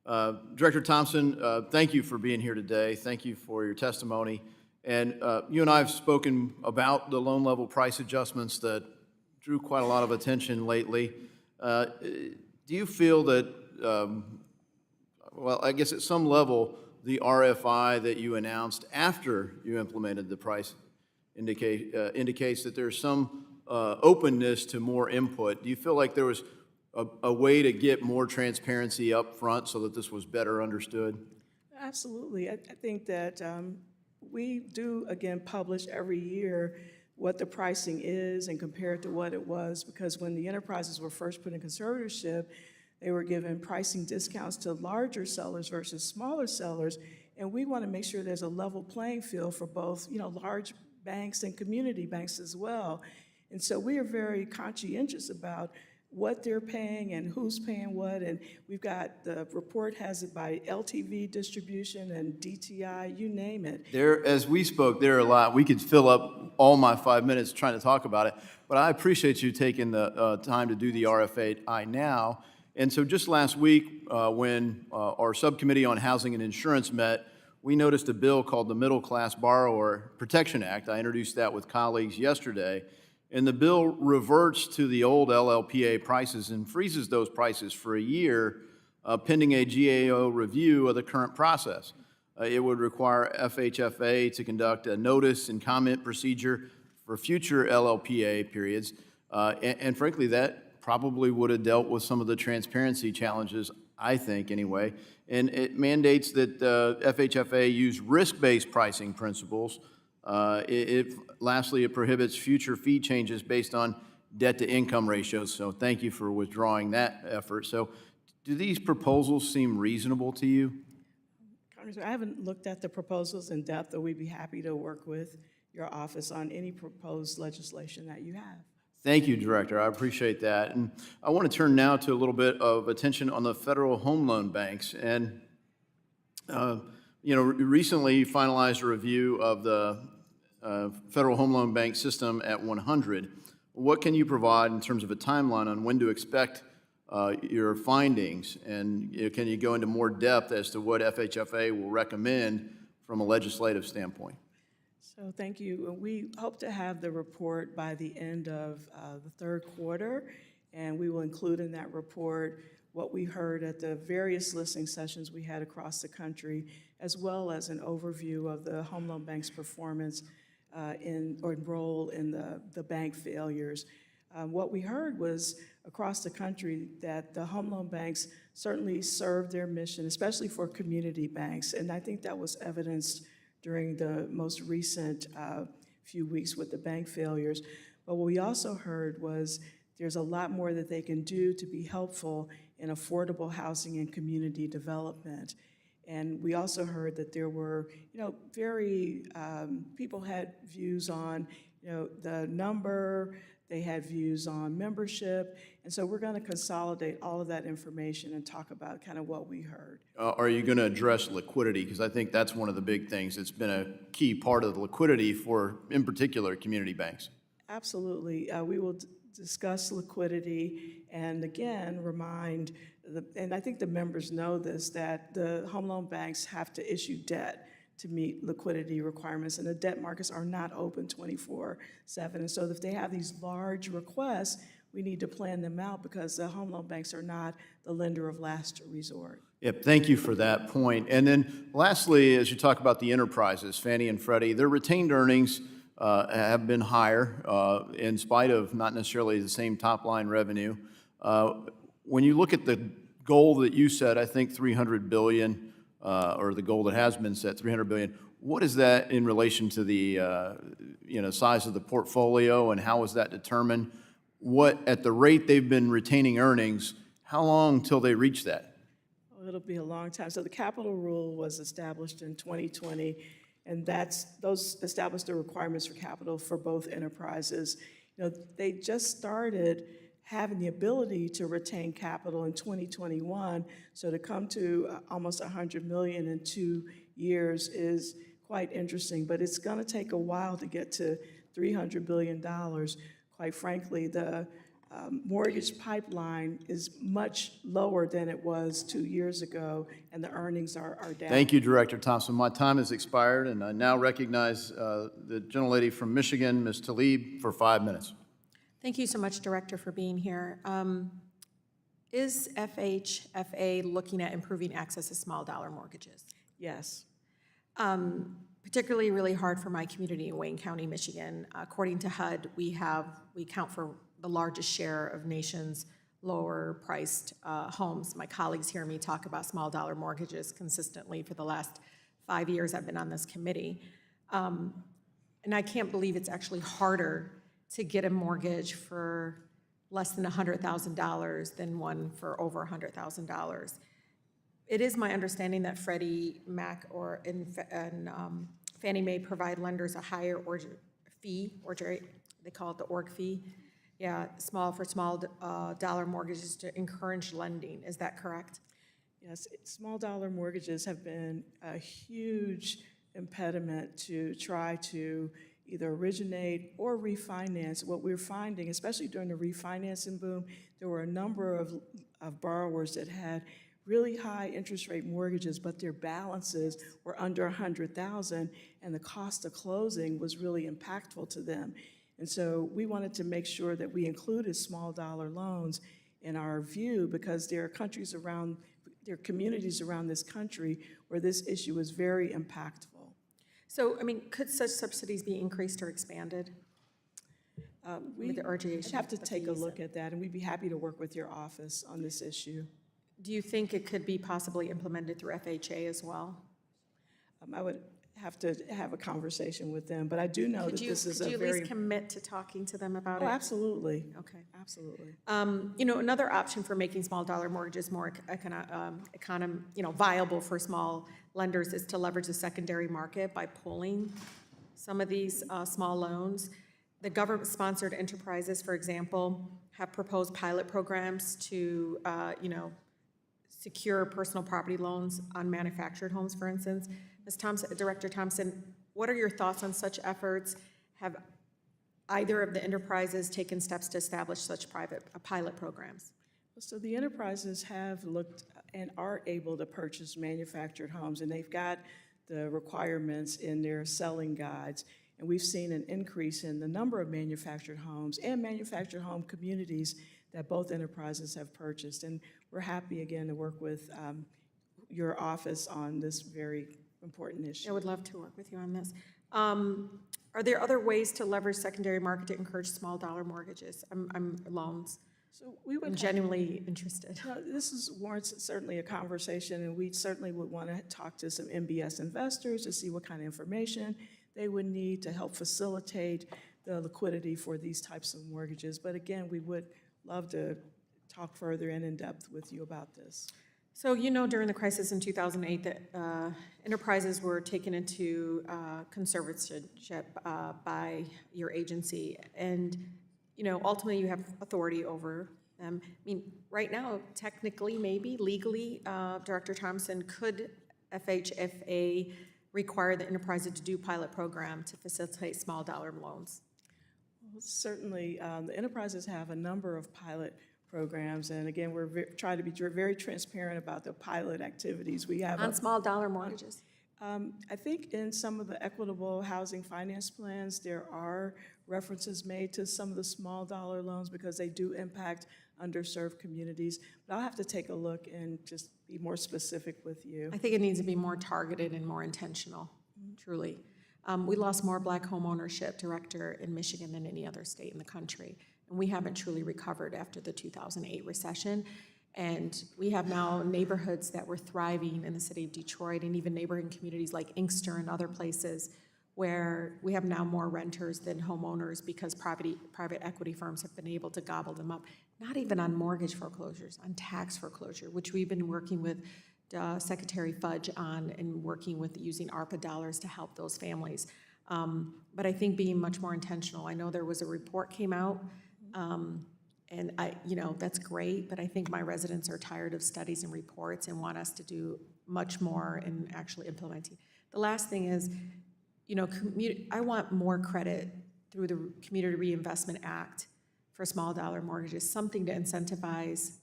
Director Thompson, thank you for being here today. Thank you for your testimony. And you and I have spoken about the loan level price adjustments that drew quite a lot of attention lately. Do you feel that, well, I guess at some level, the RFI that you announced after you implemented the price indicates that there's some openness to more input? Do you feel like there was a way to get more transparency up front so that this was better understood? Absolutely. I think that we do, again, publish every year what the pricing is and compare it to what it was, because when the enterprises were first put in conservatorship, they were given pricing discounts to larger sellers versus smaller sellers, and we want to make sure there's a level playing field for both, large banks and community banks as well. And so we are very conscientious about what they're paying and who's paying what, and we've got, the report has it by LTV distribution and DTI, you name it. As we spoke, there are a lot. We could fill up all my 5 minutes trying to talk about it, but I appreciate you taking the time to do the RFI now. And so just last week, when our subcommittee on housing and insurance met, we noticed a bill called the Middle Class Borrower Protection Act. I introduced that with colleagues yesterday. And the bill reverts to the old LLPA prices and freezes those prices for a year, pending a GAO review of the current process. It would require FHFA to conduct a notice and comment procedure for future LLPA periods. And frankly, that probably would have dealt with some of the transparency challenges, I think anyway. And it mandates that FHFA use risk-based pricing principles. Lastly, it prohibits future fee changes based on debt-to-income ratios. So thank you for withdrawing that effort. So do these proposals seem reasonable to you? Congressman, I haven't looked at the proposals in depth, but we'd be happy to work with your office on any proposed legislation that you have. Thank you, Director. I appreciate that. And I want to turn now to a little bit of attention on the federal home loan banks. And Recently you finalized a review of the Federal Home Loan Bank system at 100. What can you provide in terms of a timeline on when to expect your findings? And can you go into more depth as to what FHFA will recommend from a legislative standpoint? So thank you. We hope to have the report by the end of the third quarter, and we will include in that report what we heard at the various listening sessions we had across the country, as well as an overview of the Home Loan Bank's performance or role in the bank failures. What we heard was across the country that the home loan banks certainly served their mission, especially for community banks, and I think that was evidenced during the most recent few weeks with the bank failures. But what we also heard was there's a lot more that they can do to be helpful in affordable housing and community development. And we also heard that there were, people had views on, the number, they had views on membership, and so we're going to consolidate all of that information and talk about kind of what we heard. Are you going to address liquidity? Because I think that's one of the big things. It's been a key part of the liquidity for, in particular, community banks. Absolutely. We will discuss liquidity and, again, remind, and I think the members know this, that the home loan banks have to issue debt to meet liquidity requirements, and the debt markets are not open 24/7. And so if they have these large requests, we need to plan them out because the home loan banks are not the lender of last resort. Yep, thank you for that point. And then lastly, as you talk about the enterprises, Fannie and Freddie, their retained earnings have been higher in spite of not necessarily the same top-line revenue. When you look at the goal that you set, I think $300 billion, or the goal that has been set, $300 billion, what is that in relation to the size of the portfolio, and how is that determined? What, at the rate they've been retaining earnings, how long till they reach that? Well, it'll be a long time. So the capital rule was established in 2020, and those established the requirements for capital for both enterprises. They just started having the ability to retain capital in 2021, so to come to almost $100 million in 2 years is quite interesting, but it's going to take a while to get to $300 billion. Quite frankly, the mortgage pipeline is much lower than it was 2 years ago, and the earnings are down. Thank you, Director Thompson. My time has expired, and I now recognize the gentlelady from Michigan, Ms. Tlaib, for 5 minutes. Thank you so much, Director, for being here. Is FHFA looking at improving access to small dollar mortgages? Yes. Particularly really hard for my community in Wayne County, Michigan. According to HUD, we count for the largest share of nation's lower priced homes. My colleagues hear me talk about small dollar mortgages consistently for the last 5 years I've been on this committee. And I can't believe it's actually harder to get a mortgage for less than $100,000 than one for over $100,000. It is my understanding that Freddie Mac and Fannie Mae provide lenders a higher fee, or they call it the org fee. Yeah, small dollar mortgages to encourage lending. Is that correct? Yes, small dollar mortgages have been a huge impediment to try to either originate or refinance. What we're finding, especially during the refinancing boom, there were a number of borrowers that had really high interest rate mortgages, but their balances were under $100,000, and the cost of closing was really impactful to them. And so we wanted to make sure that we included small dollar loans in our view, because there are communities around this country where this issue is very impactful. So, could such subsidies be increased or expanded? We'd have to take a look at that, and we'd be happy to work with your office on this issue. Do you think it could be possibly implemented through FHA as well? I would have to have a conversation with them, but I do know that this is a very... Could you at least commit to talking to them about it? Oh, absolutely. Okay. Absolutely. Another option for making small dollar mortgages more viable for small lenders is to leverage the secondary market by pulling some of these small loans. The government-sponsored enterprises, for example, have proposed pilot programs to, secure personal property loans on manufactured homes, for instance. Ms. Thompson, Director Thompson, what are your thoughts on such efforts? Have either of the enterprises taken steps to establish such pilot programs? So the enterprises have looked and are able to purchase manufactured homes, and they've got the requirements in their selling guides. And we've seen an increase in the number of manufactured homes and manufactured home communities that both enterprises have purchased. And we're happy again to work with your office on this very important issue. I would love to work with you on this. Are there other ways to leverage secondary market to encourage small dollar mortgages, loans? So we would I'm genuinely interested. No, this warrants certainly a conversation, and we certainly would want to talk to some MBS investors to see what kind of information they would need to help facilitate the liquidity for these types of mortgages. But again, we would love to talk further and in depth with you about this. So you know during the crisis in 2008 that enterprises were taken into conservatorship by your agency, and you know ultimately you have authority over them. I mean, right now, technically, maybe legally, Director Thompson, could FHFA require the enterprises to do pilot program to facilitate small dollar loans? Well, certainly, the enterprises have a number of pilot programs, and again, we're trying to be very transparent about the pilot activities we have. On small dollar mortgages? I think in some of the equitable housing finance plans, there are references made to some of the small dollar loans because they do impact underserved communities. But I'll have to take a look and just be more specific with you. I think it needs to be more targeted and more intentional, truly. We lost more Black homeownership, Director, in Michigan than any other state in the country. And we haven't truly recovered after the 2008 recession. And we have now neighborhoods that were thriving in the city of Detroit and even neighboring communities like Inkster and other places where we have now more renters than homeowners because private equity firms have been able to gobble them up, not even on mortgage foreclosures, on tax foreclosure, which we've been working with Secretary Fudge on and working with using ARPA dollars to help those families. But I think being much more intentional. I know there was a report came out, and that's great, but I think my residents are tired of studies and reports and want us to do much more in actually implementing. The last thing is, I want more credit through the Community Reinvestment Act for small dollar mortgages, something to incentivize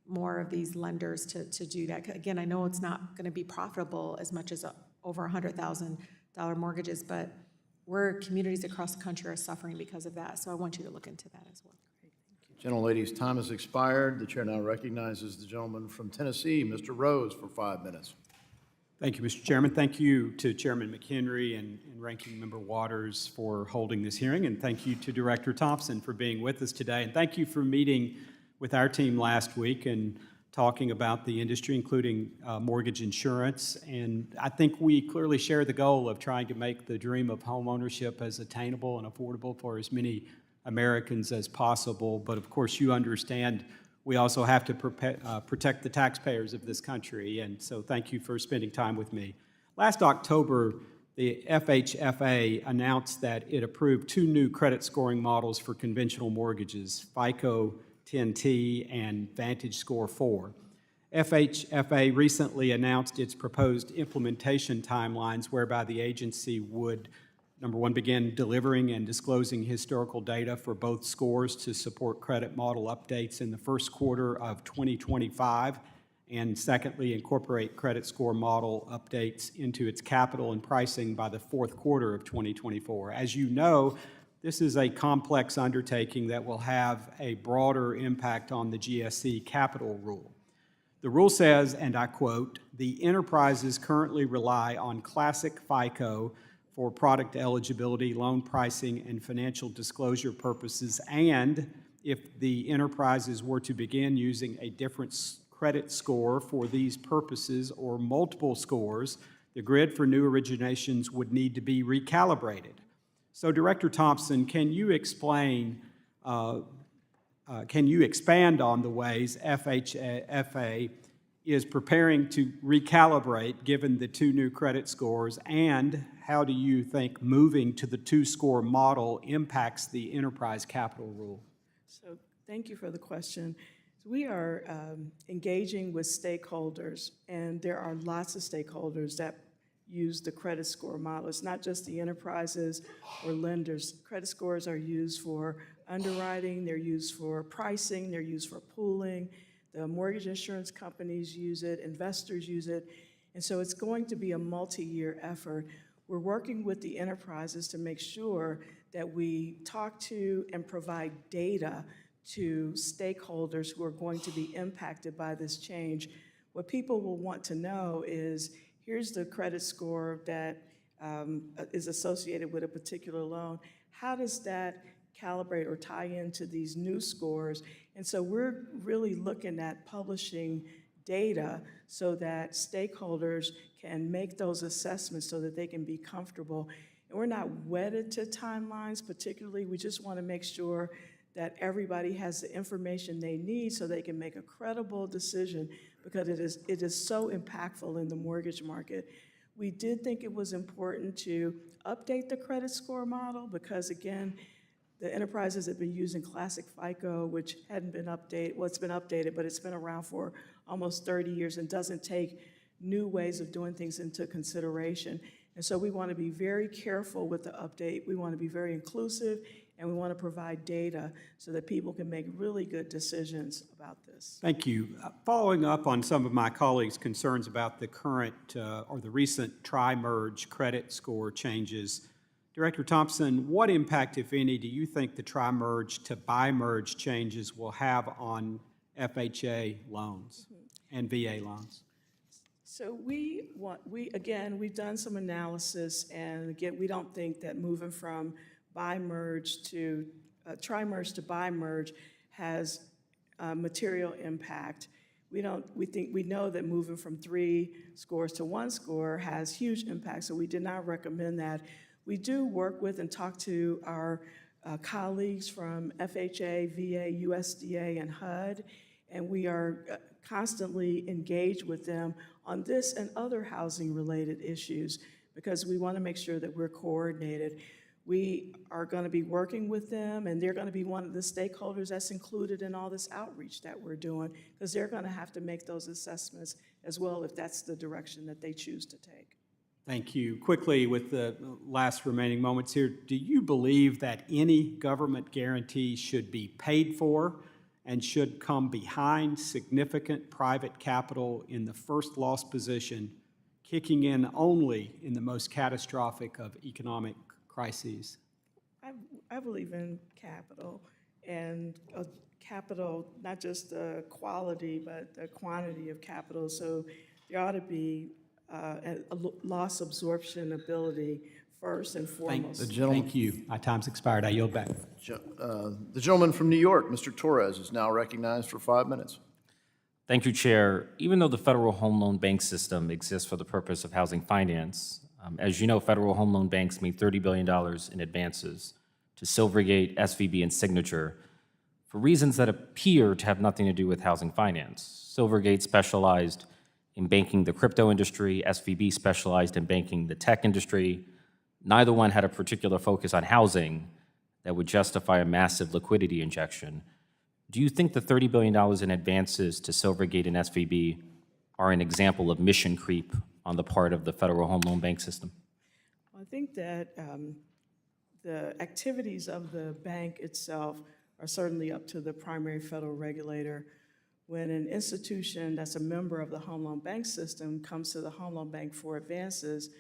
more of these lenders to do that. Again, I know it's not gonna be profitable as much as over $100,000 mortgages, but communities across the country are suffering because of that. So I want you to look into that as well. Gentlelady's time has expired. The chair now recognizes the gentleman from Tennessee, Mr. Rose, for 5 minutes. Thank you, Mr. Chairman. Thank you to Chairman McHenry and Ranking Member Waters for holding this hearing, and thank you to Director Thompson for being with us today. And thank you for meeting with our team last week and talking about the industry, including mortgage insurance. And I think we clearly share the goal of trying to make the dream of homeownership as attainable and affordable for as many Americans as possible. But of course, you understand we also have to protect the taxpayers of this country. And so thank you for spending time with me. Last October, the FHFA announced that it approved 2 new credit scoring models for conventional mortgages, FICO 10T and Vantage Score 4. FHFA recently announced its proposed implementation timelines whereby the agency would, number one, begin delivering and disclosing historical data for both scores to support credit model updates in the first quarter of 2025, and secondly, incorporate credit score model updates into its capital and pricing by the fourth quarter of 2024. As you know, this is a complex undertaking that will have a broader impact on the GSE capital rule. The rule says, and I quote, "The enterprises currently rely on classic FICO for product eligibility, loan pricing, and financial disclosure purposes, and if the enterprises were to begin using a different credit score for these purposes or multiple scores, the grid for new originations would need to be recalibrated." So, Director Thompson, can you expand on the ways FHFA is preparing to recalibrate given the 2 new credit scores, and how do you think moving to the 2-score model impacts the enterprise capital rule? So thank you for the question. So we are engaging with stakeholders, and there are lots of stakeholders that use the credit score model. It's not just the enterprises or lenders. Credit scores are used for underwriting, they're used for pricing, they're used for pooling. The mortgage insurance companies use it, investors use it, and so it's going to be a multi-year effort. We're working with the enterprises to make sure that we talk to and provide data to stakeholders who are going to be impacted by this change. What people will want to know is, here's the credit score that is associated with a particular loan. How does that calibrate or tie into these new scores? And so we're really looking at publishing data so that stakeholders can make those assessments so that they can be comfortable. And we're not wedded to timelines particularly. We just want to make sure that everybody has the information they need so they can make a credible decision, because it is so impactful in the mortgage market. We did think it was important to update the credit score model because, again, the enterprises have been using classic FICO, which hadn't been updated. Well, it's been updated, but it's been around for almost 30 years and doesn't take new ways of doing things into consideration. And so we want to be very careful with the update. We want to be very inclusive, and we want to provide data so that people can make really good decisions about this. Thank you. Following up on some of my colleagues' concerns about the current or the recent tri-merge credit score changes, Director Thompson, what impact, if any, do you think the tri-merge to bi-merge changes will have on FHA loans and VA loans? So we've done some analysis, and again, we don't think that moving from bi-merge to tri-merge to bi-merge has material impact. We know that moving from 3 scores to 1 score has huge impact, so we did not recommend that. We do work with and talk to our colleagues from FHA, VA, USDA, and HUD, and we are constantly engaged with them on this and other housing-related issues because we want to make sure that we're coordinated. We are going to be working with them, and they're going to be one of the stakeholders that's included in all this outreach that we're doing, because they're going to have to make those assessments as well if that's the direction that they choose to take. Thank you. Quickly, with the last remaining moments here, do you believe that any government guarantee should be paid for and should come behind significant private capital in the first loss position, kicking in only in the most catastrophic of economic crises? I believe in capital, and capital, not just the quality, but the quantity of capital. So there ought to be a loss absorption ability first and foremost. Thank you. My time's expired. I yield back. The gentleman from New York, Mr. Torres, is now recognized for 5 minutes. Thank you, Chair. Even though the Federal Home Loan Bank system exists for the purpose of housing finance, as you know, federal home loan banks made $30 billion in advances to Silvergate, SVB, and Signature for reasons that appear to have nothing to do with housing finance. Silvergate specialized in banking the crypto industry, SVB specialized in banking the tech industry. Neither one had a particular focus on housing that would justify a massive liquidity injection. Do you think the $30 billion in advances to Silvergate and SVB are an example of mission creep on the part of the Federal Home Loan Bank system? I think that the activities of the bank itself are certainly up to the primary federal regulator. When an institution that's a member of the home loan bank system comes to the home loan bank for advances,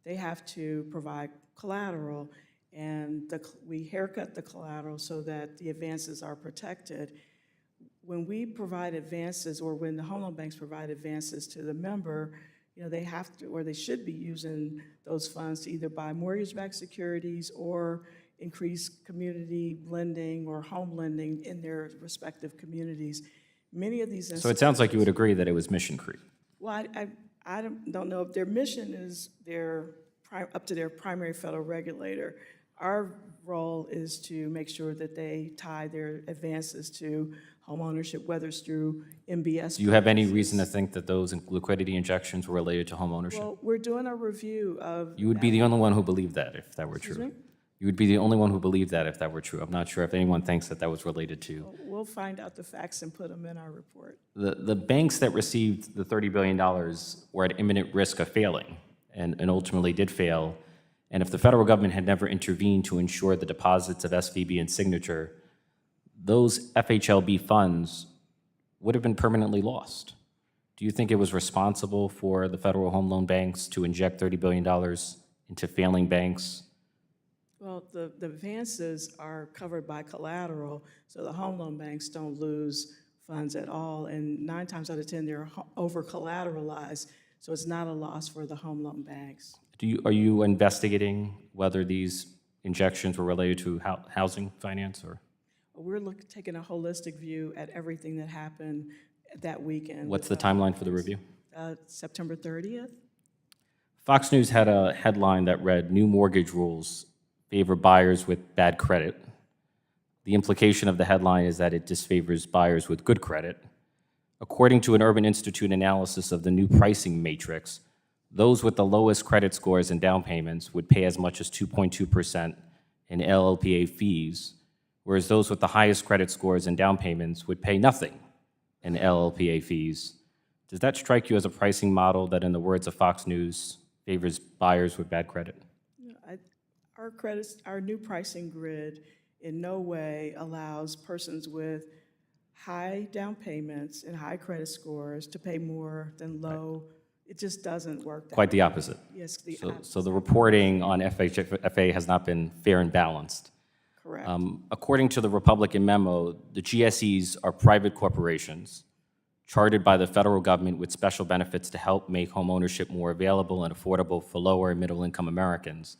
they have to provide collateral, and we haircut the collateral so that the advances are protected. When we provide advances, or when the home loan banks provide advances to the member, they have to, or they should be using those funds to either buy mortgage-backed securities or increase community lending or home lending in their respective communities. Many of these institutions— So it sounds like you would agree that it was mission creep. Well, I don't know if their mission is up to their primary federal regulator. Our role is to make sure that they tie their advances to homeownership, whether it's through MBS. Do you have any reason to think that those liquidity injections were related to homeownership? Well, we're doing a review of— You would be the only one who believed that if that were true. Me? You would be the only one who believed that if that were true. I'm not sure if anyone thinks that that was related to. We'll find out the facts and put them in our report. The banks that received the $30 billion were at imminent risk of failing and ultimately did fail. And if the federal government had never intervened to ensure the deposits of SVB and Signature, those FHLB funds would have been permanently lost. Do you think it was responsible for the federal home loan banks to inject $30 billion into failing banks? Well, the advances are covered by collateral, so the home loan banks don't lose funds at all, and 9 times out of 10, they're over-collateralized, so it's not a loss for the home loan banks. Are you investigating whether these injections were related to housing finance, or? We're taking a holistic view at everything that happened that weekend. What's the timeline for the review? September 30th. Fox News had a headline that read, "New mortgage rules favor buyers with bad credit." The implication of the headline is that it disfavors buyers with good credit. According to an Urban Institute analysis of the new pricing matrix, those with the lowest credit scores and down payments would pay as much as 2.2% in LLPA fees, whereas those with the highest credit scores and down payments would pay nothing in LLPA fees. Does that strike you as a pricing model that, in the words of Fox News, favors buyers with bad credit? Our new pricing grid in no way allows persons with high down payments and high credit scores to pay more than low. It just doesn't work. Quite the opposite. Yes, the So, opposite. so the reporting on FHFA has not been fair and balanced. Correct. According to the Republican memo, the GSEs are private corporations chartered by the federal government with special benefits to help make homeownership more available and affordable for lower and middle-income Americans.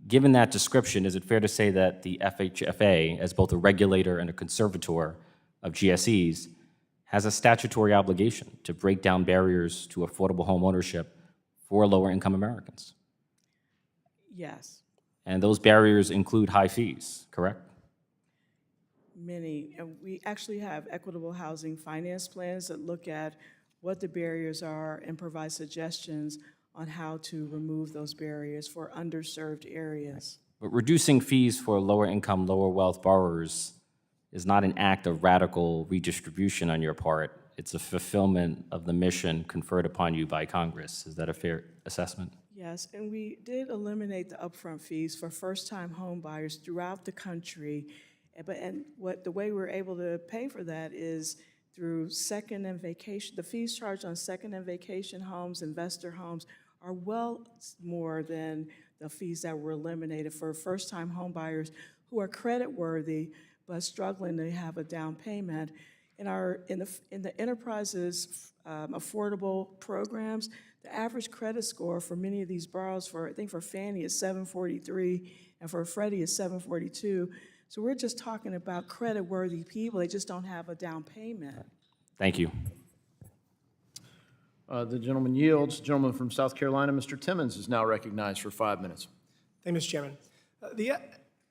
Given that description, is it fair to say that the FHFA, as both a regulator and a conservator of GSEs, has a statutory obligation to break down barriers to affordable homeownership for lower-income Americans? Yes, And those barriers include high fees, correct? many. And we actually have equitable housing finance plans that look at what the barriers are and provide suggestions on how to remove those barriers for underserved areas. But reducing fees for lower-income, lower-wealth borrowers is not an act of radical redistribution on your part. It's a fulfillment of the mission conferred upon you by Congress. Is that a fair assessment? Yes, and we did eliminate the upfront fees for first-time home buyers throughout the country. The way we're able to pay for that is through second and vacation. The fees charged on second and vacation homes, investor homes, are well more than the fees that were eliminated for first-time home buyers who are credit-worthy but struggling to have a down payment. In the enterprises affordable programs, the average credit score for many of these borrowers, I think for Fannie is 743, and for Freddie is 742. So we're just talking about credit-worthy people. They just don't have a down payment. Thank you. The gentleman yields. Gentleman from South Carolina, Mr. Timmons, is now recognized for 5 minutes. Thank you, Mr. Chairman. The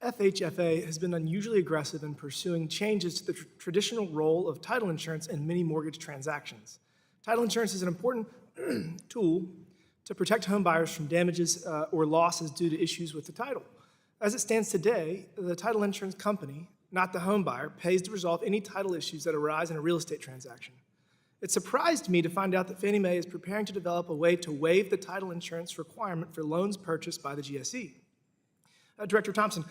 FHFA has been unusually aggressive in pursuing changes to the traditional role of title insurance in many mortgage transactions. Title insurance is an important tool to protect home buyers from damages or losses due to issues with the title. As it stands today, the title insurance company, not the home buyer, pays to resolve any title issues that arise in a real estate transaction. It surprised me to find out that Fannie Mae is preparing to develop a way to waive the title insurance requirement for loans purchased by the GSE. Director Thompson,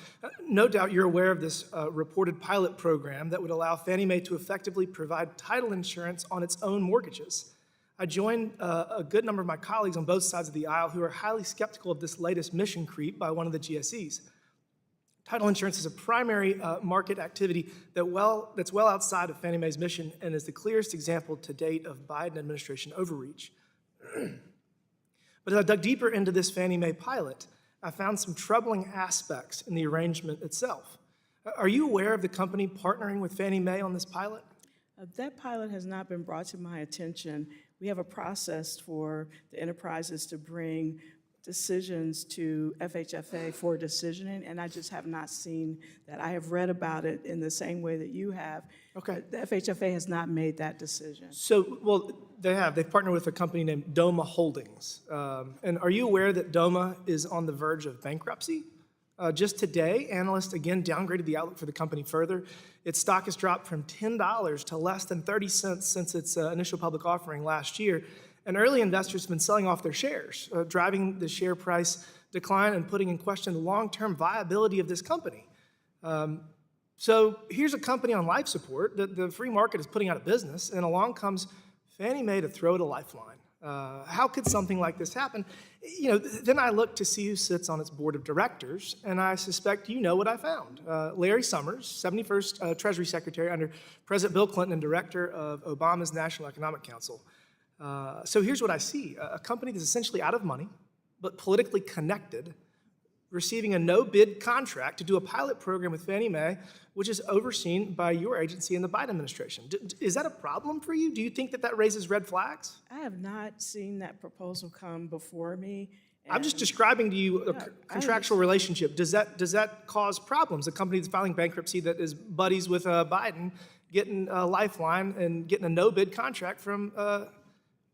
no doubt you're aware of this reported pilot program that would allow Fannie Mae to effectively provide title insurance on its own mortgages. I join a good number of my colleagues on both sides of the aisle who are highly skeptical of this latest mission creep by one of the GSEs. Title insurance is a primary market activity that's well outside of Fannie Mae's mission and is the clearest example to date of Biden administration overreach. But as I dug deeper into this Fannie Mae pilot, I found some troubling aspects in the arrangement itself. Are you aware of the company partnering with Fannie Mae on this pilot? That pilot has not been brought to my attention. We have a process for the enterprises to bring decisions to FHFA for decisioning, and I just have not seen that. I have read about it in the same way that you have. Okay. The FHFA has not made that decision. So, well, they have. They've partnered with a company named Doma Holdings. And are you aware that Doma is on the verge of bankruptcy? Just today, analysts again downgraded the outlook for the company further. Its stock has dropped from $10 to less than 30 cents since its initial public offering last year. And early investors have been selling off their shares, driving the share price decline and putting in question the long-term viability of this company. So here's a company on life support that the free market is putting out of business, and along comes Fannie Mae to throw it a lifeline. How could something like this happen? Then I look to see who sits on its board of directors, and I suspect you know what I found. Larry Summers, 71st Treasury Secretary under President Bill Clinton and Director of Obama's National Economic Council. So here's what I see. A company that's essentially out of money, but politically connected, receiving a no-bid contract to do a pilot program with Fannie Mae, which is overseen by your agency and the Biden administration. Is that a problem for you? Do you think that that raises red flags? I have not seen that proposal come before me. I'm just describing to you a contractual relationship. Does that cause problems? A company that's filing bankruptcy that is buddies with Biden getting a lifeline and getting a no-bid contract from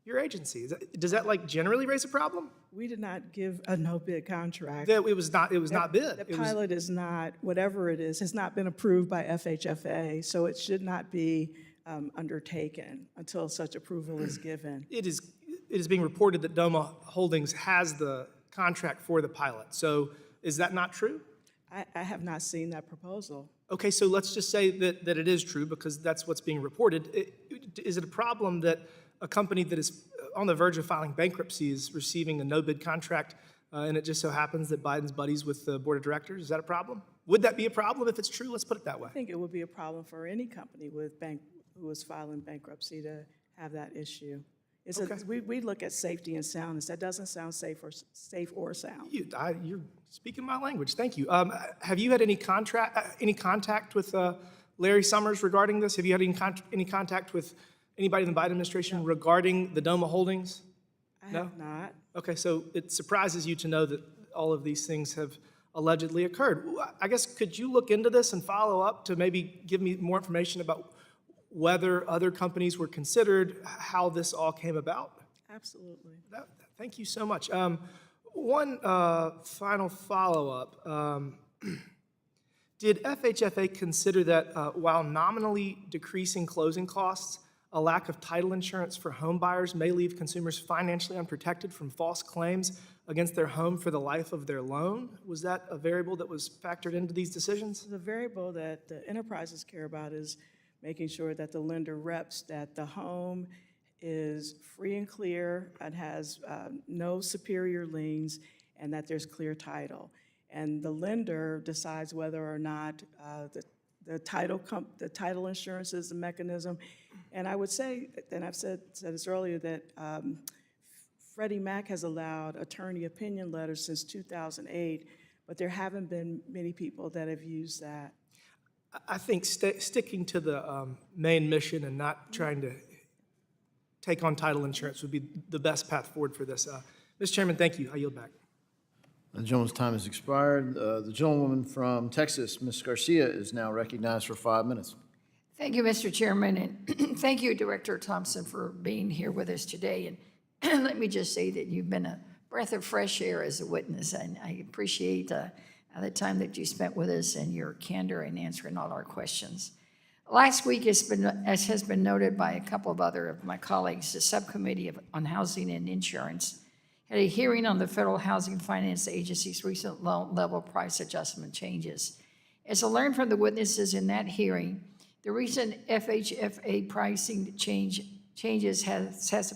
your agency. Does that generally raise a problem? We did not give a no-bid contract. It was not bid. The pilot is not, whatever it is, has not been approved by FHFA, so it should not be undertaken until such approval is given. It is being reported that Doma Holdings has the contract for the pilot. So is that not true? I have not seen that proposal. Okay, so let's just say that it is true because that's what's being reported. Is it a problem that a company that is on the verge of filing bankruptcy is receiving a no-bid contract, and it just so happens that Biden's buddies with the board of directors? Is that a problem? Would that be a problem if it's true? Let's put it that way. I think it would be a problem for any company who is filing bankruptcy to have that issue. We look at safety and soundness. That doesn't sound safe or sound. You're speaking my language. Thank you. Have you had any contact with Larry Summers regarding this? Have you had any contact with anybody in the Biden administration regarding the Doma Holdings? I have not. Okay, so it surprises you to know that all of these things have allegedly occurred. I guess, could you look into this and follow up to maybe give me more information about whether other companies were considered, how this all came about? Absolutely. Thank you so much. One final follow-up. Did FHFA consider that while nominally decreasing closing costs, a lack of title insurance for home buyers may leave consumers financially unprotected from false claims against their home for the life of their loan? Was that a variable that was factored into these decisions? The variable that the enterprises care about is making sure that the lender reps that the home is free and clear and has no superior liens and that there's clear title. And the lender decides whether or not the title insurance is the mechanism. And I would say, and I've said this earlier, that Freddie Mac has allowed attorney opinion letters since 2008, but there haven't been many people that have used that. I think sticking to the main mission and not trying to take on title insurance would be the best path forward for this. Mr. Chairman, thank you. I yield back. The gentleman's time has expired. The gentlewoman from Texas, Ms. Garcia, is now recognized for 5 minutes. Thank you, Mr. Chairman, and thank you, Director Thompson, for being here with us today. And let me just say that you've been a breath of fresh air as a witness, and I appreciate the time that you spent with us and your candor in answering all our questions. Last week, as has been noted by a couple of other of my colleagues, the Subcommittee on Housing and Insurance had a hearing on the Federal Housing Finance Agency's recent loan level price adjustment changes. As I learned from the witnesses in that hearing, the recent FHFA pricing changes has the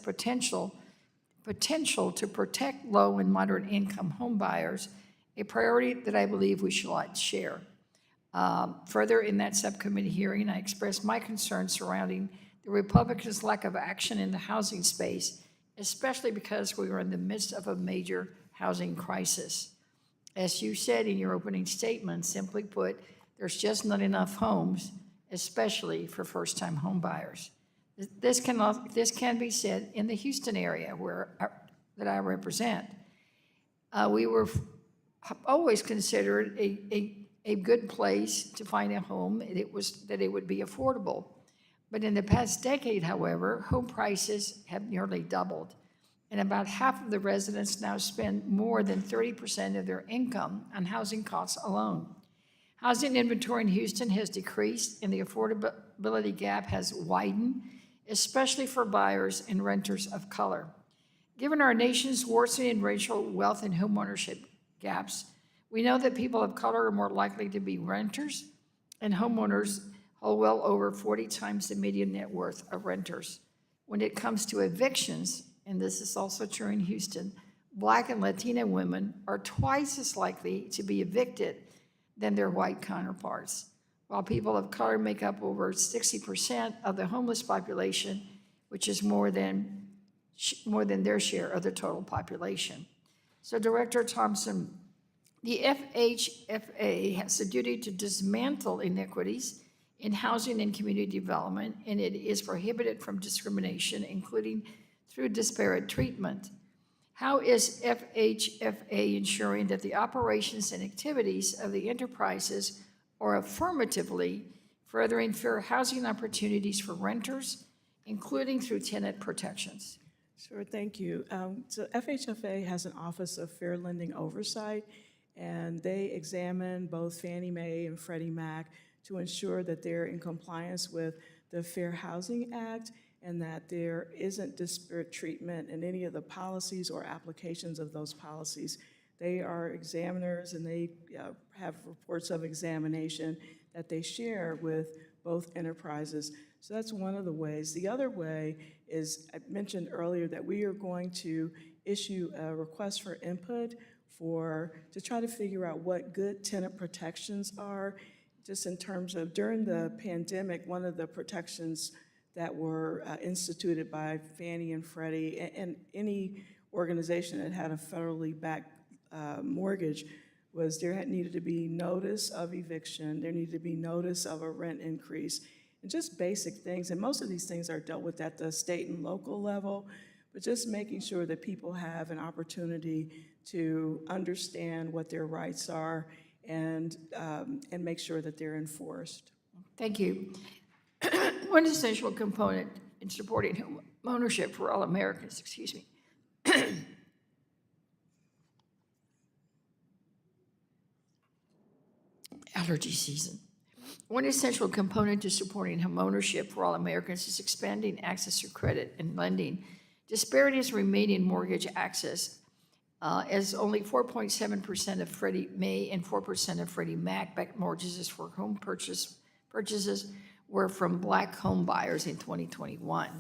potential to protect low and moderate income home buyers, a priority that I believe we should all share. Further, in that subcommittee hearing, I expressed my concerns surrounding the Republicans' lack of action in the housing space, especially because we were in the midst of a major housing crisis. As you said in your opening statement, simply put, there's just not enough homes, especially for first-time home buyers. This can be said in the Houston area that I represent. We were always considered a good place to find a home, that it would be affordable. But in the past decade, however, home prices have nearly doubled. and about half of the residents now spend more than 30% of their income on housing costs alone. Housing inventory in Houston has decreased, and the affordability gap has widened, especially for buyers and renters of color. Given our nation's worsening racial wealth and homeownership gaps, we know that people of color are more likely to be renters, and homeowners hold well over 40 times the median net worth of renters. When it comes to evictions, and this is also true in Houston, Black and Latina women are twice as likely to be evicted than their white counterparts, while people of color make up over 60% of the homeless population, which is more than their share of the total population. So, Director Thompson, the FHFA has a duty to dismantle inequities in housing and community development, and it is prohibited from discrimination, including through disparate treatment. How is FHFA ensuring that the operations and activities of the enterprises are affirmatively furthering fair housing opportunities for renters, including through tenant protections? Sure, thank you. So FHFA has an Office of Fair Lending Oversight, and they examine both Fannie Mae and Freddie Mac to ensure that they're in compliance with the Fair Housing Act and that there isn't disparate treatment in any of the policies or applications of those policies. They are examiners, and they have reports of examination that they share with both enterprises. So that's one of the ways. The other way is, I mentioned earlier that we are going to issue a request for input to try to figure out what good tenant protections are, just in terms of during the pandemic, one of the protections that were instituted by Fannie and Freddie and any organization that had a federally backed mortgage was there needed to be notice of eviction, there needed to be notice of a rent increase, and just basic things. And most of these things are dealt with at the state and local level, but just making sure that people have an opportunity to understand what their rights are and make sure that they're enforced. Thank you. One essential component in supporting homeownership for all Americans, allergy season. One essential component to supporting homeownership for all Americans is expanding access to credit and lending. Disparities remain in mortgage access, as only 4.7% of Freddie Mae and 4% of Freddie Mac backed mortgages for home purchases were from Black home buyers in 2021.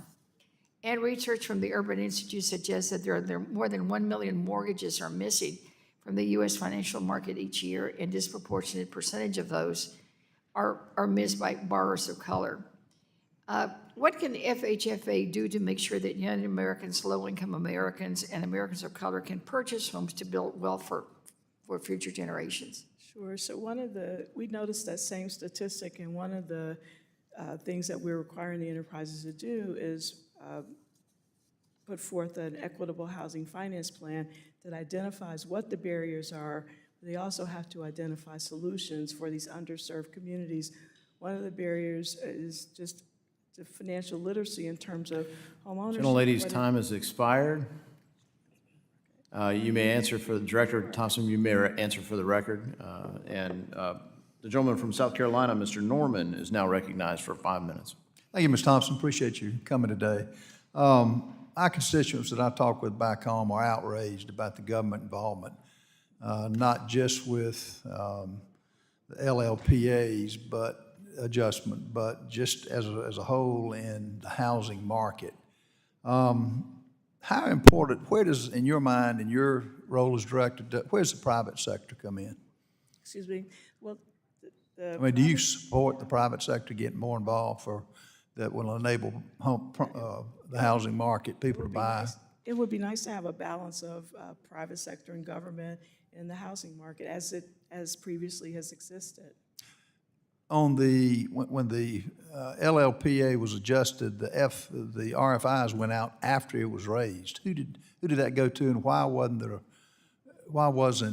And research from the Urban Institute suggests that there are more than 1 million mortgages are missing from the U.S. financial market each year, and disproportionate percentage of those are missed by borrowers of color. What can the FHFA do to make sure that young Americans, low-income Americans, and Americans of color can purchase homes to build wealth for future generations? Sure. So we noticed that same statistic, and one of the things that we're requiring the enterprises to do is put forth an equitable housing finance plan that identifies what the barriers are. They also have to identify solutions for these underserved communities. One of the barriers is just the financial literacy in terms of homeownership. Gentlelady's time has expired. You may answer for Director Thompson. You may answer for the record. The gentleman from South Carolina, Mr. Norman, is now recognized for 5 minutes. Thank you, Ms. Thompson. Appreciate you coming today. Our constituents that I talk with back home are outraged about the government involvement, not just with the LLPA's adjustment, but just as a whole in the housing market. How important, where does, in your mind, in your role as director, where does the private sector come in? Excuse me. Well, do you support the private sector getting more involved that will enable the housing market, people to buy? It would be nice to have a balance of private sector and government in the housing market as previously has existed. When the LLPA was adjusted, the RFIs went out after it was raised. Who did that go to, and why wasn't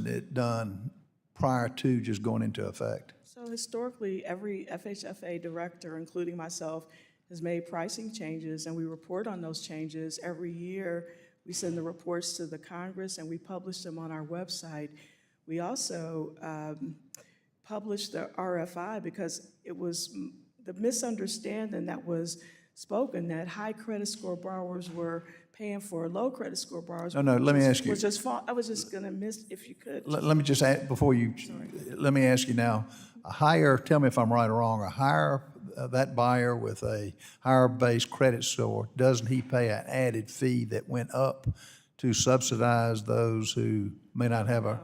it done prior to just going into effect? So historically, every FHFA director, including myself, has made pricing changes, and we report on those changes every year We send the reports to the Congress, and we publish them on our website. We also published the RFI because it was the misunderstanding that was spoken that high credit score borrowers were paying for low credit score borrowers. No, let me ask you. I was just going to miss, if you could. Let me just ask, before you, let me ask you now, a higher, tell me if I'm right or wrong, a higher, that buyer with a higher base credit score, doesn't he pay an added fee that went up to subsidize those who may not have a?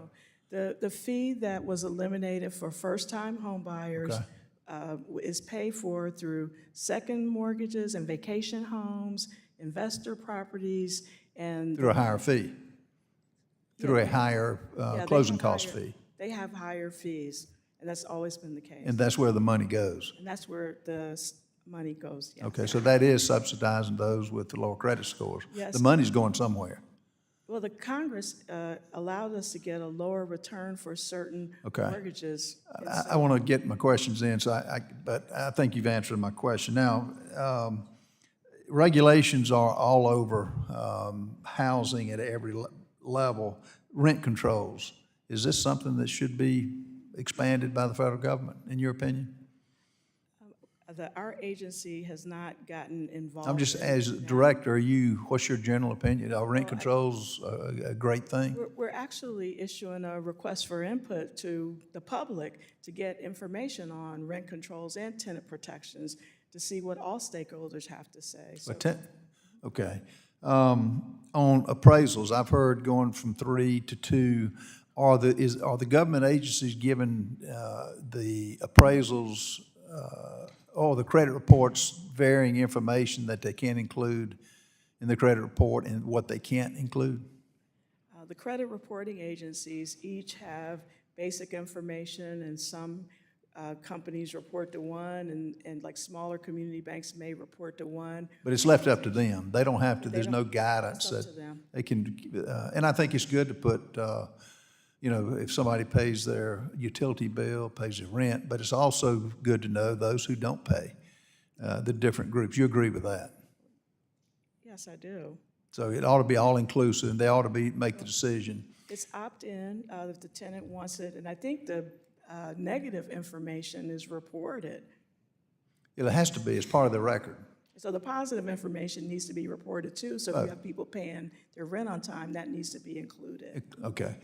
The fee that was eliminated for first-time home buyers is paid for through second mortgages and vacation homes, investor properties, and Through a higher fee, through a higher closing cost fee. They have higher fees, and that's always been the case. And that's where the money goes. And that's where the money goes, yes. Okay, so that is subsidizing those with the lower credit scores. Yes. The money's going somewhere. Well, the Congress allowed us to get a lower return for certain Okay. mortgages. I want to get my questions in, so but I think you've answered my question. Now, regulations are all over housing at every level. Rent controls, is this something that should be expanded by the federal government, in your opinion? Our agency has not gotten involved. I'm just, in as that. director, what's your general opinion? Are rent controls a great thing? We're actually issuing a request for input to the public to get information on rent controls and tenant protections to see what all stakeholders have to say. So Okay. On appraisals, I've heard going from 3 to 2. Are the government agencies giving the appraisals or the credit reports varying information that they can include in the credit report and what they can't include? The credit reporting agencies each have basic information, and some companies report to one, and like smaller community banks may report to one. But it's left up to them. They don't have to, there's no guidance It's up that to them. they can, and I think it's good to put, if somebody pays their utility bill, pays their rent, but it's also good to know those who don't pay, the different groups. You agree with that? Yes, I do. So it ought to be all-inclusive, and they ought to make the decision. It's opt-in if the tenant wants it, and I think the negative information is reported. It has to be, it's part of the record. So the positive information needs to be reported too, so if you have people paying their rent on time, that needs to be included. Okay.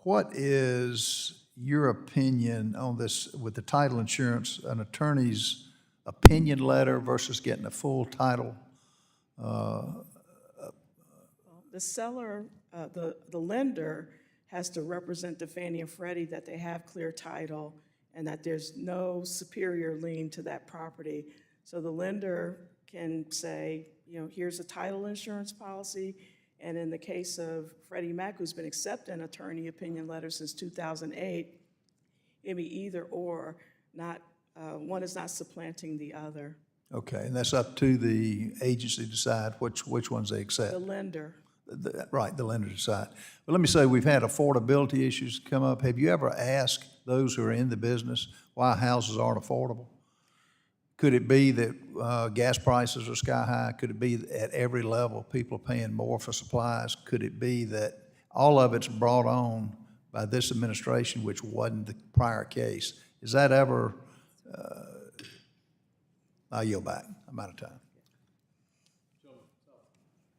What is your opinion on this with the title insurance, an attorney's opinion letter versus getting a full title? The seller, the lender has to represent to Fannie and Freddie that they have clear title and that there's no superior lien to that property. So the lender can say, here's a title insurance policy. And in the case of Freddie Mac, who's been accepting attorney opinion letters since 2008, it'd be either or, not one is not supplanting the other. Okay, and that's up to the agency to decide which ones they accept. The lender. Right, the lender decide. But let me say, we've had affordability issues come up. Have you ever asked those who are in the business why houses aren't affordable? Could it be that gas prices are sky high? Could it be at every level people are paying more for supplies? Could it be that all of it's brought on by this administration, which wasn't the prior case? Is that ever, I'll yield back. I'm out of time.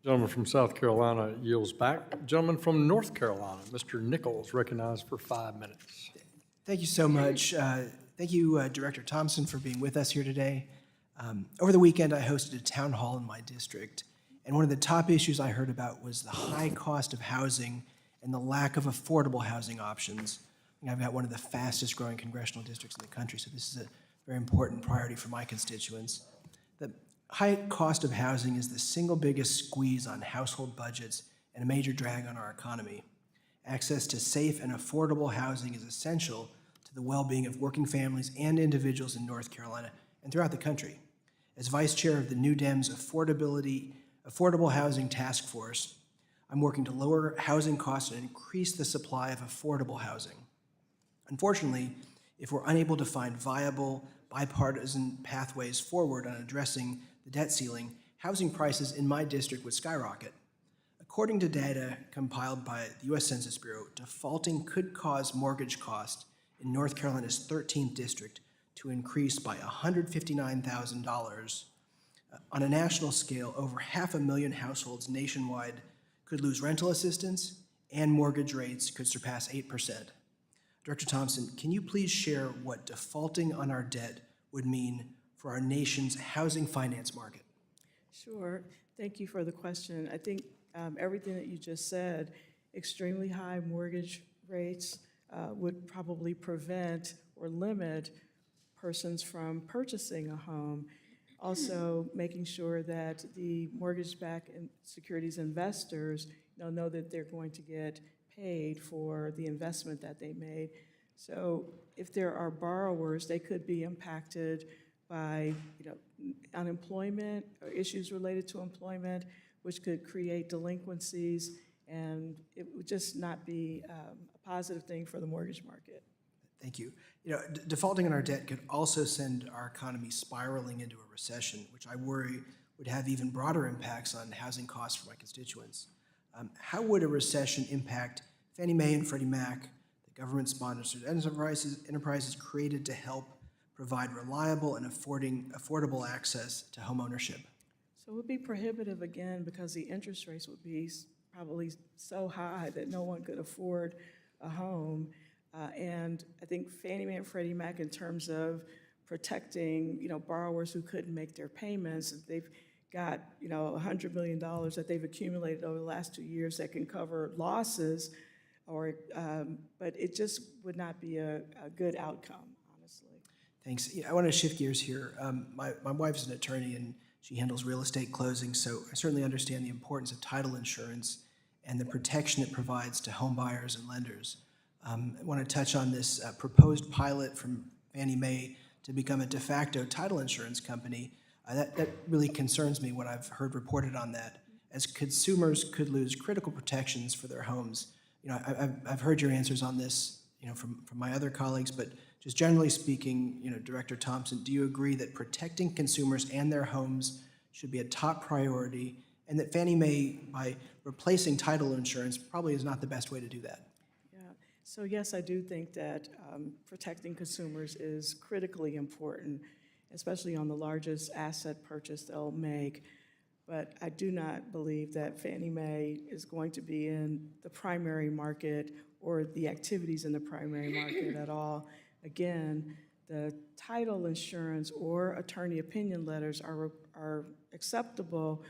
Gentleman from South Carolina yields back. Gentleman from North Carolina, Mr. Nichols, recognized for 5 minutes. Thank you so much. Thank you, Director Thompson, for being with us here today. Over the weekend, I hosted a town hall in my district, and one of the top issues I heard about was the high cost of housing and the lack of affordable housing options. And I've got one of the fastest growing congressional districts in the country, so this is a very important priority for my constituents. The high cost of housing is the single biggest squeeze on household budgets and a major drag on our economy. Access to safe and affordable housing is essential to the well-being of working families and individuals in North Carolina and throughout the country. As Vice Chair of the New Dems Affordable Housing Task Force, I'm working to lower housing costs and increase the supply of affordable housing. Unfortunately, if we're unable to find viable bipartisan pathways forward on addressing the debt ceiling, housing prices in my district would skyrocket. According to data compiled by the U.S. Census Bureau, defaulting could cause mortgage costs in North Carolina's 13th district to increase by $159,000. On a national scale, over 500,000 households nationwide could lose rental assistance, and mortgage rates could surpass 8%. Director Thompson, can you please share what defaulting on our debt would mean for our nation's housing finance market? Sure. Thank you for the question. I think everything that you just said, extremely high mortgage rates would probably prevent or limit persons from purchasing a home. Also, making sure that the mortgage-backed securities investors know that they're going to get paid for the investment that they made. So if there are borrowers, they could be impacted by unemployment or issues related to employment, which could create delinquencies, and it would just not be a positive thing for the mortgage market. Thank you. Defaulting on our debt could also send our economy spiraling into a recession, which I worry would have even broader impacts on housing costs for my constituents. How would a recession impact Fannie Mae and Freddie Mac, the government-sponsored enterprises created to help provide reliable and affordable access to homeownership? So it would be prohibitive again because the interest rates would be probably so high that no one could afford a home. And I think Fannie Mae and Freddie Mac, in terms of protecting, borrowers who couldn't make their payments, they've got, $100 million that they've accumulated over the last 2 years that can cover losses, but it just would not be a good outcome, honestly. Thanks. I want to shift gears here. My wife's an attorney and she handles real estate closings, so I certainly understand the importance of title insurance and the protection it provides to home buyers and lenders. I want to touch on this proposed pilot from Fannie Mae to become a de facto title insurance company. That really concerns me, what I've heard reported on that, as consumers could lose critical protections for their homes. I've heard your answers on this, from my other colleagues, but just generally speaking, Director Thompson, do you agree that protecting consumers and their homes should be a top priority, and that Fannie Mae, by replacing title insurance, probably is not the best way to do that? So yes, I do think that protecting consumers is critically important, especially on the largest asset purchase they'll make. But I do not believe that Fannie Mae is going to be in the primary market or the activities in the primary market at all. Again, the title insurance or attorney opinion letters are acceptable,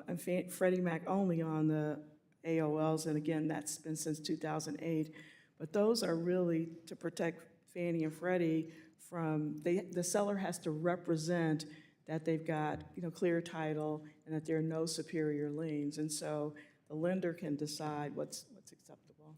and Freddie Mac only on the AOLs, and again, that's been since 2008. But those are really to protect Fannie and Freddie from, the seller has to represent that they've got clear title and that there are no superior liens. And so the lender can decide what's acceptable.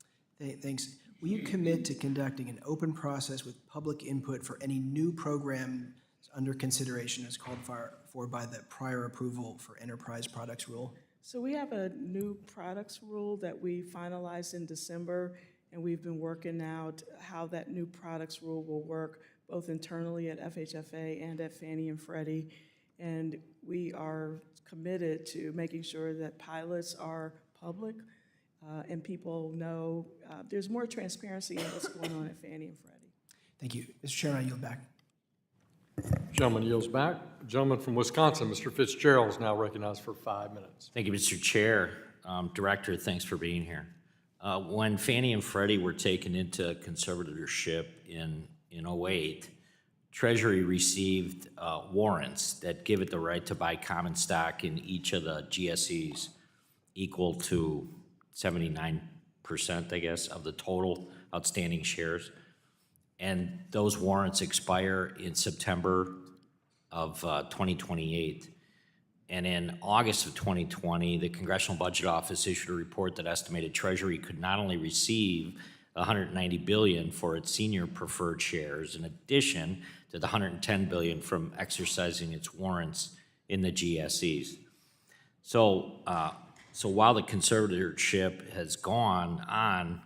Thanks. Will you commit to conducting an open process with public input for any new programs under consideration as called for by the prior approval for enterprise products rule? So we have a new products rule that we finalized in December, and we've been working out how that new products rule will work both internally at FHFA and at Fannie and Freddie. And we are committed to making sure that pilots are public and people know there's more transparency in what's going on at Fannie and Freddie. Thank you. Mr. Chairman, I yield back. Gentleman yields back. Gentleman from Wisconsin, Mr. Fitzgerald, is now recognized for 5 minutes. Thank you, Mr. Chair. Director, thanks for being here. When Fannie and Freddie were taken into conservatorship in 2008, Treasury received warrants that give it the right to buy common stock in each of the GSEs equal to 79%, I guess, of the total outstanding shares. And those warrants expire in September of 2028. And in August of 2020, the Congressional Budget Office issued a report that estimated Treasury could not only receive $190 billion for its senior preferred shares, in addition to the $110 billion from exercising its warrants in the GSEs. So while the conservatorship has gone on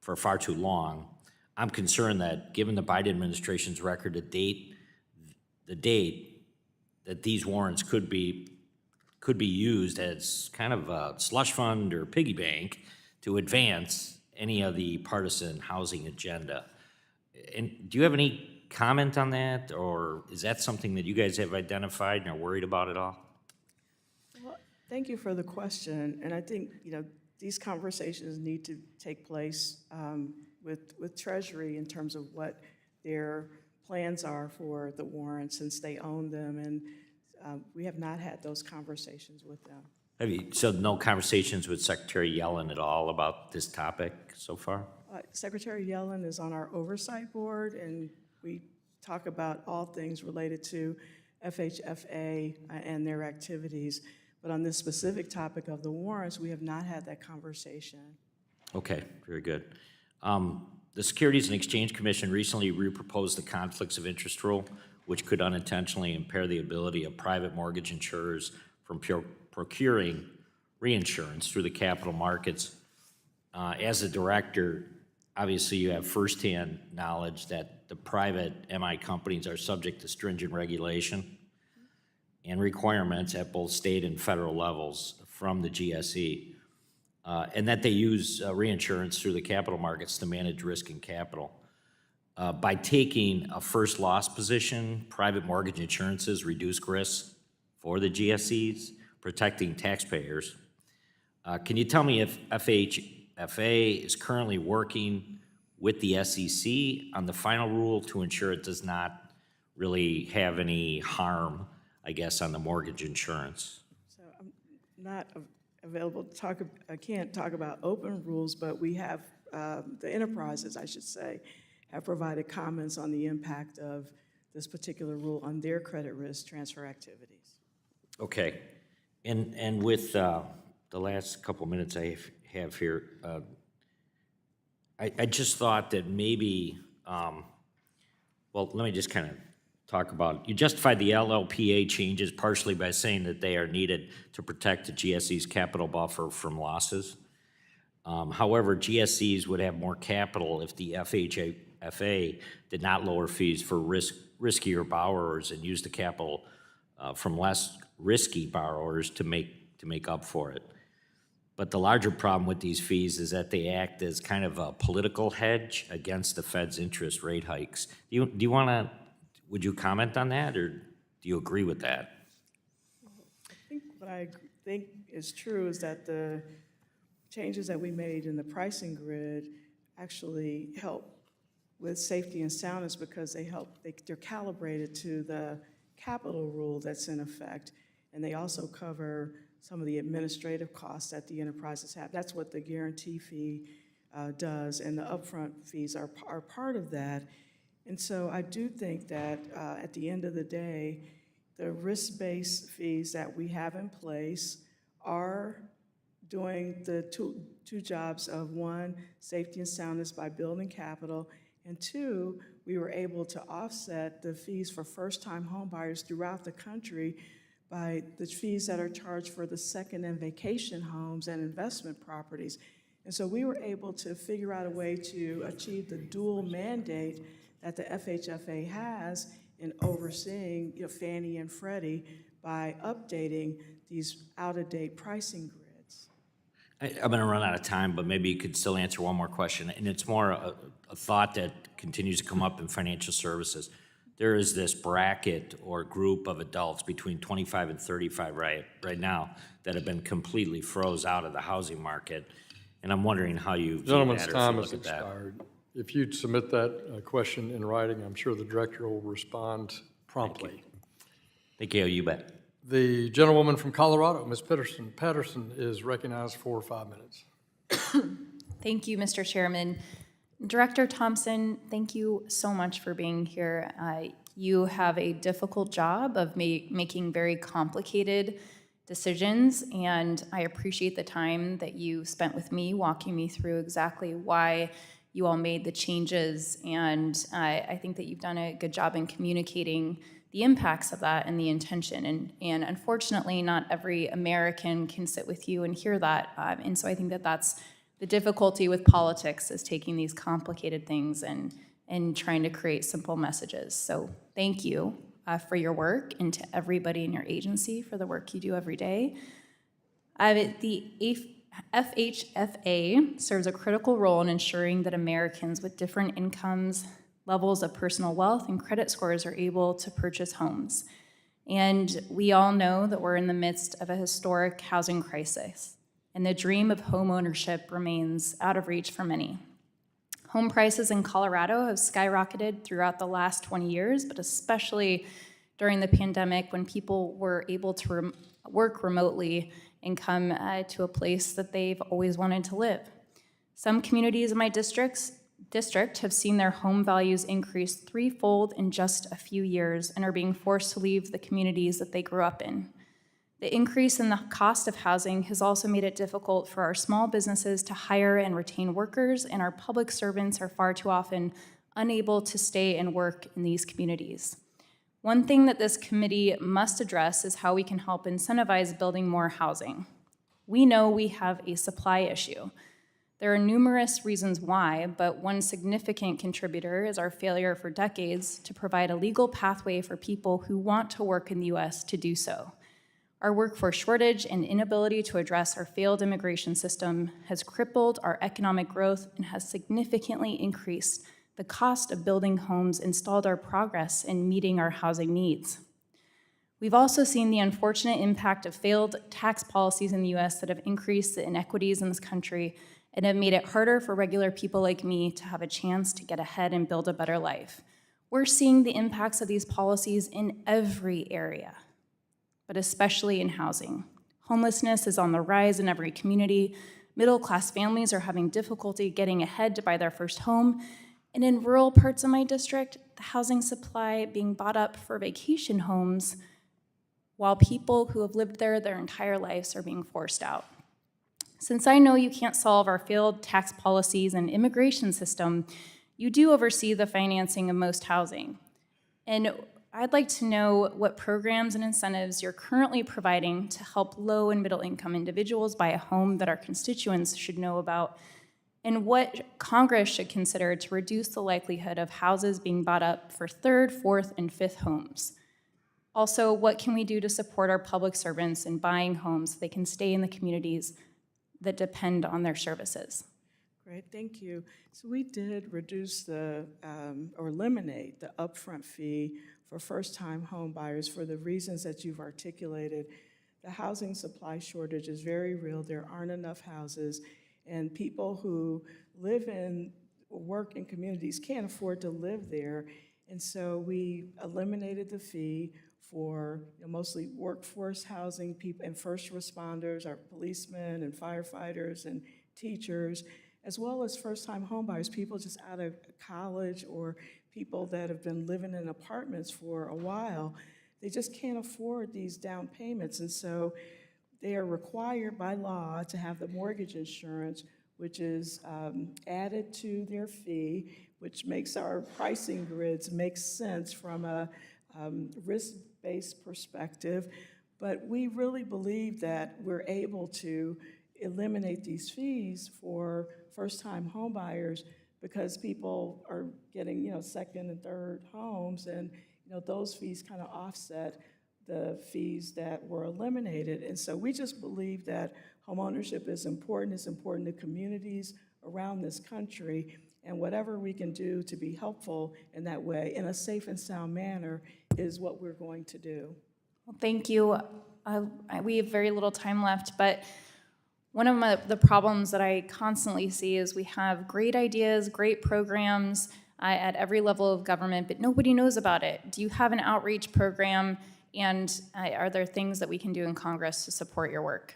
for far too long, I'm concerned that given the Biden administration's record to date, that these warrants could be used as kind of a slush fund or piggy bank to advance any of the partisan housing agenda. And do you have any comment on that, or is that something that you guys have identified and are worried about at all? Well, thank you for the question, and I think, these conversations need to take place with Treasury in terms of what their plans are for the warrants, since they own them, and we have not had those conversations with them. So no conversations with Secretary Yellen at all about this topic so far? Secretary Yellen is on our oversight board, and we talk about all things related to FHFA and their activities. But on this specific topic of the warrants, we have not had that conversation. Okay, very good. The Securities and Exchange Commission recently reproposed the conflicts of interest rule, which could unintentionally impair the ability of private mortgage insurers from procuring reinsurance through the capital markets. As a director, obviously you have firsthand knowledge that the private MI companies are subject to stringent regulation and requirements at both state and federal levels from the GSE, and that they use reinsurance through the capital markets to manage risk and capital. By taking a first loss position, private mortgage insurances reduce risks for the GSEs, protecting taxpayers. Can you tell me if FHFA is currently working with the SEC on the final rule to ensure it does not really have any harm, I guess, on the mortgage insurance? So I'm not available to talk, I can't talk about open rules, but we have, the enterprises, I should say, have provided comments on the impact of this particular rule on their credit risk transfer activities. Okay, and with the last couple minutes I have here, I just thought that maybe, well, let me just kind of talk about, you justified the LLPA changes partially by saying that they are needed to protect the GSE's capital buffer from losses. However, GSEs would have more capital if the FHFA did not lower fees for riskier borrowers and use the capital from less risky borrowers to make up for it. But the larger problem with these fees is that they act as kind of a political hedge against the Fed's interest rate hikes. Would you comment on that, or do you agree with that? I think what I think is true is that the changes that we made in the pricing grid actually help with safety and soundness because they're calibrated to the capital rule that's in effect, and they also cover some of the administrative costs that the enterprises have. That's what the guarantee fee does, and the upfront fees are part of that. And so I do think that at the end of the day, the risk-based fees that we have in place are doing the two jobs of, one, safety and soundness by building capital, and two, we were able to offset the fees for first-time home buyers throughout the country by the fees that are charged for the second and vacation homes and investment properties. And so we were able to figure out a way to achieve the dual mandate that the FHFA has in overseeing Fannie and Freddie by updating these out-of-date pricing grids. I'm going to run out of time, but maybe you could still answer one more question, and it's more a thought that continues to come up in financial services. There is this bracket or group of adults between 25 and 35 right now that have been completely froze out of the housing market, and I'm wondering how you view Gentleman's that or time if has you look at that. expired. If you'd submit that question in writing, I'm sure the director will respond promptly. Thank you, you bet. The gentlewoman from Colorado, Ms. Patterson, is recognized for 5 minutes. Thank you, Mr. Chairman. Director Thompson, thank you so much for being here. You have a difficult job of making very complicated decisions, and I appreciate the time that you spent with me walking me through exactly why you all made the changes, and I think that you've done a good job in communicating the impacts of that and the intention, and unfortunately not every American can sit with you and hear that, and so I think that that's the difficulty with politics, is taking these complicated things and trying to create simple messages. So thank you. for your work and to everybody in your agency for the work you do every day. The FHFA serves a critical role in ensuring that Americans with different incomes, levels of personal wealth, and credit scores are able to purchase homes. And we all know that we're in the midst of a historic housing crisis, and the dream of homeownership remains out of reach for many. Home prices in Colorado have skyrocketed throughout the last 20 years, but especially during the pandemic when people were able to work remotely and come to a place that they've always wanted to live. Some communities in my district have seen their home values increase threefold in just a few years and are being forced to leave the communities that they grew up in. The increase in the cost of housing has also made it difficult for our small businesses to hire and retain workers, and our public servants are far too often unable to stay and work in these communities. One thing that this committee must address is how we can help incentivize building more housing. We know we have a supply issue. There are numerous reasons why, but one significant contributor is our failure for decades to provide a legal pathway for people who want to work in the U.S. to do so. Our workforce shortage and inability to address our failed immigration system has crippled our economic growth and has significantly increased the cost of building homes and stalled our progress in meeting our housing needs. We've also seen the unfortunate impact of failed tax policies in the U.S. that have increased the inequities in this country and have made it harder for regular people like me to have a chance to get ahead and build a better life. We're seeing the impacts of these policies in every area, but especially in housing. Homelessness is on the rise in every community. Middle-class families are having difficulty getting ahead to buy their first home. And in rural parts of my district, the housing supply being bought up for vacation homes while people who have lived there their entire lives are being forced out. Since I know you can't solve our failed tax policies and immigration system, you do oversee the financing of most housing. And I'd like to know what programs and incentives you're currently providing to help low and middle income individuals buy a home that our constituents should know about, and what Congress should consider to reduce the likelihood of houses being bought up for third, fourth, and fifth homes. Also, what can we do to support our public servants in buying homes so they can stay in the communities that depend on their services? Great, thank you. So we did reduce or eliminate the upfront fee for first-time home buyers for the reasons that you've articulated. The housing supply shortage is very real. There aren't enough houses, and people who live in, work in communities can't afford to live there. And so we eliminated the fee for mostly workforce housing people and first responders, our policemen and firefighters and teachers, as well as first-time homebuyers, people just out of college or people that have been living in apartments for a while. They just can't afford these down payments, and so they are required by law to have the mortgage insurance, which is added to their fee, which makes our pricing grids make sense from a risk-based perspective. But we really believe that we're able to eliminate these fees for first-time home buyers because people are getting, second and third homes, and those fees kind of offset the fees that were eliminated. And so we just believe that homeownership is important. It's important to communities around this country, and whatever we can do to be helpful in that way, in a safe and sound manner, is what we're going to do. Well, thank you. We have very little time left, but one of the problems that I constantly see is we have great ideas, great programs at every level of government, but nobody knows about it. Do you have an outreach program, and are there things that we can do in Congress to support your work?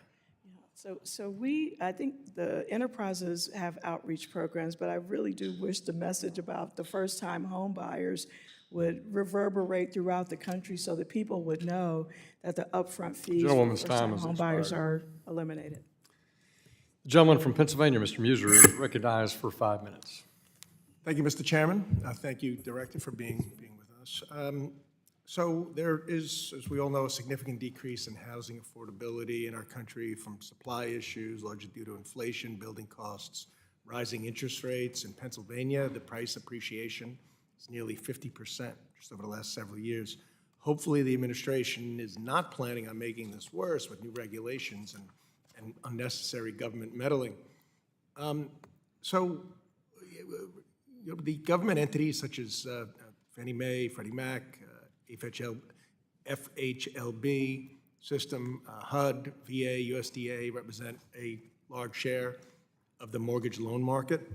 So I think the enterprises have outreach programs, but I really do wish the message about the first-time home buyers would reverberate throughout the country so that people would know that the upfront fees for first-time home buyers are eliminated. The gentleman from Pennsylvania, Mr. Muser, is recognized for 5 minutes. Thank you, Mr. Chairman. Thank you, Director, for being with us. So there is, as we all know, a significant decrease in housing affordability in our country from supply issues, largely due to inflation, building costs, rising interest rates. In Pennsylvania, the price appreciation is nearly 50% just over the last several years. hopefully the administration is not planning on making this worse with new regulations and unnecessary government meddling. So the government entities such as Fannie Mae, Freddie Mac, FHLB system, HUD, VA, USDA represent a large share of the mortgage loan market.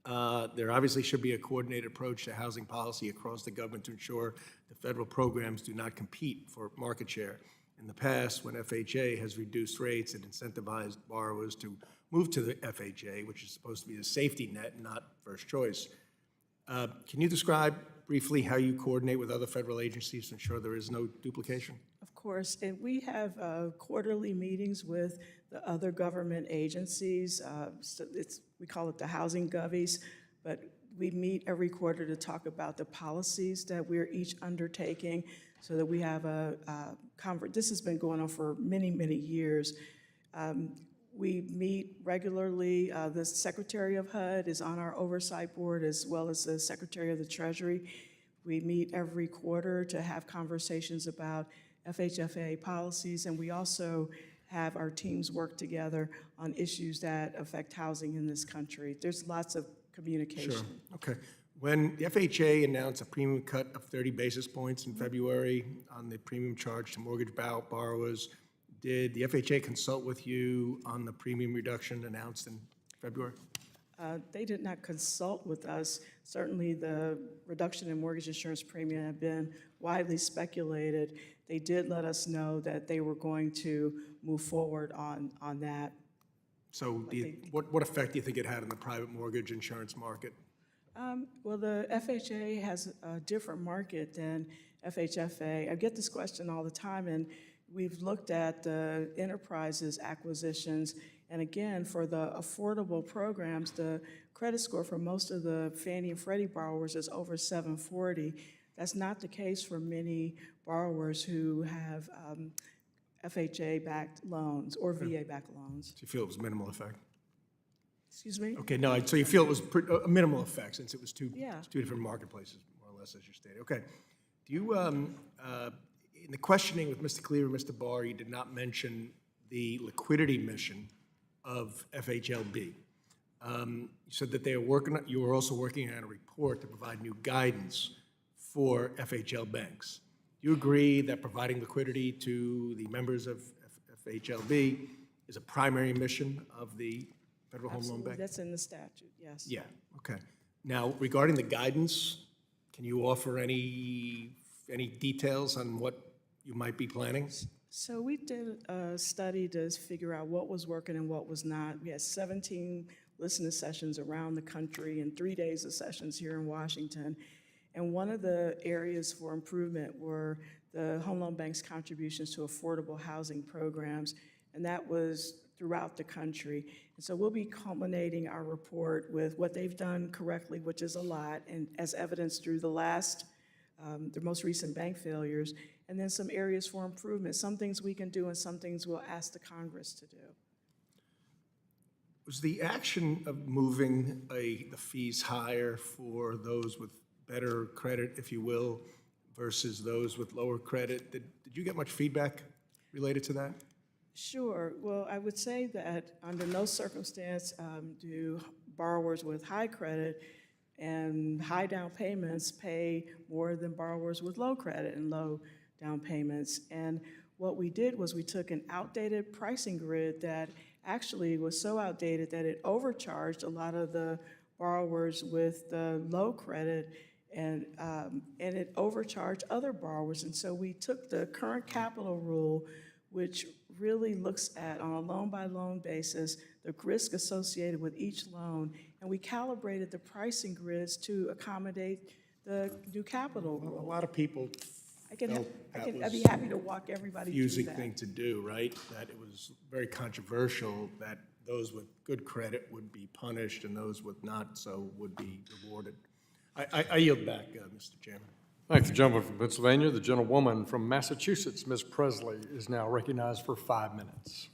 There obviously should be a coordinated approach to housing policy across the government to ensure the federal programs do not compete for market share. In the past, when FHA has reduced rates, it incentivized borrowers to move to the FHA, which is supposed to be a safety net, not first choice. Can you describe briefly how you coordinate with other federal agencies to ensure there is no duplication? Of course, and we have quarterly meetings with the other government agencies. We call it the housing govies, but we meet every quarter to talk about the policies that we're each undertaking so that we have this has been going on for many, many years. We meet regularly. The Secretary of HUD is on our oversight board as well as the Secretary of the Treasury. We meet every quarter to have conversations about FHFA policies, and we also have our teams work together on issues that affect housing in this country. There's lots of communication. Sure. Okay. When the FHA announced a premium cut of 30 basis points in February on the premium charge to mortgage borrowers, did the FHA consult with you on the premium reduction announced in February? They did not consult with us. Certainly the reduction in mortgage insurance premium had been widely speculated. They did let us know that they were going to move forward on that. So what effect do you think it had on the private mortgage insurance market? Well, the FHA has a different market than FHFA. I get this question all the time, and we've looked at the enterprises acquisitions, and again, for the affordable programs, the credit score for most of the Fannie and Freddie borrowers is over 740. That's not the case for many borrowers who have FHA-backed loans or VA-backed loans. Do you feel it was minimal effect? Excuse me? Okay, no, so you feel it was a minimal effect since it was two Yeah. different marketplaces, more or less, as you stated. Okay. Do you, in the questioning with Mr. Cleaver and Mr. Barr, you did not mention the liquidity mission of FHLB. You said that you were also working on a report to provide new guidance for FHL banks. Do you agree that providing liquidity to the members of FHLB is a primary mission of the Federal Home Loan Bank? That's in the statute, yes. Yeah, okay. Now, regarding the guidance, can you offer any details on what you might be planning? So we did a study to figure out what was working and what was not. We had 17 listening sessions around the country and 3 days of sessions here in Washington. And one of the areas for improvement were the Home Loan Bank's contributions to affordable housing programs, and that was throughout the country. And so we'll be culminating our report with what they've done correctly, which is a lot, and as evidenced through the most recent bank failures, and then some areas for improvement, some things we can do and some things we'll ask the Congress to do. Was the action of moving the fees higher for those with better credit, if you will, versus those with lower credit, did you get much feedback related to that? Sure. Well, I would say that under no circumstance do borrowers with high credit and high down payments pay more than borrowers with low credit and low down payments. And what we did was we took an outdated pricing grid that actually was so outdated that it overcharged a lot of the borrowers with the low credit, and it overcharged other borrowers. And so we took the current capital rule, which really looks at, on a loan-by-loan basis, the risk associated with each loan, and we calibrated the pricing grids to accommodate the new capital rule. A lot of people I'd be happy to walk everybody through confusing that. thing to do, right? That it was very controversial that those with good credit would be punished and those with not so would be rewarded. I yield back, Mr. Chairman. Thank the gentleman from Pennsylvania. The gentlewoman from Massachusetts, Ms. Presley, is now recognized for 5 minutes.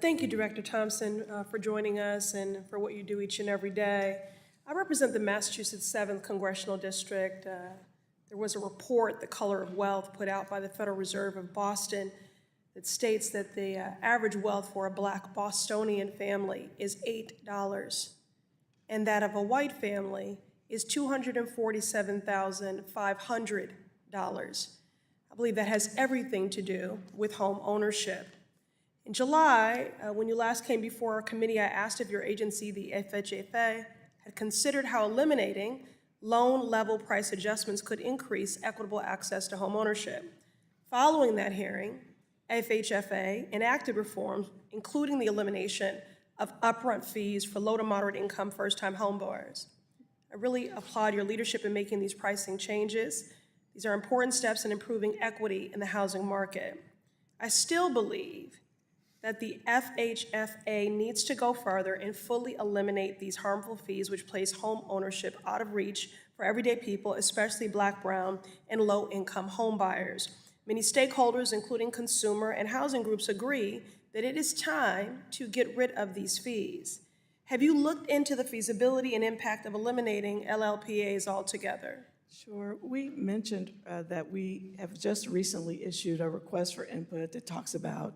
Thank you, Director Thompson, for joining us and for what you do each and every day. I represent the Massachusetts 7th Congressional District. there was a report, The Color of Wealth, put out by the Federal Reserve of Boston that states that the average wealth for a Black Bostonian family is $8, and that of a white family is $247,500. I believe that has everything to do with home ownership. In July, when you last came before our committee, I asked if your agency, the FHFA, had considered how eliminating loan level price adjustments could increase equitable access to home ownership. Following that hearing, FHFA enacted reforms, including the elimination of upfront fees for low to moderate income first-time home buyers. I really applaud your leadership in making these pricing changes. These are important steps in improving equity in the housing market. I still believe that the FHFA needs to go further and fully eliminate these harmful fees which place home ownership out of reach for everyday people, especially Black, brown, and low-income home buyers. Many stakeholders, including consumer and housing groups, agree that it is time to get rid of these fees. Have you looked into the feasibility and impact of eliminating LLPAs altogether? Sure. We mentioned that we have just recently issued a request for input that talks about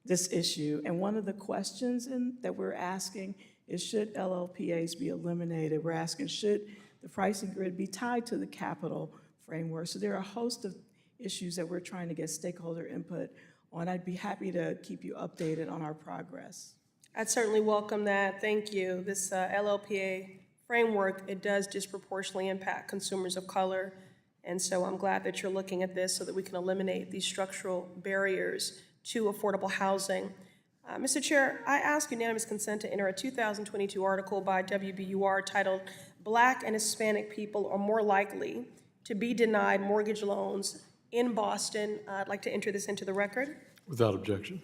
this issue. And one of the questions that we're asking is, should LLPAs be eliminated? We're asking, should the pricing grid be tied to the capital framework? So there are a host of issues that we're trying to get stakeholder input on. I'd be happy to keep you updated on our progress. I'd certainly welcome that. Thank you. This LLPA framework, it does disproportionately impact consumers of color. And so I'm glad that you're looking at this so that we can eliminate these structural barriers to affordable housing. Mr. Chair, I ask unanimous consent to enter a 2022 article by WBUR titled, "Black and Hispanic People Are More Likely to Be Denied Mortgage Loans in Boston." I'd like to enter this into the record. Without objection.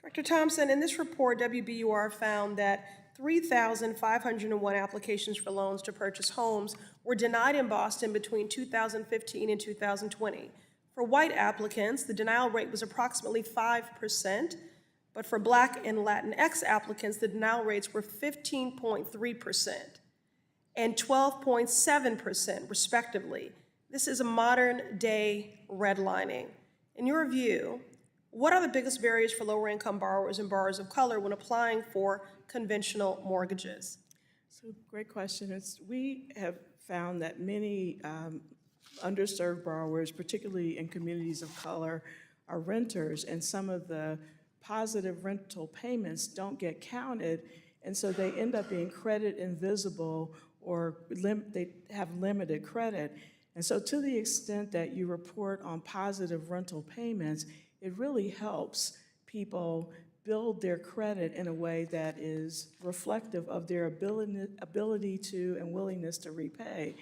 Director Thompson, in this report, WBUR found that 3,501 applications for loans to purchase homes were denied in Boston between 2015 and 2020. For white applicants, the denial rate was approximately 5%, but for Black and Latinx applicants, the denial rates were 15.3% and 12.7% respectively. This is a modern-day redlining. In your view, what are the biggest barriers for lower-income borrowers and borrowers of color when applying for conventional mortgages? So, great question. We have found that many underserved borrowers, particularly in communities of color, are renters, and some of the positive rental payments don't get counted, and so they end up being credit invisible or they have limited credit. And so to the extent that you report on positive rental payments, it really helps people build their credit in a way that is reflective of their ability to and willingness to repay.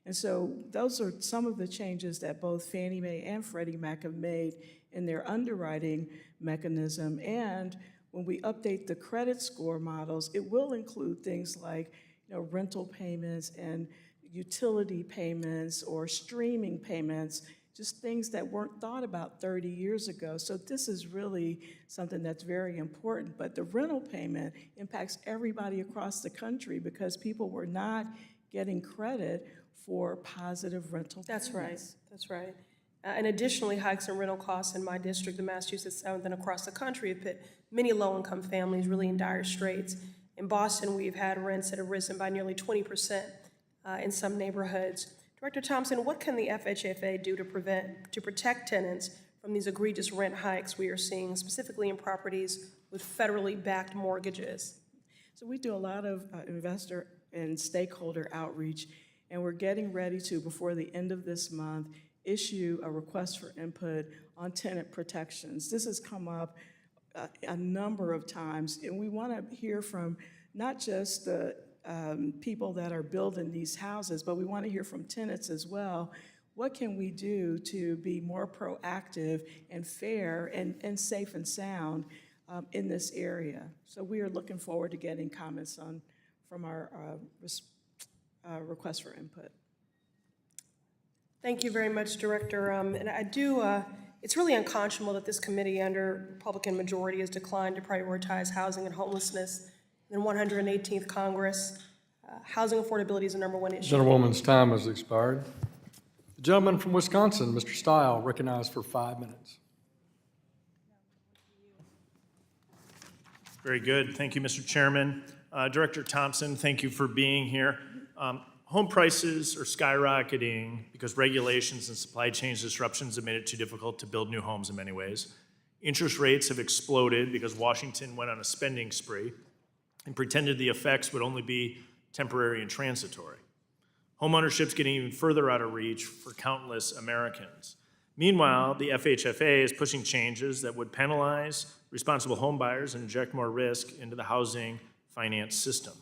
And so those are some of the changes that both Fannie Mae and Freddie Mac have made in their underwriting mechanism. And when we update the credit score models, it will include things like, rental payments and utility payments or streaming payments, just things that weren't thought about 30 years ago. So this is really something that's very important. But the rental payment impacts everybody across the country because people were not getting credit for positive rental payments. That's right. That's right. And additionally, hikes in rental costs in my district, the Massachusetts 7th, and across the country have put many low-income families really in dire straits. In Boston, we've had rents that have risen by nearly 20% in some neighborhoods. Director Thompson, what can the FHFA do to protect tenants from these egregious rent hikes we are seeing, specifically in properties with federally backed mortgages? So we do a lot of investor and stakeholder outreach, and we're getting ready to, before the end of this month, issue a request for input on tenant protections. This has come up a number of times, and we want to hear from not just the people that are building these houses, but we want to hear from tenants as well. What can we do to be more proactive and fair and safe and sound in this area? So we are looking forward to getting comments from our request for input. Thank you very much, Director. And I do, it's really unconscionable that this committee under Republican majority has declined to prioritize housing and homelessness in the 118th Congress. Housing affordability is the #1 issue. Gentlewoman's time has expired. The gentleman from Wisconsin, Mr. Stile, recognized for 5 minutes. Very good. Thank you, Mr. Chairman. Director Thompson, thank you for being here. Home prices are skyrocketing because regulations and supply chain disruptions have made it too difficult to build new homes in many ways. Interest rates have exploded because Washington went on a spending spree and pretended the effects would only be temporary and transitory. Homeownership's getting even further out of reach for countless Americans. Meanwhile, the FHFA is pushing changes that would penalize responsible home buyers and inject more risk into the housing finance system.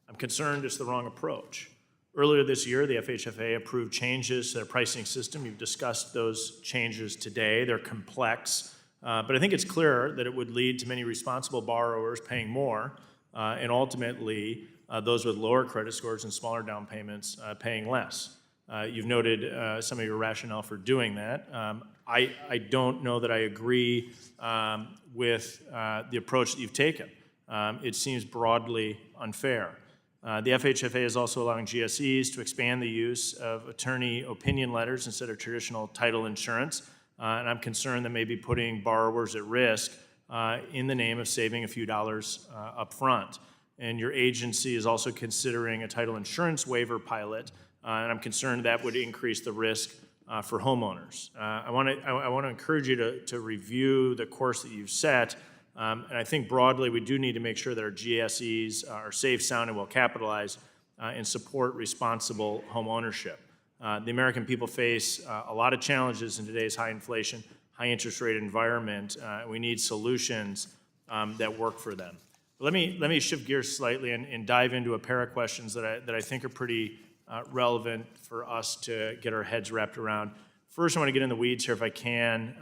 I'm concerned it's the wrong approach. Earlier this year, the FHFA approved changes to their pricing system. You've discussed those changes today. They're complex, but I think it's clear that it would lead to many responsible borrowers paying more, and ultimately, those with lower credit scores and smaller down payments paying less. You've noted some of your rationale for doing that. I don't know that I agree with the approach that you've taken. It seems broadly unfair. The FHFA is also allowing GSEs to expand the use of attorney opinion letters instead of traditional title insurance, and I'm concerned that maybe putting borrowers at risk in the name of saving a few dollars up front. And your agency is also considering a title insurance waiver pilot, and I'm concerned that would increase the risk for homeowners. I want to encourage you to review the course that you've set, and I think broadly we do need to make sure that our GSEs are safe, sound, and well capitalized and support responsible home ownership. The American people face a lot of challenges in today's high inflation, high interest rate environment. We need solutions that work for them. Let me shift gears slightly and dive into a pair of questions that I think are pretty relevant for us to get our heads wrapped around. First, I want to get in the weeds here, if I can,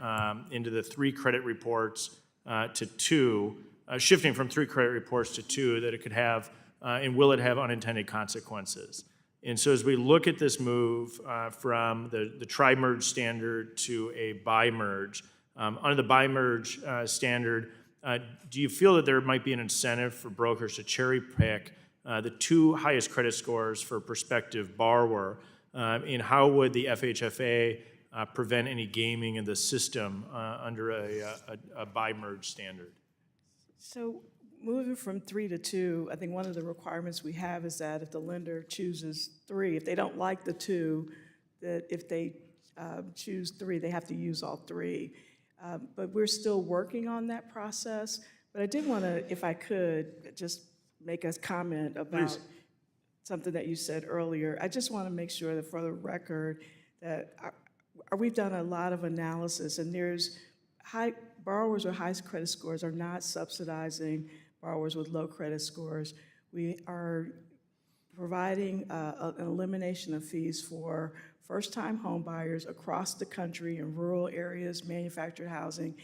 into the 3 credit reports to 2, shifting from 3 credit reports to 2 that it could have, and will it have unintended consequences? And so as we look at this move from the tri-merge standard to a bi-merge, under the bi-merge standard, do you feel that there might be an incentive for brokers to cherry pick the 2 highest credit scores for a prospective borrower? And how would the FHFA prevent any gaming in the system under a bi-merge standard? So moving from 3 to 2, I think one of the requirements we have is that if the lender chooses 3, if they don't like the 2, that if they choose 3, they have to use all 3. But we're still working on that process. But I did want to, if I could, just make a comment about something that you said earlier. I just want to make sure that for the record that we've done a lot of analysis, and there's borrowers with high credit scores are not subsidizing borrowers with low credit scores. We are providing an elimination of fees for first-time home buyers across the country in rural areas, manufactured housing,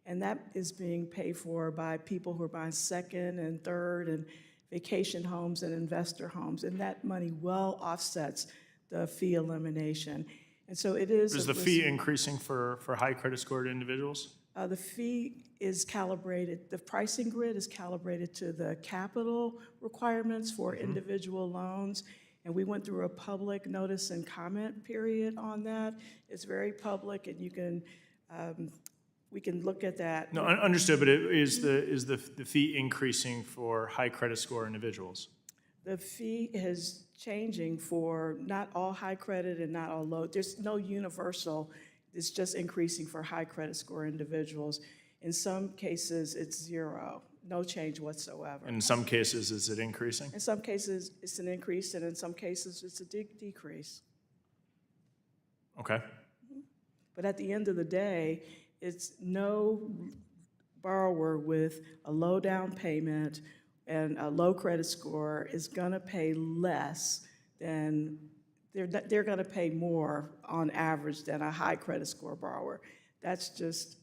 and that is being paid for by people who are buying second and third and vacation homes and investor homes, and that money well offsets the fee elimination. And so it is. Is the fee increasing for high credit scored individuals? The fee is calibrated, the pricing grid is calibrated to the capital requirements for individual loans. And we went through a public notice and comment period on that. It's very public, and you can, we can look at that. No, understood, but is the fee increasing for high credit score individuals? The fee is changing for not all high credit and not all low. There's no universal. It's just increasing for high credit score individuals. In some cases, it's 0, no change whatsoever. In some cases, is it increasing? In some cases, it's an increase, and in some cases, it's a decrease. Okay. But at the end of the day, it's no borrower with a low down payment and a low credit score is going to pay less than, they're going to pay more on average than a high credit score borrower. That's just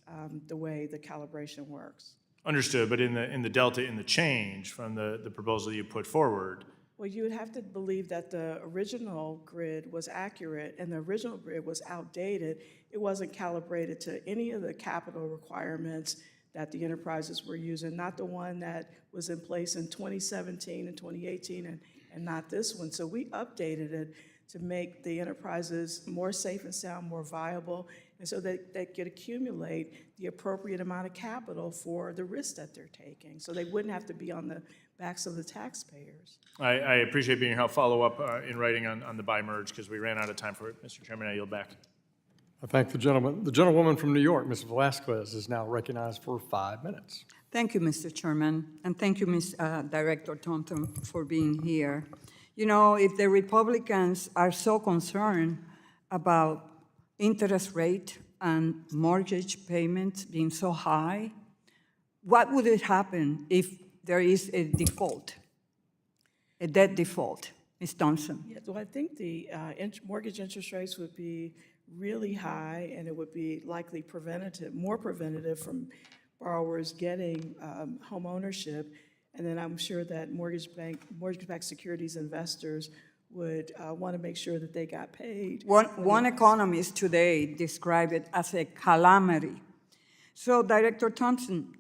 the way the calibration works. Understood, but in the delta, in the change from the proposal you put forward. Well, you would have to believe that the original grid was accurate, and the original grid was outdated. It wasn't calibrated to any of the capital requirements that the enterprises were using, not the one that was in place in 2017 and 2018, and not this one. So we updated it to make the enterprises more safe and sound, more viable, and so that they could accumulate the appropriate amount of capital for the risk that they're taking, so they wouldn't have to be on the backs of the taxpayers. I appreciate being here. I'll follow up in writing on the bi-merge because we ran out of time for it. Mr. Chairman, I yield back. I thank the gentleman. The gentlewoman from New York, Ms. Velasquez, is now recognized for 5 minutes. Thank you, Mr. Chairman, and thank you, Ms. Director Thompson, for being here. You know, if the Republicans are so concerned about interest rate and mortgage payments being so high, what would it happen if there is a default, a debt default? Ms. Thompson? Yeah, well, I think the mortgage interest rates would be really high, and it would be likely more preventative from borrowers getting home ownership. And then I'm sure that mortgage-backed securities investors would want to make sure that they got paid. One economist today described it as a calamity. So, Director Thompson,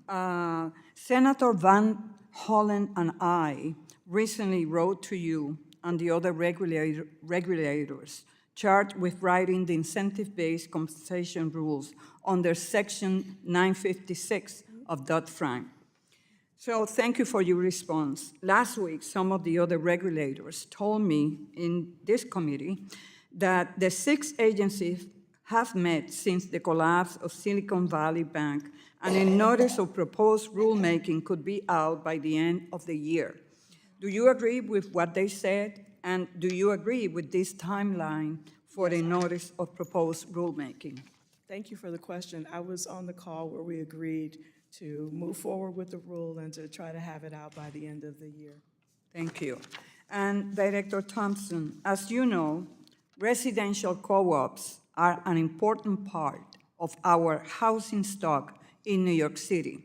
Senator Van Hollen and I recently wrote to you and the other regulators charged with writing the incentive-based compensation rules under Section 956 of Dodd-Frank. So thank you for your response. Last week, some of the other regulators told me in this committee that the 6 agencies have met since the collapse of Silicon Valley Bank, and a notice of proposed rulemaking could be out by the end of the year. Do you agree with what they said? And do you agree with this timeline for a notice of proposed rulemaking? Thank you for the question. I was on the call where we agreed to move forward with the rule and to try to have it out by the end of the year. Thank you. And Director Thompson, as you know, residential co-ops are an important part of our housing stock in New York City.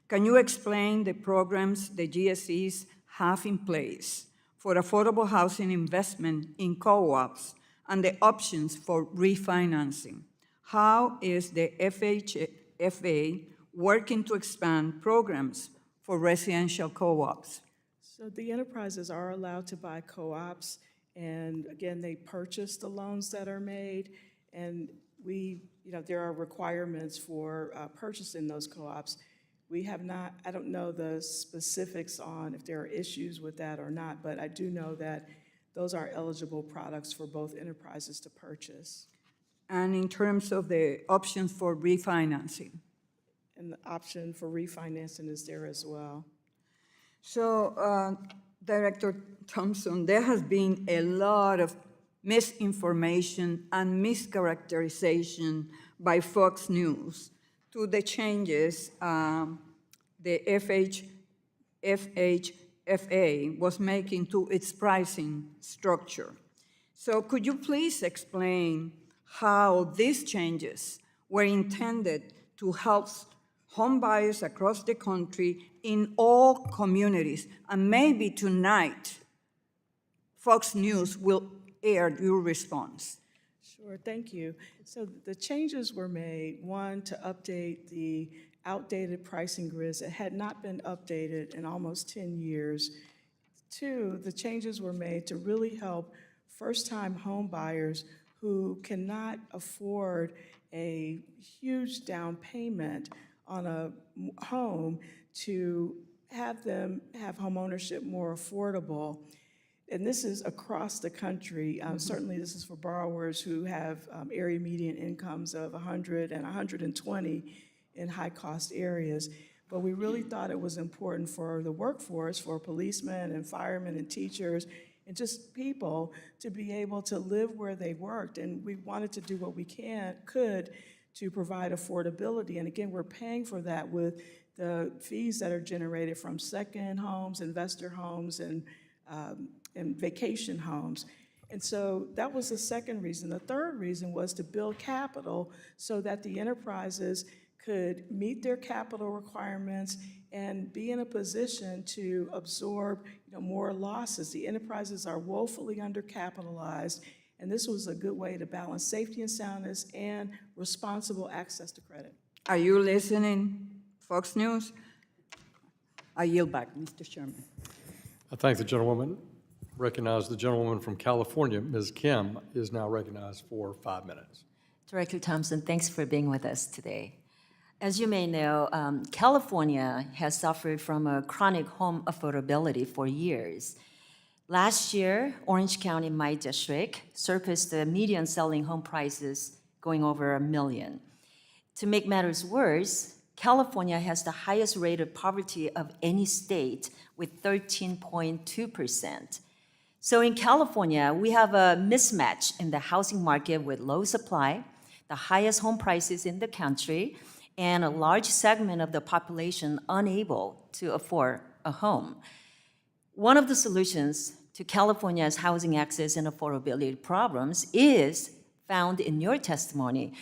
Can you explain the programs the GSEs have in place for affordable housing investment in co-ops and the options for refinancing? How is the FHFA working to expand programs for residential co-ops? So the enterprises are allowed to buy co-ops, and again, they purchase the loans that are made, and there are requirements for purchasing those co-ops. We have not, I don't know the specifics on if there are issues with that or not, but I do know that those are eligible products for both enterprises to purchase. And in terms of the options for refinancing? And the option for refinancing is there as well. So, Director Thompson, there has been a lot of misinformation and mischaracterization by Fox News to the changes the FHFA was making to its pricing structure. So could you please explain how these changes were intended to help home buyers across the country in all communities? And maybe tonight, Fox News will air your response. Sure, thank you. So the changes were made, one, to update the outdated pricing grids that had not been updated in almost 10 years. Two, the changes were made to really help first-time home buyers who cannot afford a huge down payment on a home to have them have home ownership more affordable. And this is across the country. Certainly this is for borrowers who have area median incomes of 100 and 120 in high-cost areas. But we really thought it was important for the workforce, for policemen and firemen and teachers, and just people to be able to live where they worked. And we wanted to do what we could to provide affordability. And again, we're paying for that with the fees that are generated from second homes, investor homes, and vacation homes. And so that was the second reason. The third reason was to build capital so that the enterprises could meet their capital requirements and be in a position to absorb more losses. The enterprises are woefully undercapitalized, and this was a good way to balance safety and soundness and responsible access to credit. Are you listening, Fox News? I yield back, Mr. Chairman. I thank the gentlewoman. Recognize the gentlewoman from California, Ms. Kim, is now recognized for 5 minutes. Director Thompson, thanks for being with us today. As you may know, California has suffered from a chronic home affordability for years. Last year, Orange County, my district, surpassed the median selling home prices going over $1 million. To make matters worse, California has the highest rate of poverty of any state with 13.2%. So in California, we have a mismatch in the housing market with low supply, the highest home prices in the country, and a large segment of the population unable to afford a home. One of the solutions to California's housing access and affordability problems is found in your testimony.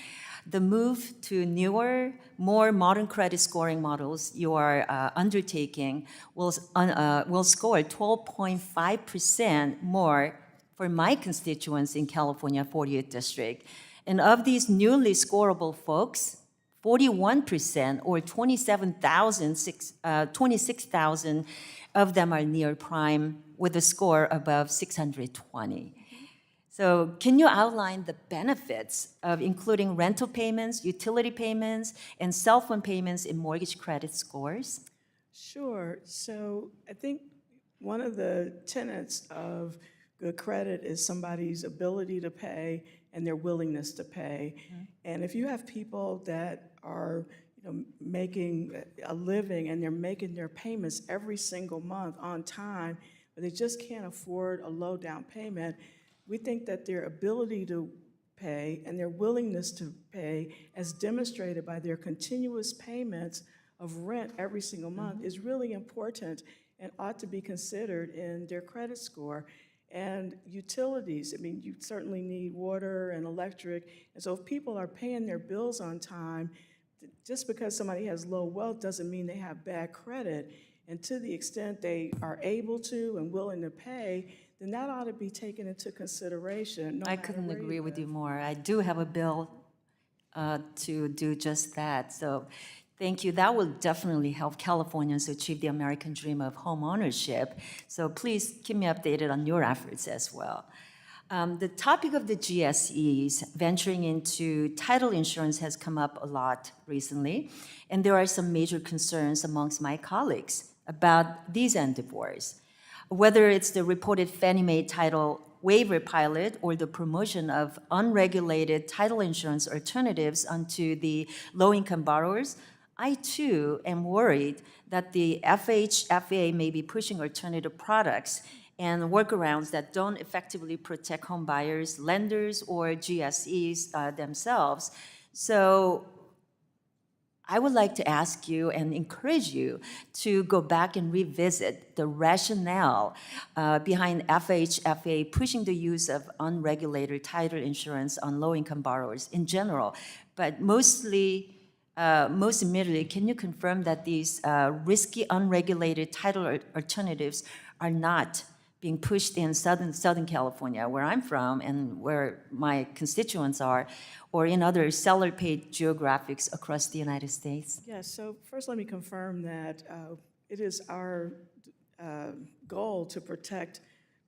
The move to newer, more modern credit scoring models you are undertaking will score 12.5% more for my constituents in California 40th District. And of these newly scorable folks, 41% or 26,000 of them are near prime with a score above 620. So can you outline the benefits of including rental payments, utility payments, and cell phone payments in mortgage credit scores? Sure. So I think one of the tenets of good credit is somebody's ability to pay and their willingness to pay. Mm-hmm. And if you have people that are making a living and they're making their payments every single month on time, but they just can't afford a low down payment, we think that their ability to pay and their willingness to pay, as demonstrated by their continuous payments of rent every single month, is really important and ought to be considered in their credit score. And utilities, I mean, you certainly need water and electric. And so if people are paying their bills on time, just because somebody has low wealth doesn't mean they have bad credit. And to the extent they are able to and willing to pay, then that ought to be taken into consideration. I couldn't agree with you more. I do have a bill to do just that. So thank you. That will definitely help Californians achieve the American dream of home ownership. So please keep me updated on your efforts as well. The topic of the GSEs venturing into title insurance has come up a lot recently, and there are some major concerns amongst my colleagues about these endeavors. Whether it's the reported Fannie Mae title waiver pilot or the promotion of unregulated title insurance alternatives onto the low-income borrowers, I too am worried that the FHFA may be pushing alternative products and workarounds that don't effectively protect home buyers, lenders, or GSEs themselves. So I would like to ask you and encourage you to go back and revisit the rationale behind FHFA pushing the use of unregulated title insurance on low-income borrowers in general. But most immediately, can you confirm that these risky unregulated title alternatives are not being pushed in Southern California, where I'm from and where my constituents are, or in other seller-paid geographics across the United States? Yes, so first let me confirm that it is our goal to protect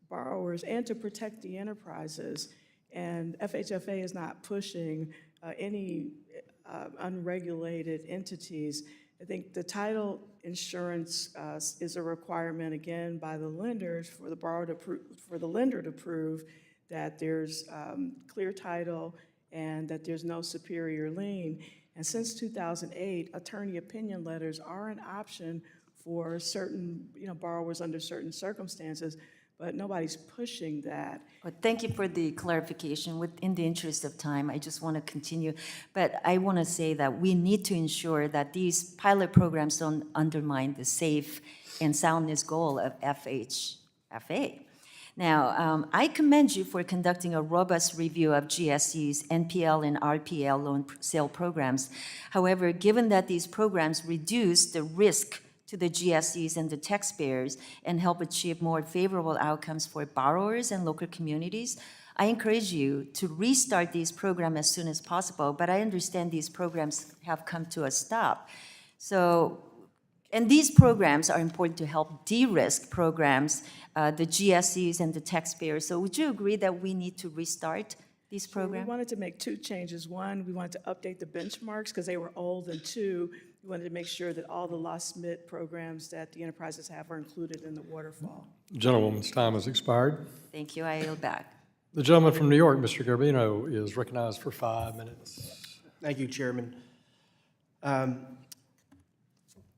borrowers and to protect the enterprises. And FHFA is not pushing any unregulated entities. I think the title insurance is a requirement, again, by the lenders for the borrower to for the lender to prove that there's clear title and that there's no superior lien. And since 2008, attorney opinion letters are an option for certain borrowers under certain circumstances, but nobody's pushing that. Well, thank you for the clarification. In the interest of time, I just want to continue. But I want to say that we need to ensure that these pilot programs don't undermine the safe and soundness goal of FHFA. Now, I commend you for conducting a robust review of GSEs, NPL, and RPL loan sale programs. However, given that these programs reduce the risk to the GSEs and the taxpayers and help achieve more favorable outcomes for borrowers and local communities, I encourage you to restart these programs as soon as possible, but I understand these programs have come to a stop. So And these programs are important to help de-risk programs, the GSEs and the taxpayers. So would you agree that we need to restart these We programs? wanted to make two changes. One, we wanted to update the benchmarks because they were old, and two, we wanted to make sure that all the lost mid programs that the enterprises have are included in the waterfall. Gentlewoman's time has expired. Thank you, I yield back. The gentleman from New York, Mr. Garbino, is recognized for 5 minutes. Thank you, Chairman.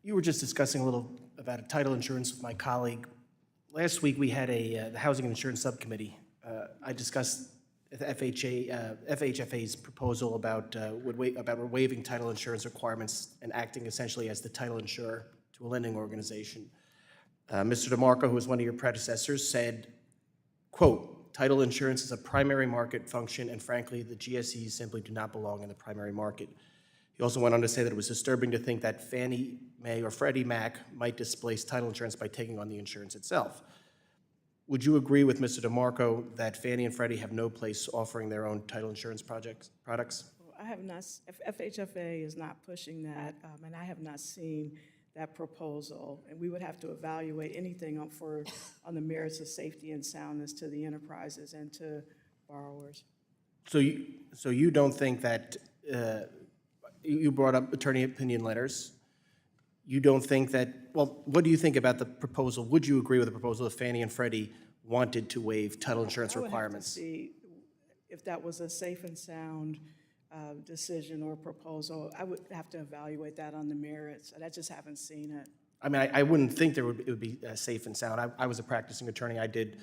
You were just discussing a little about title insurance with my colleague. Last week, we had the Housing and Insurance Subcommittee. I discussed the FHFA's proposal about waiving title insurance requirements and acting essentially as the title insurer to a lending organization. Mr. DeMarco, who was one of your predecessors, said, quote, "Title insurance is a primary market function, and frankly, the GSEs simply do not belong in the primary market." He also went on to say that it was disturbing to think that Fannie Mae or Freddie Mac might displace title insurance by taking on the insurance itself. Would you agree with Mr. DeMarco that Fannie and Freddie have no place offering their own title insurance products? I have not, FHFA is not pushing that, and I have not seen that proposal. And we would have to evaluate anything on the merits of safety and soundness to the enterprises and to borrowers. So you don't think that, you brought up attorney opinion letters. You don't think that, well, what do you think about the proposal? Would you agree with the proposal if Fannie and Freddie wanted to waive title insurance requirements? I would have to see if that was a safe and sound decision or proposal. I would have to evaluate that on the merits, and I just haven't seen it. I mean, I wouldn't think it would be safe and sound. I was a practicing attorney. I did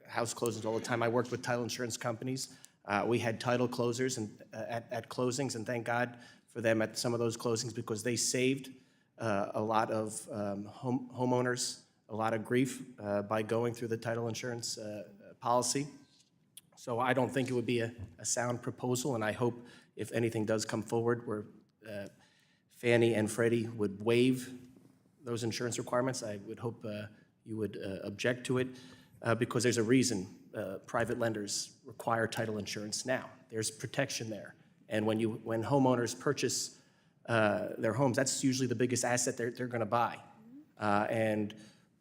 house closings all the time. I worked with title insurance companies. We had title closers at closings, and thank God for them at some of those closings because they saved a lot of homeowners a lot of grief by going through the title insurance policy. So I don't think it would be a sound proposal, and I hope if anything does come forward where Fannie and Freddie would waive those insurance requirements, I would hope you would object to it because there's a reason private lenders require title insurance now. There's protection there. And when homeowners purchase their homes, that's usually the biggest asset they're going to buy. And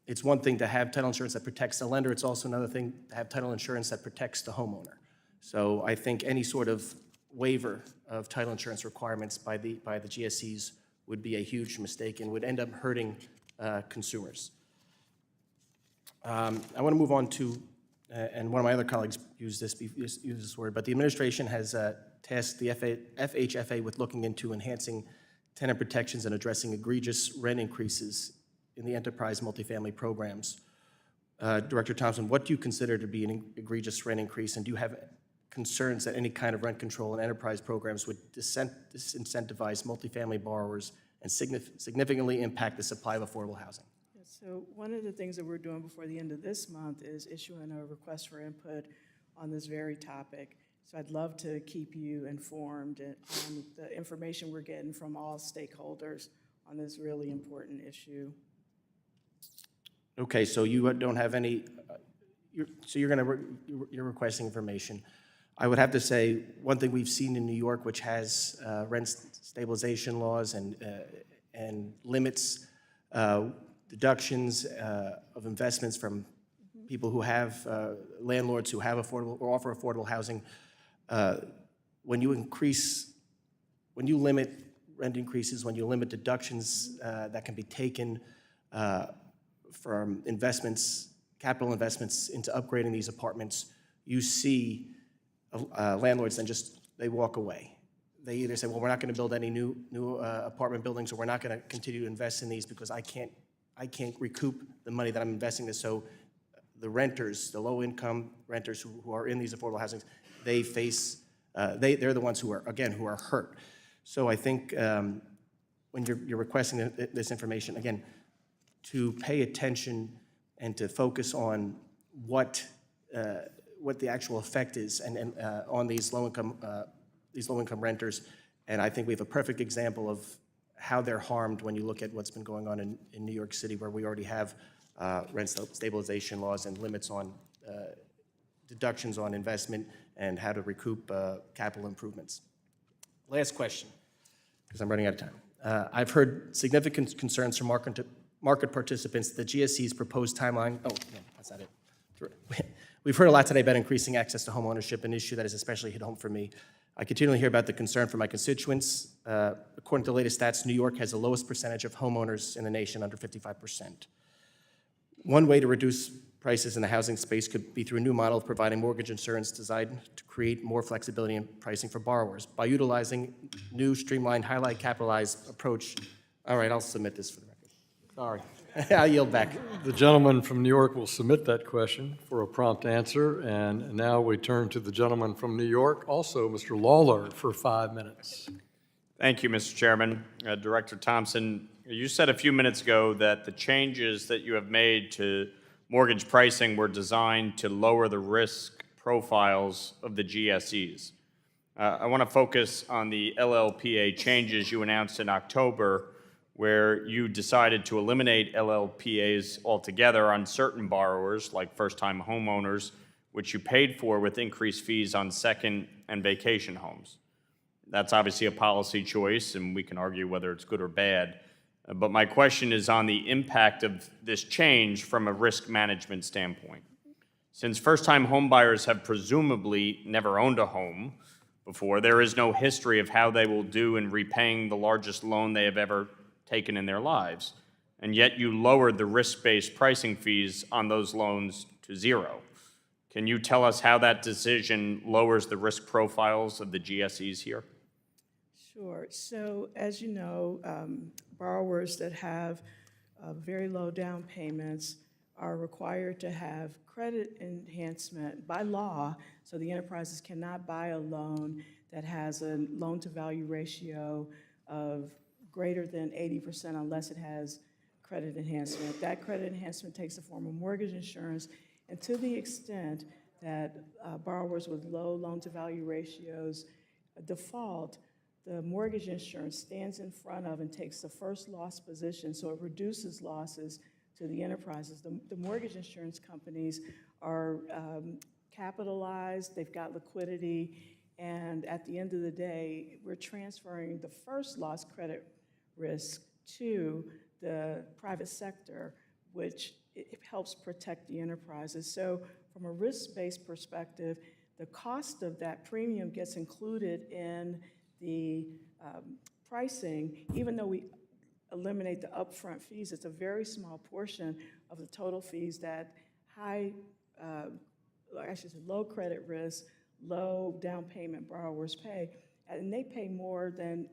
it's one thing to have title insurance that protects the lender. It's also another thing to have title insurance that protects the homeowner. So I think any sort of waiver of title insurance requirements by the GSEs would be a huge mistake and would end up hurting consumers. I want to move on to, and one of my other colleagues used this word, but the administration has tasked the FHFA with looking into enhancing tenant protections and addressing egregious rent increases in the enterprise multifamily programs. Director Thompson, what do you consider to be an egregious rent increase, and do you have concerns that any kind of rent control in enterprise programs would disincentivize multifamily borrowers and significantly impact the supply of affordable housing? So one of the things that we're doing before the end of this month is issuing a request for input on this very topic. So I'd love to keep you informed on the information we're getting from all stakeholders on this really important issue. Okay, so you don't have any, you're requesting information. I would have to say, one thing we've seen in New York, which has rent stabilization laws and limits deductions of investments from people who have, landlords who have affordable or offer affordable housing, when you limit rent increases, when you limit deductions that can be taken from investments, capital investments into upgrading these apartments, you see landlords then they walk away. They either say, well, we're not going to build any new apartment buildings, or we're not going to continue to invest in these because I can't recoup the money that I'm investing in. So the renters, the low-income renters who are in these affordable housings, they face, they're the ones who are hurt. So I think when you're requesting this information, again, to pay attention and to focus on what the actual effect is and on these low-income renters. And I think we have a perfect example of how they're harmed when you look at what's been going on in New York City, where we already have rent stabilization laws and limits on deductions on investment and how to recoup capital improvements. Last question, because I'm running out of time. I've heard significant concerns from market participants that the GSE's proposed timeline, oh, no, that's not it. We've heard a lot today about increasing access to homeownership, an issue that has especially hit home for me. I continually hear about the concern from my constituents. According to the latest stats, New York has the lowest percentage of homeowners in the nation, under 55%. One way to reduce prices in the housing space could be through a new model of providing mortgage insurance designed to create more flexibility in pricing for borrowers. By utilizing new streamlined, highlight capitalized approach, all right, I'll submit this for the record. Sorry, I'll yield back. The gentleman from New York will submit that question for a prompt answer. And now we turn to the gentleman from New York, also Mr. Lawler, for 5 minutes. Thank you, Mr. Chairman. Director Thompson, you said a few minutes ago that the changes that you have made to mortgage pricing were designed to lower the risk profiles of the GSEs. I want to focus on the LLPA changes you announced in October, where you decided to eliminate LLPAs altogether on certain borrowers, like first-time homeowners, which you paid for with increased fees on second and vacation homes. That's obviously a policy choice, and we can argue whether it's good or bad. But my question is on the impact of this change from a risk management standpoint. Since first-time homebuyers have presumably never owned a home before, there is no history of how they will do in repaying the largest loan they have ever taken in their lives. And yet you lowered the risk-based pricing fees on those loans to zero. Can you tell us how that decision lowers the risk profiles of the GSEs here? Sure. So as you know, borrowers that have very low down payments are required to have credit enhancement by law, so the enterprises cannot buy a loan that has a loan-to-value ratio of greater than 80% unless it has credit enhancement. That credit enhancement takes the form of mortgage insurance, and to the extent that borrowers with low loan-to-value ratios default, the mortgage insurance stands in front of and takes the first loss position, so it reduces losses to the enterprises. The mortgage insurance companies are capitalized, they've got liquidity, and at the end of the day, we're transferring the first loss credit risk to the private sector, which it helps protect the enterprises. So from a risk-based perspective, the cost of that premium gets included in the pricing. Even though we eliminate the upfront fees, it's a very small portion of the total fees that low credit risk, low down payment borrowers pay. And they pay more than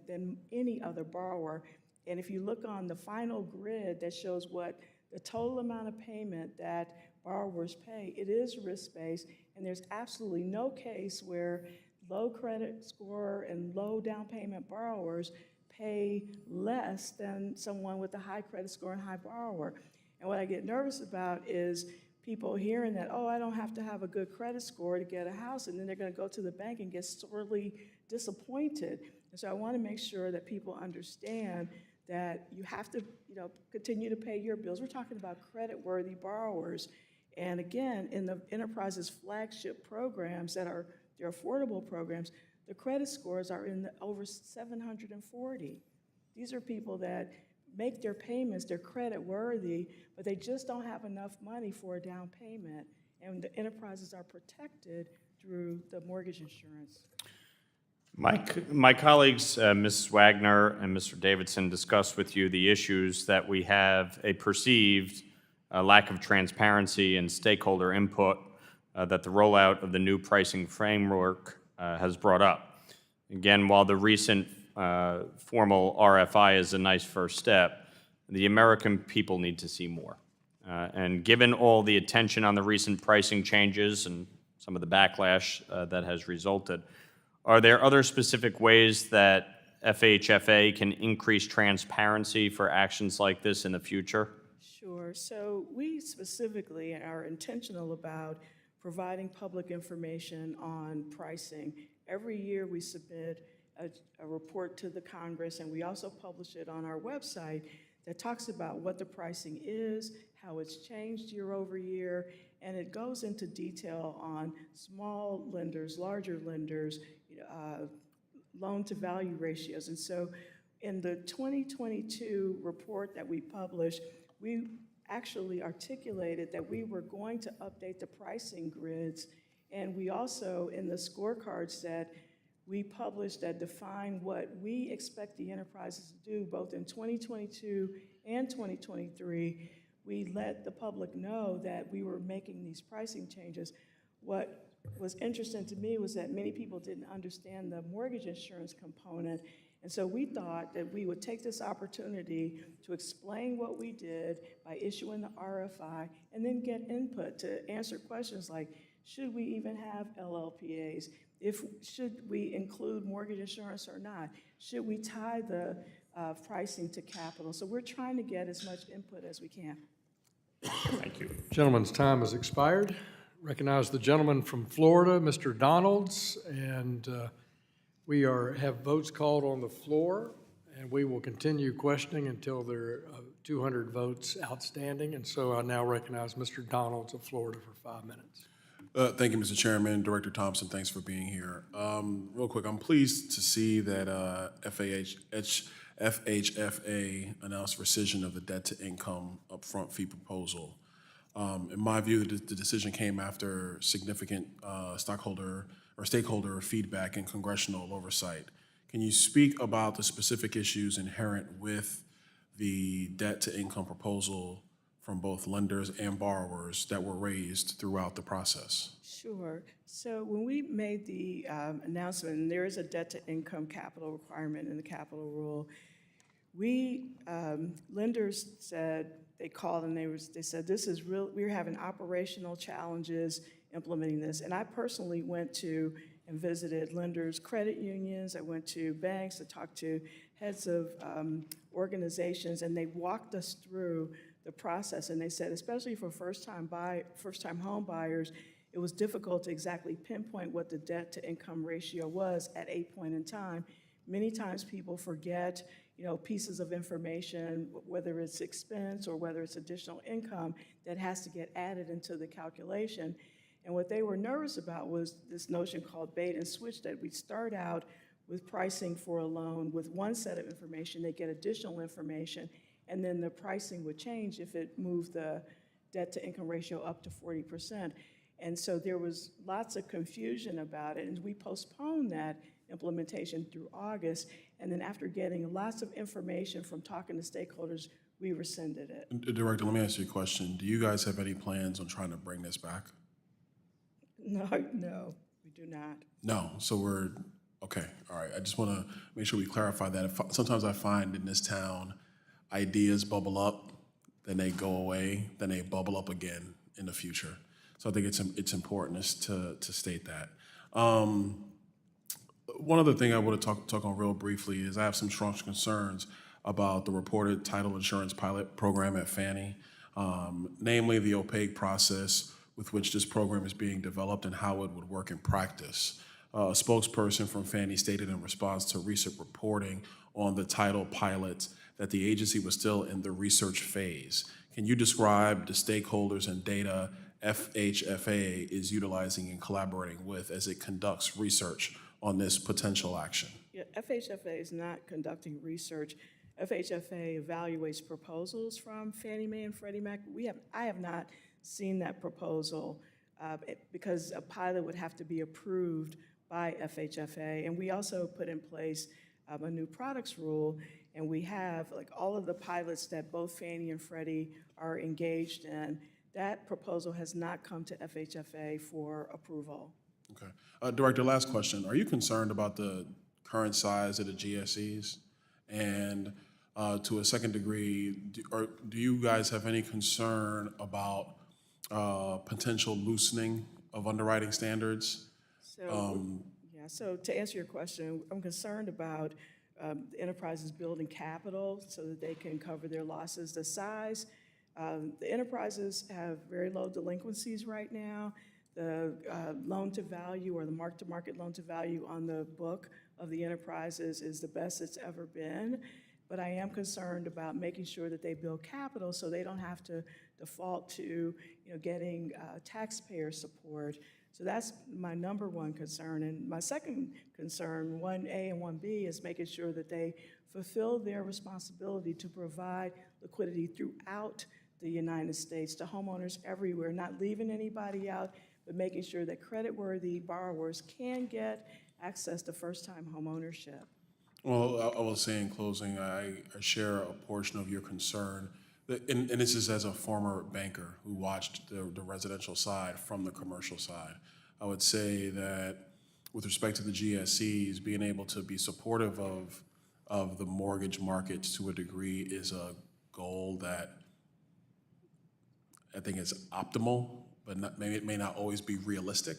any other borrower. And if you look on the final grid that shows what the total amount of payment that borrowers pay, it is risk-based, and there's absolutely no case where low credit score and low down payment borrowers pay less than someone with a high credit score and high borrower. And what I get nervous about is people hearing that, oh, I don't have to have a good credit score to get a house, and then they're going to go to the bank and get sorely disappointed. And so I want to make sure that people understand that you have to, continue to pay your bills. We're talking about credit-worthy borrowers. And again, in the enterprise's flagship programs that are their affordable programs, the credit scores are in the over 740. These are people that make their payments, they're credit-worthy, but they just don't have enough money for a down payment. And the enterprises are protected through the mortgage insurance. My colleagues, Ms. Wagner and Mr. Davidson, discussed with you the issues that we have a perceived lack of transparency and stakeholder input that the rollout of the new pricing framework has brought up. Again, while the recent formal RFI is a nice first step, the American people need to see more. And given all the attention on the recent pricing changes and some of the backlash that has resulted, are there other specific ways that FHFA can increase transparency for actions like this in the future? Sure. So we specifically are intentional about providing public information on pricing. Every year we submit a report to the Congress, and we also publish it on our website that talks about what the pricing is, how it's changed year over year, and it goes into detail on small lenders, larger lenders, loan-to-value ratios. And so In the 2022 report that we published, we actually articulated that we were going to update the pricing grids, and we also, in the scorecards that we published that define what we expect the enterprises to do both in 2022 and 2023, we let the public know that we were making these pricing changes. What was interesting to me was that many people didn't understand the mortgage insurance component, and so we thought that we would take this opportunity to explain what we did by issuing the RFI and then get input to answer questions like, should we even have LLPAs? Should we include mortgage insurance or not? Should we tie the pricing to capital? So we're trying to get as much input as we can. Thank you. Gentleman's time has expired. Recognize the gentleman from Florida, Mr. Donalds, and we have votes called on the floor, and we will continue questioning until there are 200 votes outstanding. And so I now recognize Mr. Donalds of Florida for 5 minutes. Thank you, Mr. Chairman. Director Thompson, thanks for being here. Real quick, I'm pleased to see that FHFA announced rescission of the debt-to-income upfront fee proposal. In my view, the decision came after significant stakeholder feedback and congressional oversight. Can you speak about the specific issues inherent with the debt-to-income proposal from both lenders and borrowers that were raised throughout the process? Sure. So when we made the announcement, and there is a debt-to-income capital requirement in the capital rule, lenders said, they called and they said, this is real, we're having operational challenges implementing this. And I personally went to and visited lenders' credit unions. I went to banks to talk to heads of organizations, and they walked us through the process. And they said, especially for first-time home buyers, it was difficult to exactly pinpoint what the debt-to-income ratio was at a point in time. Many times people forget, pieces of information, whether it's expense or whether it's additional income that has to get added into the calculation. And what they were nervous about was this notion called bait and switch, that we start out with pricing for a loan with one set of information, they get additional information, and then the pricing would change if it moved the debt-to-income ratio up to 40%. And so there was lots of confusion about it, and we postponed that implementation through August, and then after getting lots of information from talking to stakeholders, we rescinded it. Director, let me ask you a question. Do you guys have any plans on trying to bring this back? No, we do not. No, so we're, okay, all right. I just want to make sure we clarify that. Sometimes I find in this town, ideas bubble up, then they go away, then they bubble up again in the future. So I think it's important to state that. One other thing I want to talk on real briefly is I have some strong concerns about the reported title insurance pilot program at Fannie, namely the opaque process with which this program is being developed and how it would work in practice. A spokesperson from Fannie stated in response to recent reporting on the title pilot that the agency was still in the research phase. Can you describe the stakeholders and data FHFA is utilizing and collaborating with as it conducts research on this potential action? Yeah, FHFA is not conducting research. FHFA evaluates proposals from Fannie Mae and Freddie Mac. I have not seen that proposal because a pilot would have to be approved by FHFA. And we also put in place a new products rule, and we have all of the pilots that both Fannie and Freddie are engaged in. That proposal has not come to FHFA for approval. Okay. Director, last question. Are you concerned about the current size of the GSEs? And to a second degree, do you guys have any concern about potential loosening of underwriting standards? So to answer your question, I'm concerned about the enterprises building capital so that they can cover their losses. The size, the enterprises have very low delinquencies right now. The loan-to-value or the mark-to-market loan-to-value on the book of the enterprises is the best it's ever been. But I am concerned about making sure that they build capital so they don't have to default to getting taxpayer support. So that's my number one concern. And my second concern, 1A and 1B, is making sure that they fulfill their responsibility to provide liquidity throughout the United States to homeowners everywhere, not leaving anybody out, but making sure that creditworthy borrowers can get access to first-time homeownership. Well, I will say in closing, I share a portion of your concern. And this is as a former banker who watched the residential side from the commercial side. I would say that with respect to the GSEs, being able to be supportive of the mortgage markets to a degree is a goal that I think is optimal, but maybe it may not always be realistic.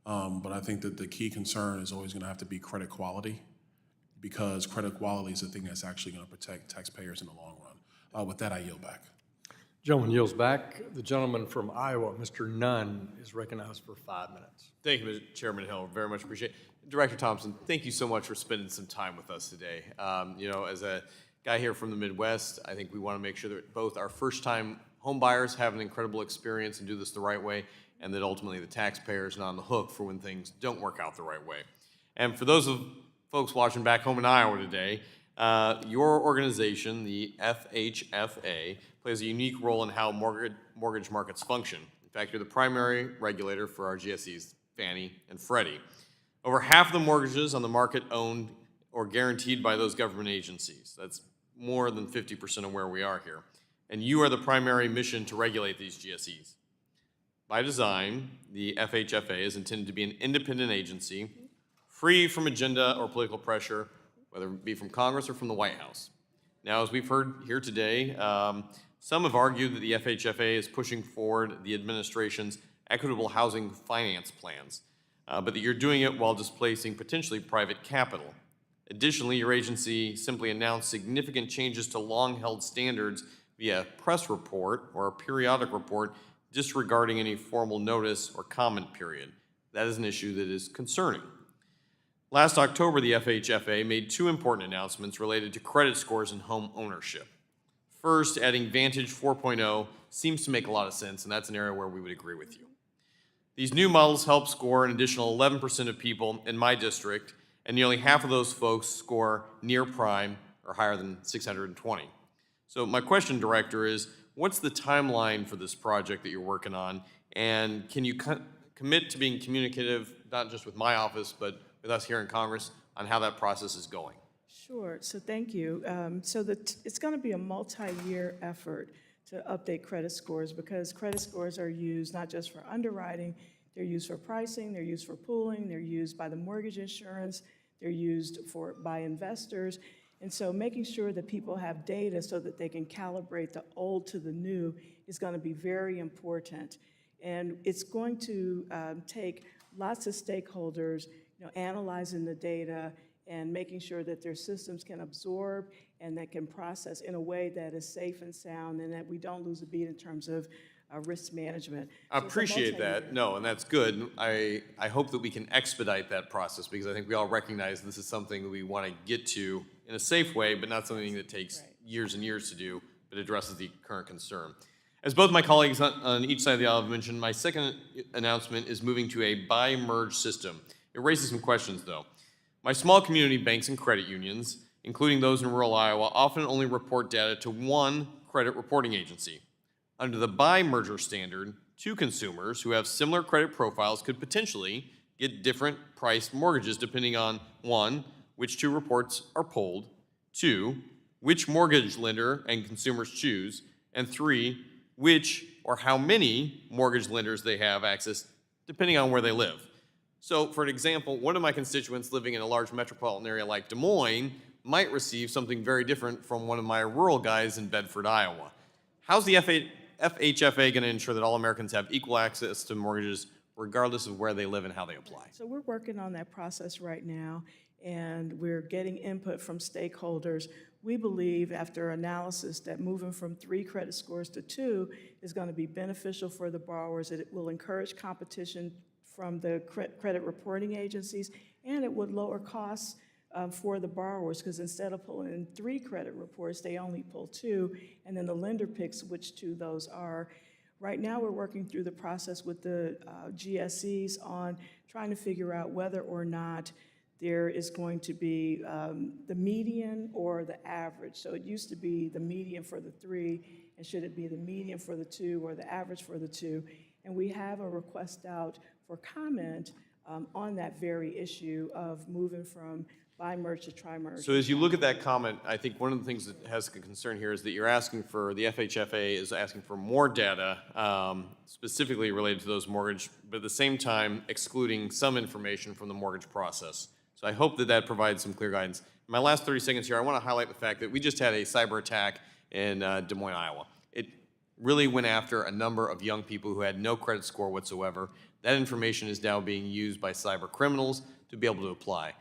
But I think that the key concern is always going to have to be credit quality, because credit quality is the thing that's actually going to protect taxpayers in the long run. With that, I yield back. Gentleman yields back. The gentleman from Iowa, Mr. Nunn, is recognized for 5 minutes. Thank you, Mr. Chairman Hill. Very much appreciate it. Director Thompson, thank you so much for spending some time with us today. As a guy here from the Midwest, I think we want to make sure that both our first-time home buyers have an incredible experience and do this the right way, and that ultimately the taxpayers are not on the hook for when things don't work out the right way. And for those of folks watching back home in Iowa today, your organization, the FHFA, plays a unique role in how mortgage markets function. In fact, you're the primary regulator for our GSEs, Fannie and Freddie. Over half of the mortgages on the market owned or guaranteed by those government agencies. That's more than 50% of where we are here. And you are the primary mission to regulate these GSEs. By design, the FHFA is intended to be an independent agency, free from agenda or political pressure, whether it be from Congress or from the White House. Now, as we've heard here today, some have argued that the FHFA is pushing forward the administration's equitable housing finance plans, but that you're doing it while displacing potentially private capital. Additionally, your agency simply announced significant changes to long-held standards via a press report or a periodic report disregarding any formal notice or comment period. That is an issue that is concerning. Last October, the FHFA made two important announcements related to credit scores and home ownership. First, adding Vantage 4.0 seems to make a lot of sense, and that's an area where we would agree with you. These new models help score an additional 11% of people in my district, and nearly half of those folks score near prime or higher than 620. So my question, Director, is what's the timeline for this project that you're working on, and can you commit to being communicative, not just with my office, but with us here in Congress, on how that process is going? Sure, so thank you. It's going to be a multi-year effort to update credit scores, because credit scores are used not just for underwriting, they're used for pricing, they're used for pooling, they're used by the mortgage insurance, they're used by investors. And so making sure that people have data so that they can calibrate the old to the new is going to be very important. And it's going to take lots of stakeholders, analyzing the data and making sure that their systems can absorb and that can process in a way that is safe and sound, and that we don't lose a beat in terms of risk management. I appreciate that. No, and that's good. I hope that we can expedite that process, because I think we all recognize this is something that we want to get to in a safe way, but not something that takes years and years to do, but addresses the current concern. As both my colleagues on each side of the aisle have mentioned, my second announcement is moving to a buy-merge system. It raises some questions, though. My small community banks and credit unions, including those in rural Iowa, often only report data to one credit reporting agency. Under the buy-merger standard, two consumers who have similar credit profiles could potentially get different priced mortgages depending on, one, which two reports are pulled, two, which mortgage lender and consumers choose, and three, which or how many mortgage lenders they have access depending on where they live. So, for an example, one of my constituents living in a large metropolitan area like Des Moines might receive something very different from one of my rural guys in Bedford, Iowa. How's the FHFA going to ensure that all Americans have equal access to mortgages regardless of where they live and how they apply? So we're working on that process right now, and we're getting input from stakeholders. We believe, after analysis, that moving from 3 credit scores to 2 is going to be beneficial for the borrowers. It will encourage competition from the credit reporting agencies, and it would lower costs for the borrowers, because instead of pulling 3 credit reports, they only pull 2, and then the lender picks which 2 those are. Right now, we're working through the process with the GSEs on trying to figure out whether or not there is going to be the median or the average. So it used to be the median for the 3, and should it be the median for the 2 or the average for the 2? And we have a request out for comment on that very issue of moving from bi-merge to tri-merge. So as you look at that comment, I think one of the things that has a concern here is that you're asking for, the FHFA is asking for more data specifically related to those mortgage, but at the same time excluding some information from the mortgage process. So I hope that that provides some clear guidance. In my last 30 seconds here, I want to highlight the fact that we just had a cyber attack in Des Moines, Iowa. It really went after a number of young people who had no credit score whatsoever. That information is now being used by cyber criminals to be able to apply.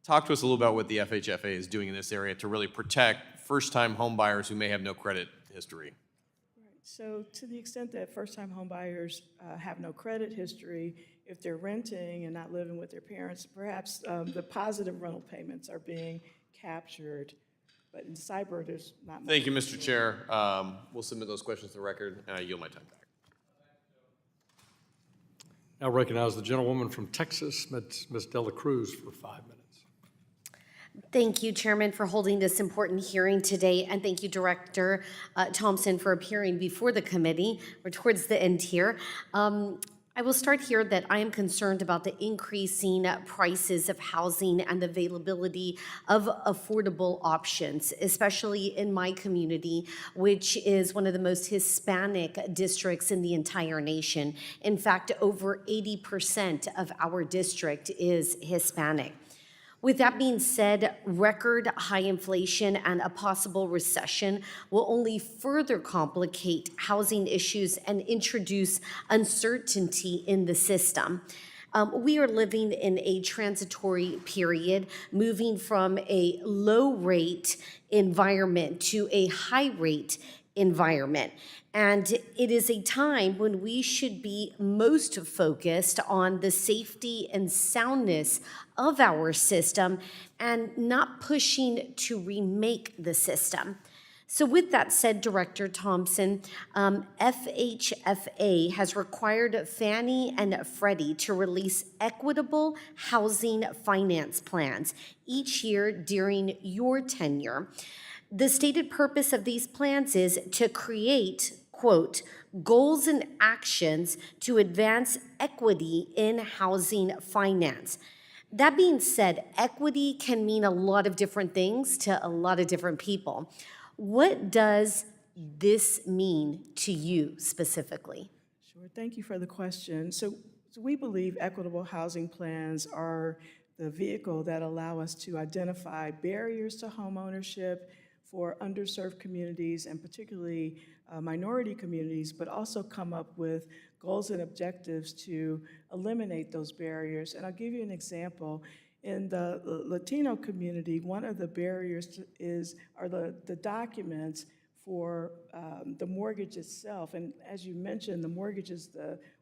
Talk to us a little about what the FHFA is doing in this area to really protect first-time home buyers who may have no credit history. So to the extent that first-time home buyers have no credit history, if they're renting and not living with their parents, perhaps the positive rental payments are being captured. But in cyber, there's not much. Thank you, Mr. Chair. We'll submit those questions to the record, and I yield my time back. Now recognize the gentlewoman from Texas, Ms. Dela Cruz, for 5 minutes. Thank you, Chairman, for holding this important hearing today, and thank you, Director Thompson, for appearing before the committee. We're towards the end here. I will start here that I am concerned about the increasing prices of housing and the availability of affordable options, especially in my community, which is one of the most Hispanic districts in the entire nation. In fact, over 80% of our district is Hispanic. With that being said, record high inflation and a possible recession will only further complicate housing issues and introduce uncertainty in the system. We are living in a transitory period, moving from a low rate environment to a high rate environment. And it is a time when we should be most focused on the safety and soundness of our system and not pushing to remake the system. So with that said, Director Thompson, FHFA has required Fannie and Freddie to release equitable housing finance plans each year during your tenure. The stated purpose of these plans is to create, quote, goals and actions to advance equity in housing finance. That being said, equity can mean a lot of different things to a lot of different people. What does this mean to you specifically? Sure, thank you for the question. So we believe equitable housing plans are the vehicle that allow us to identify barriers to home ownership for underserved communities and particularly minority communities, but also come up with goals and objectives to eliminate those barriers. And I'll give you an example. In the Latino community, one of the barriers are the documents for the mortgage itself. And as you mentioned, the mortgage is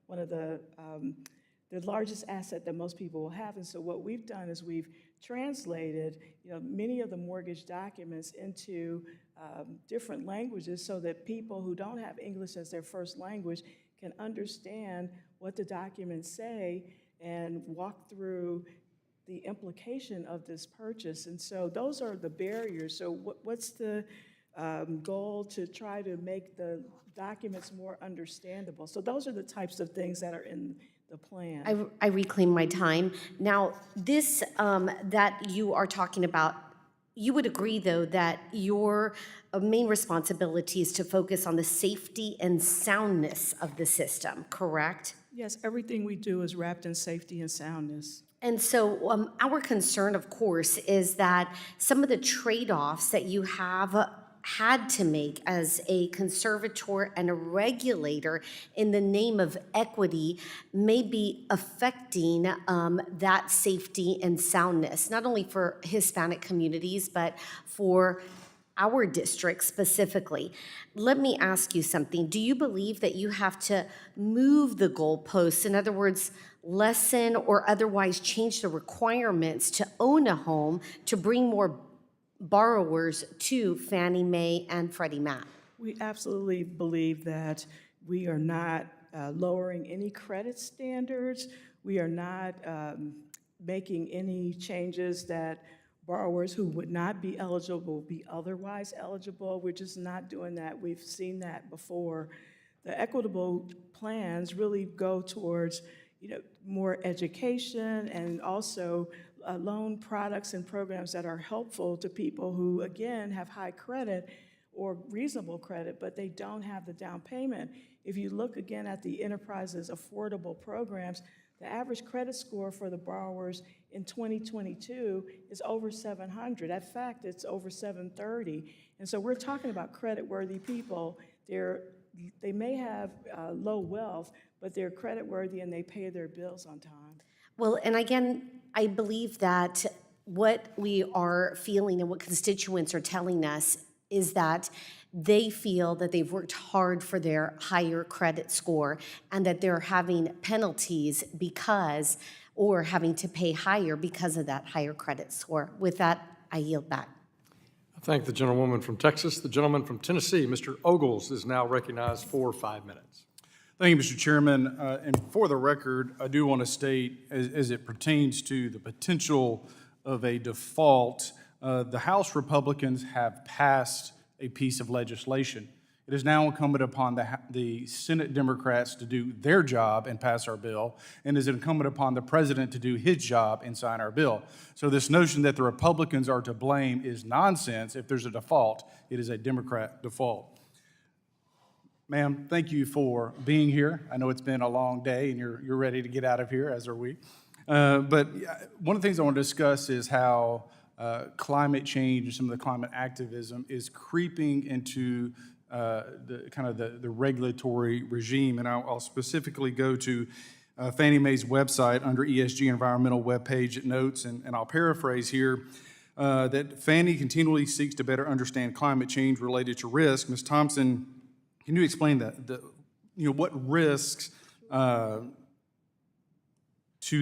one of the largest asset that most people will have. And so what we've done is we've translated many of the mortgage documents into different languages so that people who don't have English as their first language can understand what the documents say and walk through the implication of this purchase. And so those are the barriers. So what's the goal to try to make the documents more understandable? So those are the types of things that are in the plan. I reclaim my time. Now, this that you are talking about, you would agree, though, that your main responsibility is to focus on the safety and soundness of the system, correct? Yes, everything we do is wrapped in safety and soundness. And so our concern, of course, is that some of the trade-offs that you have had to make as a conservator and a regulator in the name of equity may be affecting that safety and soundness, not only for Hispanic communities, but for our district specifically. Let me ask you something. Do you believe that you have to move the goalposts? In other words, lessen or otherwise change the requirements to own a home to bring more borrowers to Fannie Mae and Freddie Mac? We absolutely believe that We are not lowering any credit standards. We are not making any changes that borrowers who would not be eligible will be otherwise eligible. We're just not doing that. We've seen that before. The equitable plans really go towards, more education and also loan products and programs that are helpful to people who, again, have high credit or reasonable credit, but they don't have the down payment. If you look again at the enterprise's affordable programs, the average credit score for the borrowers in 2022 is over 700. In fact, it's over 730. And so we're talking about credit-worthy people. They may have low wealth, but they're credit-worthy and they pay their bills on time. Well, and again, I believe that what we are feeling and what constituents are telling us is that they feel that they've worked hard for their higher credit score and that they're having penalties because, or having to pay higher because of that higher credit score. With that, I yield back. I thank the gentlewoman from Texas. The gentleman from Tennessee, Mr. Ogles, is now recognized for 5 minutes. Thank you, Mr. Chairman. And for the record, I do want to state, as it pertains to the potential of a default, the House Republicans have passed a piece of legislation. It is now incumbent upon the Senate Democrats to do their job and pass our bill, and is incumbent upon the President to do his job and sign our bill. So this notion that the Republicans are to blame is nonsense. If there's a default, it is a Democrat default. Ma'am, thank you for being here. I know it's been a long day and you're ready to get out of here, as are we. But one of the things I want to discuss is how climate change and some of the climate activism is creeping into the regulatory regime. And I'll specifically go to Fannie Mae's website under ESG Environmental webpage. It notes, and I'll paraphrase here, that Fannie continually seeks to better understand climate change related to risk. Ms. Thompson, can you explain what risks to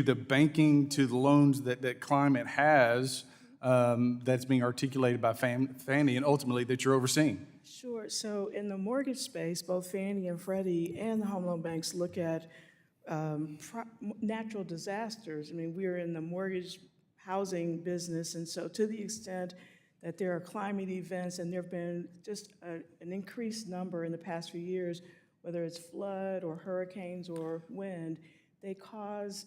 the banking, to the loans that climate has that's being articulated by Fannie and ultimately that you're overseeing? Sure. So in the mortgage space, both Fannie and Freddie and the home loan banks look at natural disasters. I mean, we're in the mortgage housing business, and so to the extent that there are climate events, and there have been just an increased number in the past few years, whether it's flood or hurricanes or wind, they cause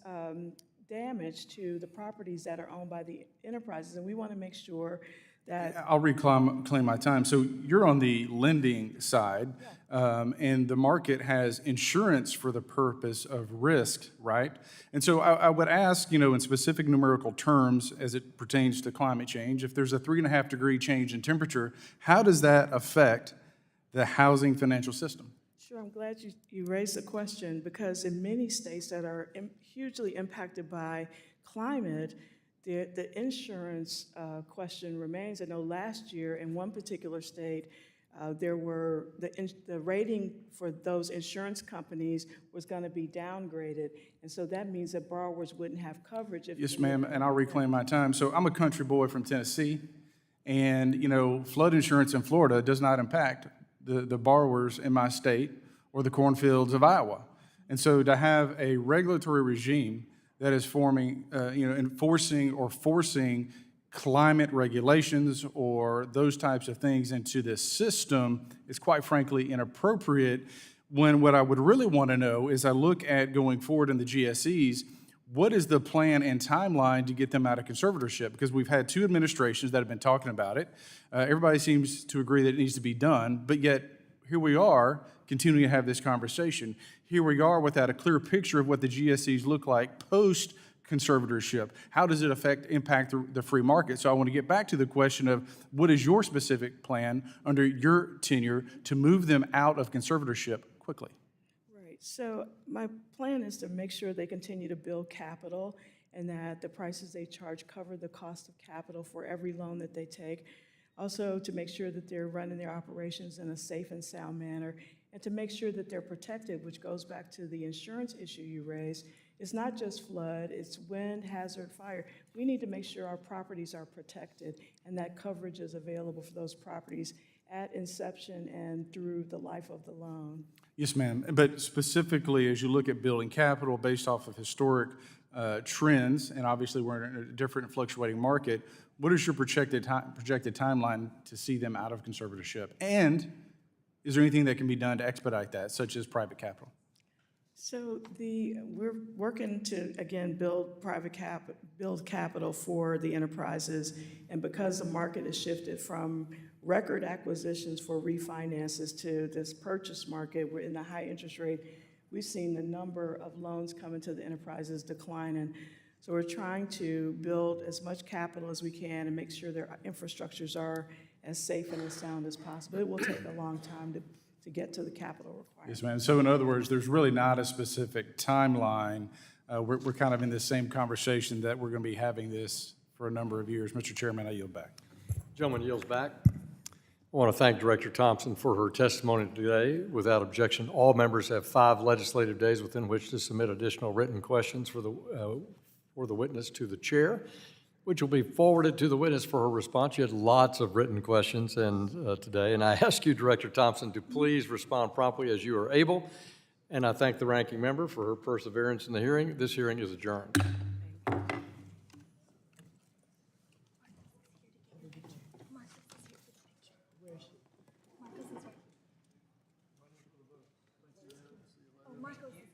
damage to the properties that are owned by the enterprises, and we want to make sure that... I'll reclaim my time. So you're on the lending side, and the market has insurance for the purpose of risk, right? And so I would ask, in specific numerical terms as it pertains to climate change, if there's a 3.5 degree change in temperature, how does that affect the housing financial system? Sure, I'm glad you raised the question, because in many states that are hugely impacted by climate, the insurance question remains. I know last year in one particular state, the rating for those insurance companies was going to be downgraded, and so that means that borrowers wouldn't have coverage. Yes, ma'am, and I'll reclaim my time. So I'm a country boy from Tennessee, and flood insurance in Florida does not impact the borrowers in my state or the cornfields of Iowa. And so to have a regulatory regime that is enforcing or forcing climate regulations or those types of things into this system is quite frankly inappropriate, when what I would really want to know is, I look at going forward in the GSEs, what is the plan and timeline to get them out of conservatorship? Because we've had 2 administrations that have been talking about it. Everybody seems to agree that it needs to be done, but yet here we are continuing to have this conversation. Here we are without a clear picture of what the GSEs look like post conservatorship. How does it impact the free market? So I want to get back to the question of, what is your specific plan under your tenure to move them out of conservatorship quickly? Right. So my plan is to make sure they continue to build capital and that the prices they charge cover the cost of capital for every loan that they take. Also to make sure that they're running their operations in a safe and sound manner, and to make sure that they're protected, which goes back to the insurance issue you raised. It's not just flood, it's wind, hazard, fire. We need to make sure our properties are protected and that coverage is available for those properties at inception and through the life of the loan. Yes, ma'am. But specifically, as you look at building capital based off of historic trends, and obviously we're in a different and fluctuating market, what is your projected timeline to see them out of conservatorship? And is there anything that can be done to expedite that, such as private capital? So we're working to, again, build capital for the enterprises. And because the market has shifted from record acquisitions for refinances to this purchase market, we're in the high interest rate, we've seen the number of loans coming to the enterprises decline. And so we're trying to build as much capital as we can and make sure their infrastructures are as safe and as sound as possible. It will take a long time to get to the capital requirements. Yes, ma'am. So in other words, there's really not a specific timeline. We're kind of in this same conversation that we're going to be having this for a number of years. Mr. Chairman, I yield back. Gentleman yields back. I want to thank Director Thompson for her testimony today. Without objection, all members have 5 legislative days within which to submit additional written questions for the witness to the chair, which will be forwarded to the witness for her response. You had lots of written questions today, and I ask you, Director Thompson, to please respond promptly as you are able. And I thank the ranking member for her perseverance in the hearing. This hearing is adjourned. Marcos is